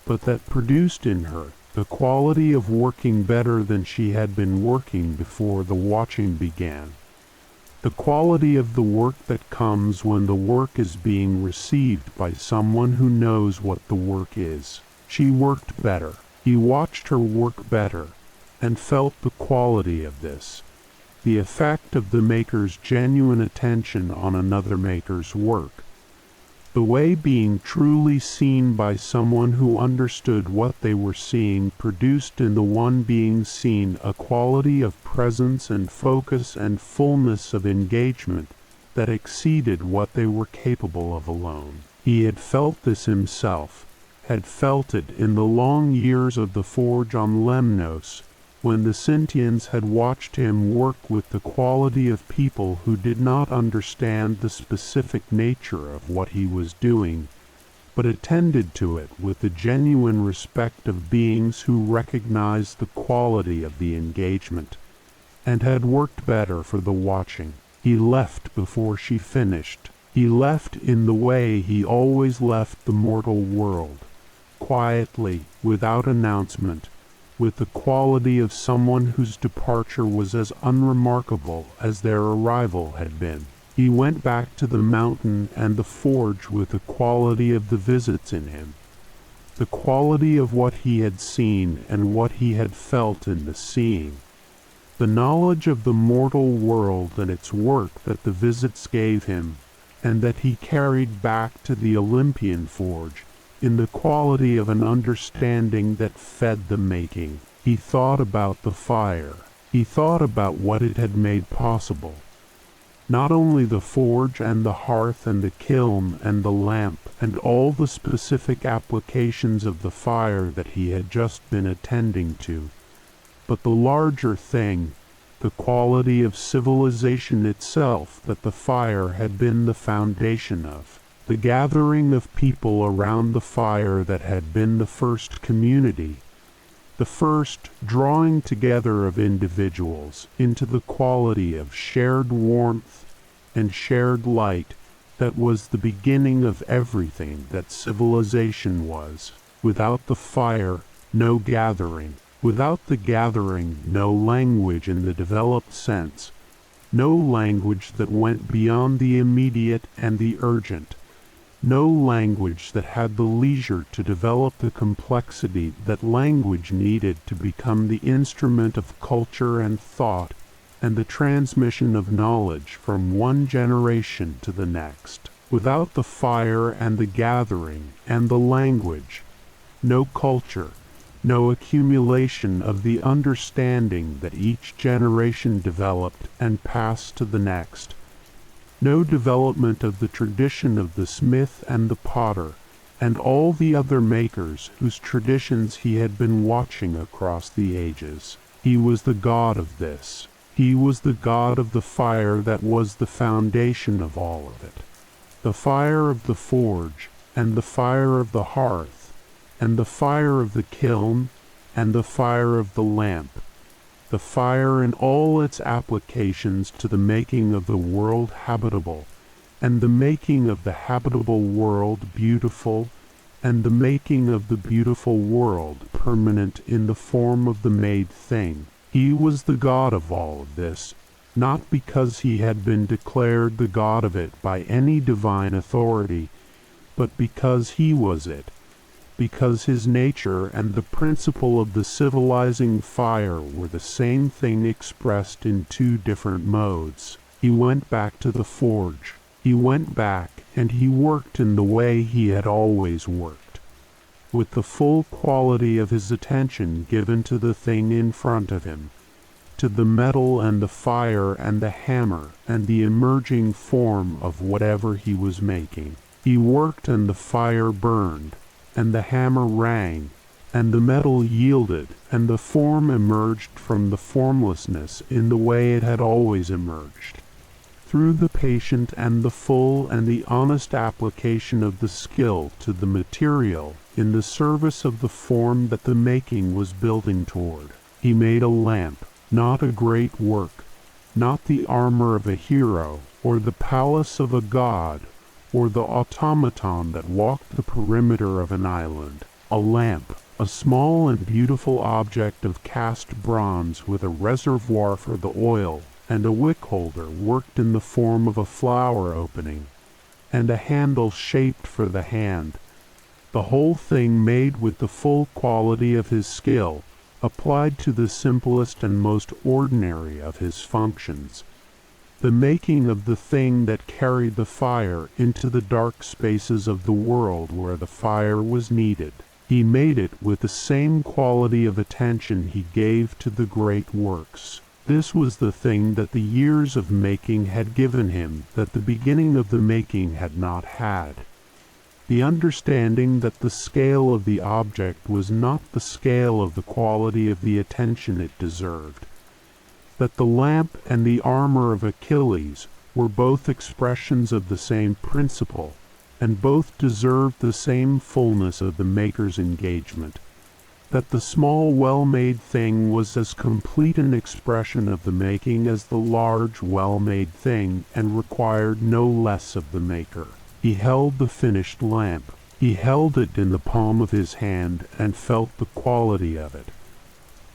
but that produced in her the quality of working better than she had been working before the watching began. The quality of the work that comes when the work is being received by someone who knows what the work is. She worked better. He watched her work better, and felt the quality of this. The effect of the maker's genuine attention on another maker's work, the way being truly seen by someone who understood what they were seeing produced in the one being seen a quality of presence and focus and fullness of engagement that exceeded what they were capable of alone. He had felt this himself, had felt it in the long years of the forge on Lemnos, when the Sintians had watched him work with the quality of people who did not understand the specific nature of what he was doing, but attended to it with the genuine respect of beings who recognized the quality of the engagement, and had worked better for the watching. He left before she finished. He left in the way he always left the mortal world, quietly, without announcement, with the quality of someone whose departure was as unremarkable as their arrival had been. He went back to the mountain and the forge with the quality of the visits in him, the quality of what he had seen and what he had felt in the seeing, the knowledge of the mortal world and its work that the visits gave him, and that he carried back to the Olympian forge, in the quality of an understanding that fed the making. He thought about the fire. He thought about what it had made possible. Not only the forge and the hearth and the kiln and the lamp and all the specific applications of the fire that he had just been attending to, but the larger thing, the quality of civilization itself that the fire had been the foundation of, the gathering of people around the fire that had been the first community, the first drawing together of individuals into the quality of shared warmth and shared light that was the beginning of everything that civilization was. Without the fire, no gathering. Without the gathering, no language in the developed sense, no language that went beyond the immediate and the urgent, no language that had the leisure to develop the complexity that language needed to become the instrument of culture and thought and the transmission of knowledge from one generation to the next. Without the fire and the gathering and the language, no culture, no accumulation of the understanding that each generation developed and passed to the next, no development of the tradition of the smith and the potter and all the other makers whose traditions he had been watching across the ages. He was the god of this. He was the god of the fire that was the foundation of all of it. The fire of the forge and the fire of the hearth and the fire of the kiln, and the fire of the lamp, the fire in all its applications to the making of the world habitable, and the making of the habitable world beautiful, and the making of the beautiful world permanent in the form of the made thing. He was the god of all of this, not because he had been declared the god of it by any divine authority, but because he was it, because his nature and the principle of the civilizing fire were the same thing expressed in two different modes. He went back to the forge. He went back and he worked in the way he had always worked, with the full quality of his attention given to the thing in front of him, to the metal and the fire and the hammer and the emerging form of whatever he was making. He worked and the fire burned, and the hammer rang, and the metal yielded, and the form emerged from the formlessness in the way it had always emerged. Through the patient and the full and the honest application of the skill to the material in the service of the form that the making was building toward, he made a lamp, not a great work, not the armor of a hero, or the palace of a god, or the automaton that walked the perimeter of an island. A lamp, a small and beautiful object of cast bronze with a reservoir for the oil, and a wick holder worked in the form of a flower opening, and a handle shaped for the hand, the whole thing made with the full quality of his skill, applied to the simplest and most ordinary of his functions, the making of the thing that carried the fire into the dark spaces of the world where the fire was needed. He made it with the same quality of attention he gave to the great works. This was the thing that the years of making had given him that the beginning of the making had not had. The understanding that the scale of the object was not the scale of the quality of the attention it deserved, that the lamp and the armor of Achilles were both expressions of the same principle, and both deserved the same fullness of the maker's engagement, that the small well-made thing was as complete an expression of the making as the large well-made thing, and required no less of the maker. He held the finished lamp. He held it in the palm of his hand and felt the quality of it,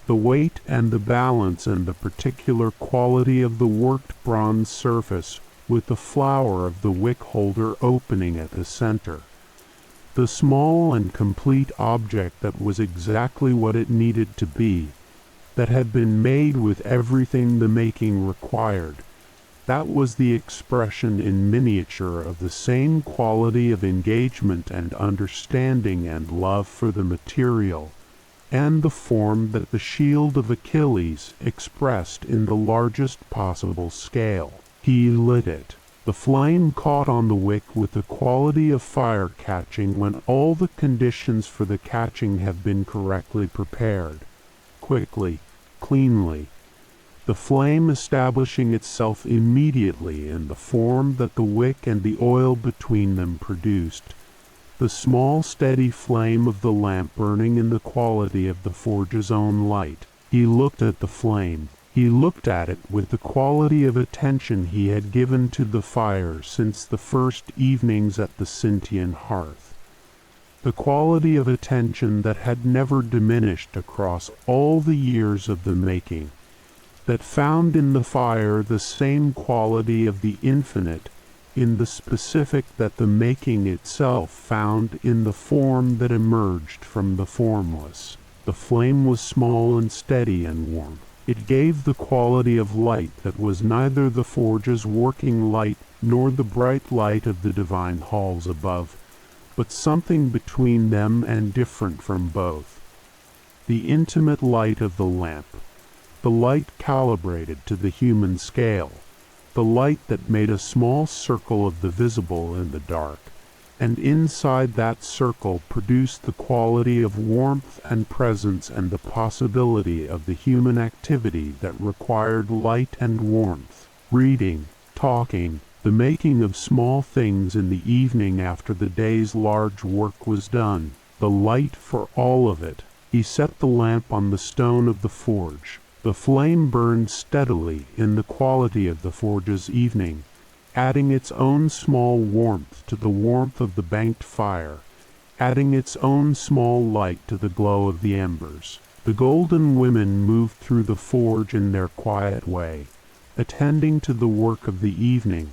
the weight and the balance and the particular quality of the worked bronze surface with the flower of the wick holder opening at the center. The small and complete object that was exactly what it needed to be, that had been made with everything the making required. That was the expression in miniature of the same quality of engagement and understanding and love for the material, and the form that the shield of Achilles expressed in the largest possible scale. He lit it. The flame caught on the wick with the quality of fire catching when all the conditions for the catching have been correctly prepared, quickly, cleanly. the flame establishing itself immediately in the form that the wick and the oil between them produced, the small steady flame of the lamp burning in the quality of the forge's own light. He looked at the flame. He looked at it with the quality of attention he had given to the fire since the first evenings at the Sintian hearth, the quality of attention that had never diminished across all the years of the making, that found in the fire the same quality of the infinite in the specific that the making itself found in the form that emerged from the formless. The flame was small and steady and warm. It gave the quality of light that was neither the forge's working light nor the bright light of the divine halls above, but something between them and different from both. The intimate light of the lamp, the light calibrated to the human scale, the light that made a small circle of the visible in the dark, and inside that circle produced the quality of warmth and presence and the possibility of the human activity that required light and warmth, reading, talking, the making of small things in the evening after the day's large work was done, the light for all of it. He set the lamp on the stone of the forge. The flame burned steadily in the quality of the forge's evening, adding its own small warmth to the warmth of the banked fire, adding its own small light to the glow of the embers. The golden women moved through the forge in their quiet way, attending to the work of the evening,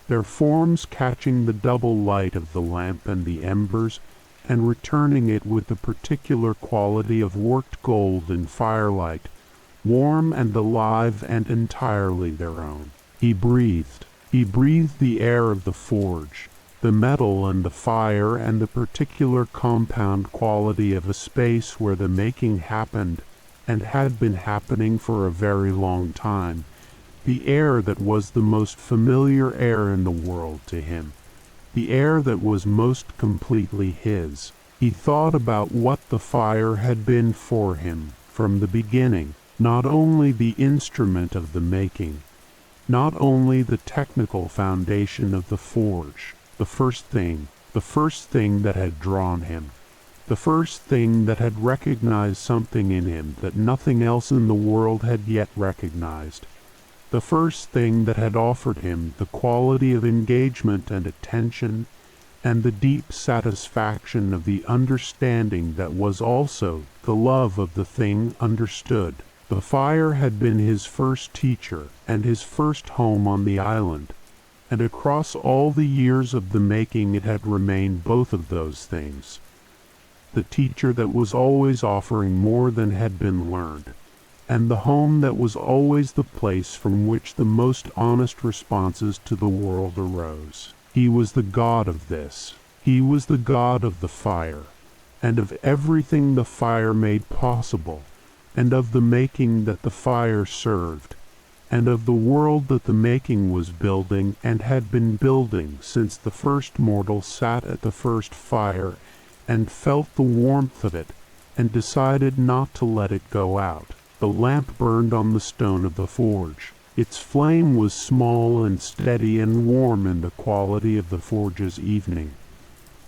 their forms catching the double light of the lamp and the embers, and returning it with the particular quality of worked gold in firelight, warm and alive and entirely their own. He breathed. He breathed the air of the forge, the metal and the fire and the particular compound quality of a space where the making happened and had been happening for a very long time, the air that was the most familiar air in the world to him, the air that was most completely his. He thought about what the fire had been for him from the beginning, not only the instrument of the making, not only the technical foundation of the forge, the first thing that had drawn him, the first thing that had recognized something in him that nothing else in the world had yet recognized, the first thing that had offered him the quality of engagement and attention and the deep satisfaction of the understanding that was also the love of the thing understood. The fire had been his first teacher and his first home on the island, and across all the years of the making it had remained both of those things. The teacher that was always offering more than had been learned, and the home that was always the place from which the most honest responses to the world arose. He was the god of this. He was the god of the fire, and of everything the fire made possible, and of the making that the fire served, and of the world that the making was building and had been building since the first mortal sat at the first fire and felt the warmth of it and decided not to let it go out. The lamp burned on the stone of the forge. Its flame was small and steady and warm in the quality of the forge's evening,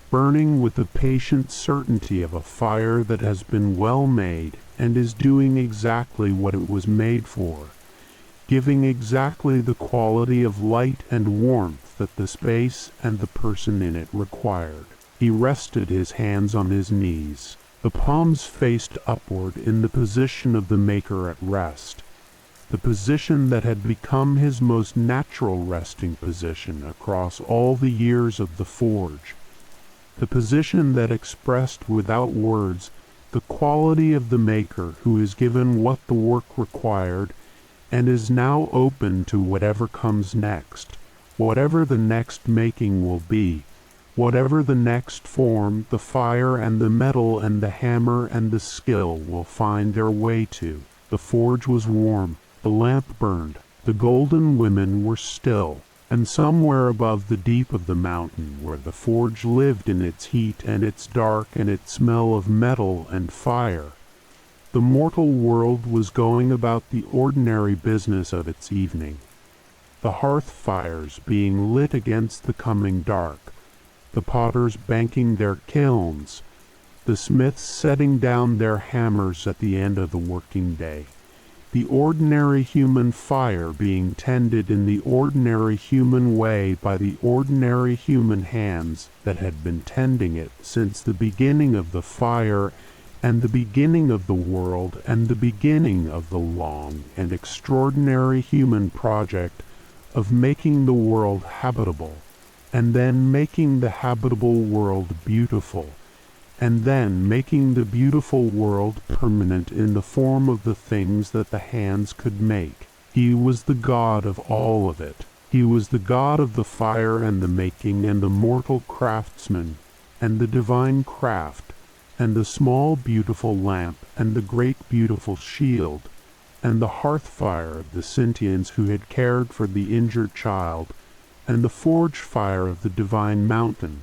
burning with the patient certainty of a fire that has been well made and is doing exactly what it was made for, giving exactly the quality of light and warmth that the space and the person in it required. He rested his hands on his knees, the palms faced upward in the position of the maker at rest, the position that had become his most natural resting position across all the years of the forge, the position that expressed without words the quality of the maker who is given what the work required and is now open to whatever comes next, whatever the next making will be, whatever the next form the fire and the metal and the hammer and the skill will find their way to. The forge was warm, the lamp burned, the golden women were still, and somewhere above the deep of the mountain where the forge lived in its heat and its dark and its smell of metal and fire, The mortal world was going about the ordinary business of its evening, the hearth fires being lit against the coming dark, the potters banking their kilns, the smiths setting down their hammers at the end of the working day, the ordinary human fire being tended in the ordinary human way by the ordinary human hands that had been tending it since the beginning of the fire and the beginning of the world and the beginning of the long and extraordinary human project of making the world habitable, and then making the habitable world beautiful, and then making the beautiful world permanent in the form of the things that the hands could make. He was the God of all of it. He was the God of the fire and the making and the mortal craftsman and the divine craft and the small beautiful lamp and the great beautiful shield and the hearth fire of the Sintians who had cared for the injured child and the forge fire of the divine mountain,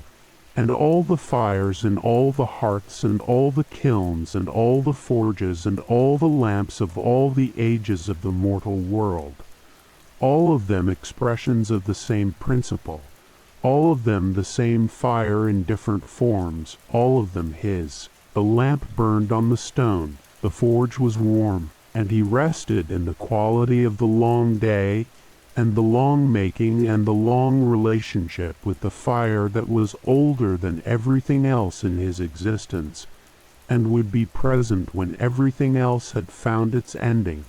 and all the fires and all the hearths and all the kilns and all the forges and all the lamps of all the ages of the mortal world, all of them expressions of the same principle, all of them the same fire in different forms, all of them his. The lamp burned on the stone, the forge was warm, and he rested in the quality of the long day and the long making and the long relationship with the fire that was older than everything else in his existence, and would be present when everything else had found its ending.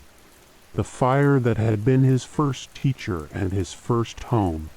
The fire that had been his first teacher and his first home,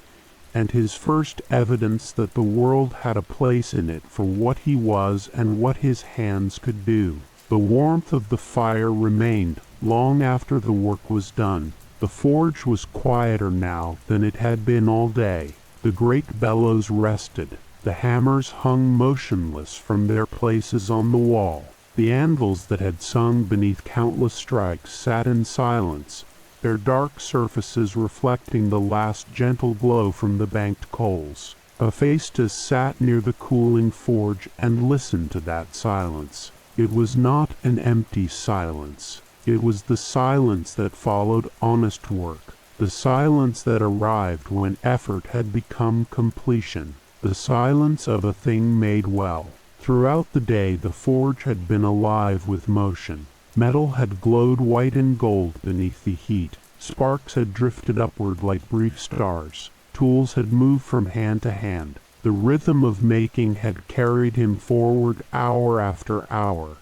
and his first evidence that the world had a place in it for what he was and what his hands could do. The warmth of the fire remained long after the work was done. The forge was quieter now than it had been all day. The great bellows rested. The hammers hung motionless from their places on the wall. The anvils that had sung beneath countless strikes sat in silence, their dark surfaces reflecting the last gentle glow from the banked coals. Hephaestus sat near the cooling forge and listened to that silence. It was not an empty silence. It was the silence that followed honest work, the silence that arrived when effort had become completion, the silence of a thing made well. Throughout the day the forge had been alive with motion. Metal had glowed white and gold beneath the heat. Sparks had drifted upward like brief stars. Tools had moved from hand to hand. The rhythm of making had carried him forward hour after hour,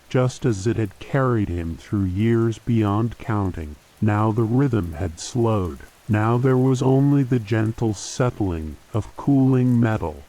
just as it had carried him through years beyond counting. Now the rhythm had slowed. Now there was only the gentle settling of cooling metal,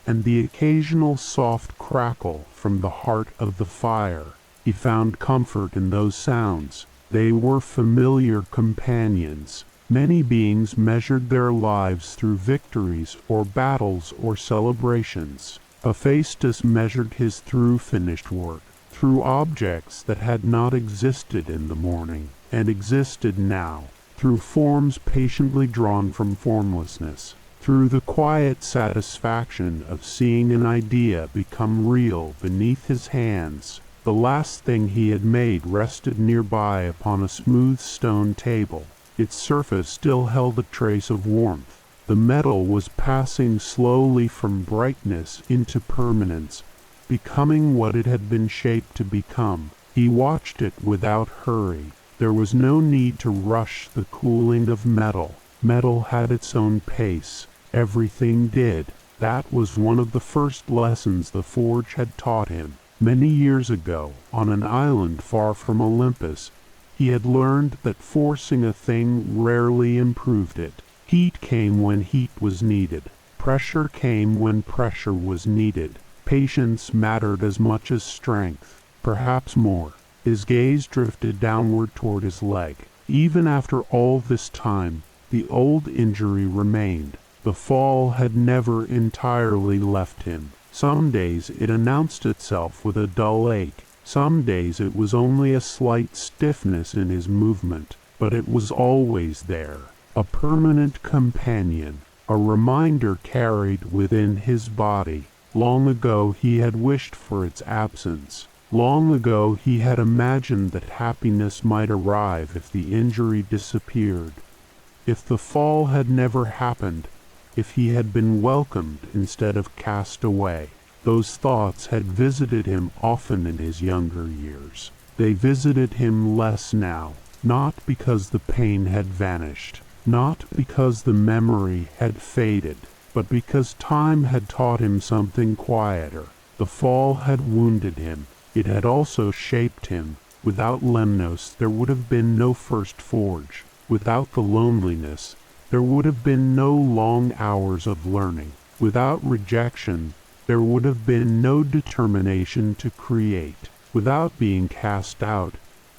and the occasional soft crackle from the heart of the fire. He found comfort in those sounds. They were familiar companions. Many beings measured their lives through victories or battles or celebrations. Hephaestus measured his through finished work, through objects that had not existed in the morning and existed now, through forms patiently drawn from formlessness, through the quiet satisfaction of seeing an idea become real beneath his hands. The last thing he had made rested nearby upon a smooth stone table. Its surface still held a trace of warmth. The metal was passing slowly from brightness into permanence, becoming what it had been shaped to become. He watched it without hurry. There was no need to rush the cooling of metal. Metal had its own pace. Everything did. That was one of the first lessons the forge had taught him. Many years ago, on an island far from Olympus, he had learned that forcing a thing rarely improved it. Heat came when heat was needed. Pressure came when pressure was needed. Patience mattered as much as strength, perhaps more. His gaze drifted downward toward his leg. Even after all this time, the old injury remained. The fall had never entirely left him. Some days it announced itself with a dull ache. Some days it was only a slight stiffness in his movement, but it was always there, a permanent companion, a reminder carried within his body. Long ago he had wished for its absence. Long ago he had imagined that happiness might arrive if the injury disappeared, if the fall had never happened, if he had been welcomed instead of cast away. Those thoughts had visited him often in his younger years. They visited him less now, not because the pain had vanished, not because the memory had faded, but because time had taught him something quieter. The fall had wounded him. It had also shaped him. Without Lemnos there would have been no first forge. Without the loneliness there would have been no long hours of learning. Without rejection there would have been no determination to create. Without being cast out,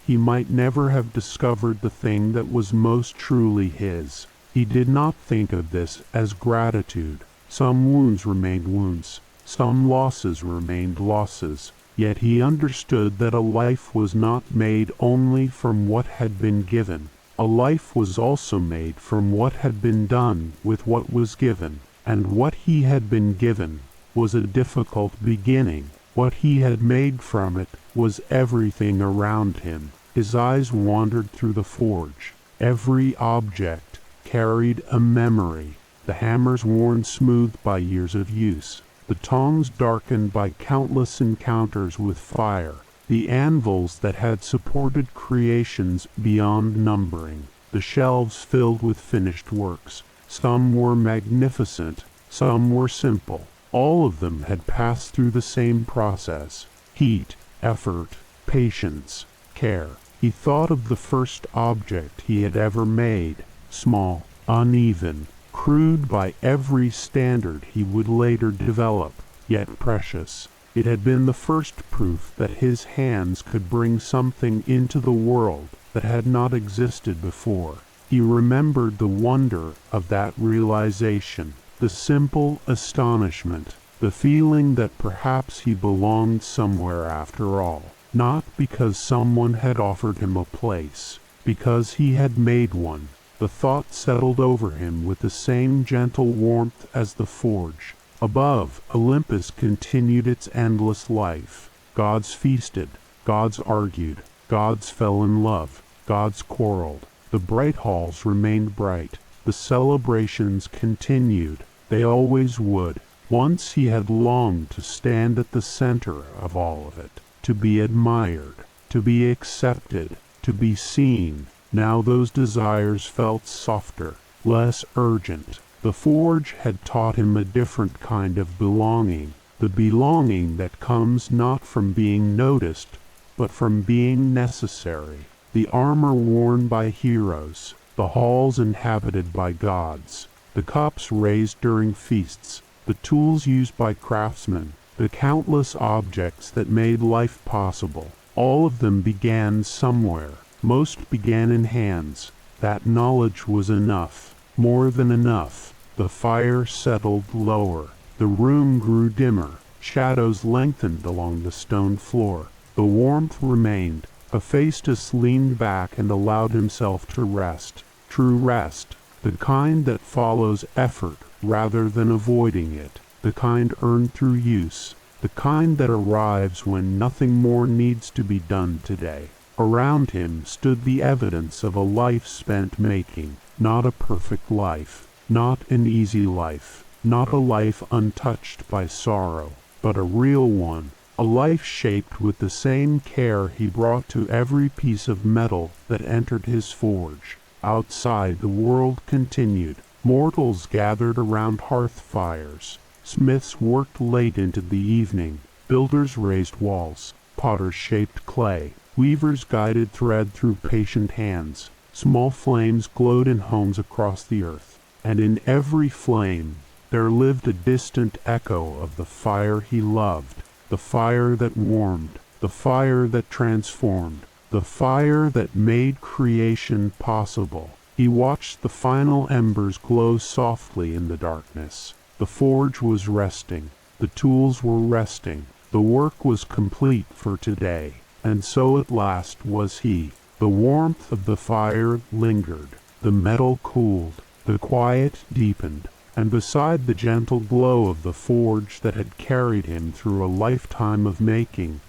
he might never have discovered the thing that was most truly his. He did not think of this as gratitude. Some wounds remained wounds, some losses remained losses, yet he understood that a life was not made only from what had been given. A life was also made from what had been done with what was given, and what he had been given was a difficult beginning. What he had made from it was everything around him. His eyes wandered through the forge. Every object carried a memory. The hammers worn smooth by years of use, the tongs darkened by countless encounters with fire, the anvils that had supported creations beyond numbering, the shelves filled with finished works. Some were magnificent, some were simple. All of them had passed through the same process: heat, effort, patience, care. He thought of the first object he had ever made, small, uneven, crude by every standard he would later develop, yet precious. It had been the first proof that his hands could bring something into the world that had not existed before. He remembered the wonder of that realization, the simple astonishment, the feeling that perhaps he belonged somewhere after all, not because someone had offered him a place, because he had made one. The thought settled over him with the same gentle warmth as the forge. Above, Olympus continued its endless life. Gods feasted, gods argued, gods fell in love, gods quarreled. The bright halls remained bright. The celebrations continued. They always would. Once he had longed to stand at the center of all of it, to be admired, to be accepted, to be seen. Now those desires felt softer, less urgent. The forge had taught him a different kind of belonging, the belonging that comes not from being noticed, but from being necessary. The armor worn by heroes, the halls inhabited by gods, the cups raised during feasts, the tools used by craftsmen, the countless objects that made life possible, all of them began somewhere. Most began in hands. That knowledge was enough, more than enough. The fire settled lower. The room grew dimmer. Shadows lengthened along the stone floor. The warmth remained. Hephaestus leaned back and allowed himself to rest. True rest, the kind that follows effort rather than avoiding it, the kind earned through use, the kind that arrives when nothing more needs to be done today. Around him stood the evidence of a life spent making, not a perfect life, not an easy life, not a life untouched by sorrow, but a real one, a life shaped with the same care he brought to every piece of metal that entered his forge. Outside, the world continued. Mortals gathered around hearth fires. Smiths worked late into the evening. Builders raised walls. Potters shaped clay. Weavers guided thread through patient hands. Small flames glowed in homes across the earth, and in every flame there lived a distant echo of the fire he loved, the fire that warmed, the fire that transformed, the fire that made creation possible. He watched the final embers glow softly in the darkness. The forge was resting, the tools were resting, the work was complete for today. And so at last was he. The warmth of the fire lingered, the metal cooled, the quiet deepened, and beside the gentle glow of the forge that had carried him through a lifetime of making,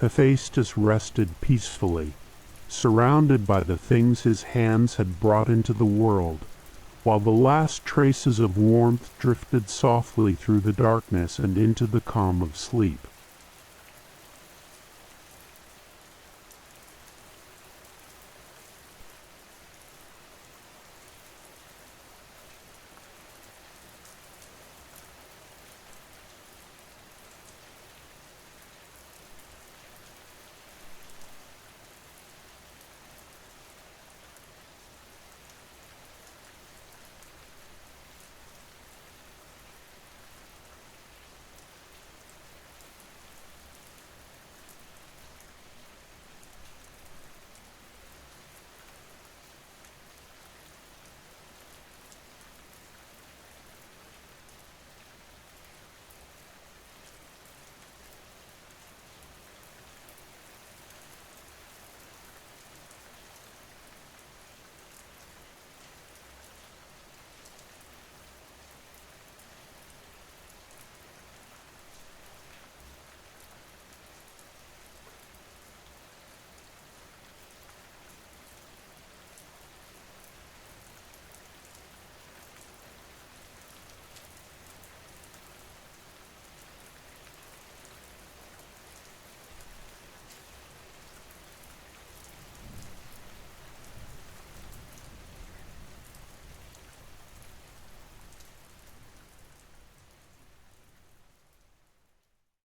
Hephaestus rested peacefully, surrounded by the things his hands had brought into the world, while the last traces of warmth drifted softly through the darkness and into the calm of sleep.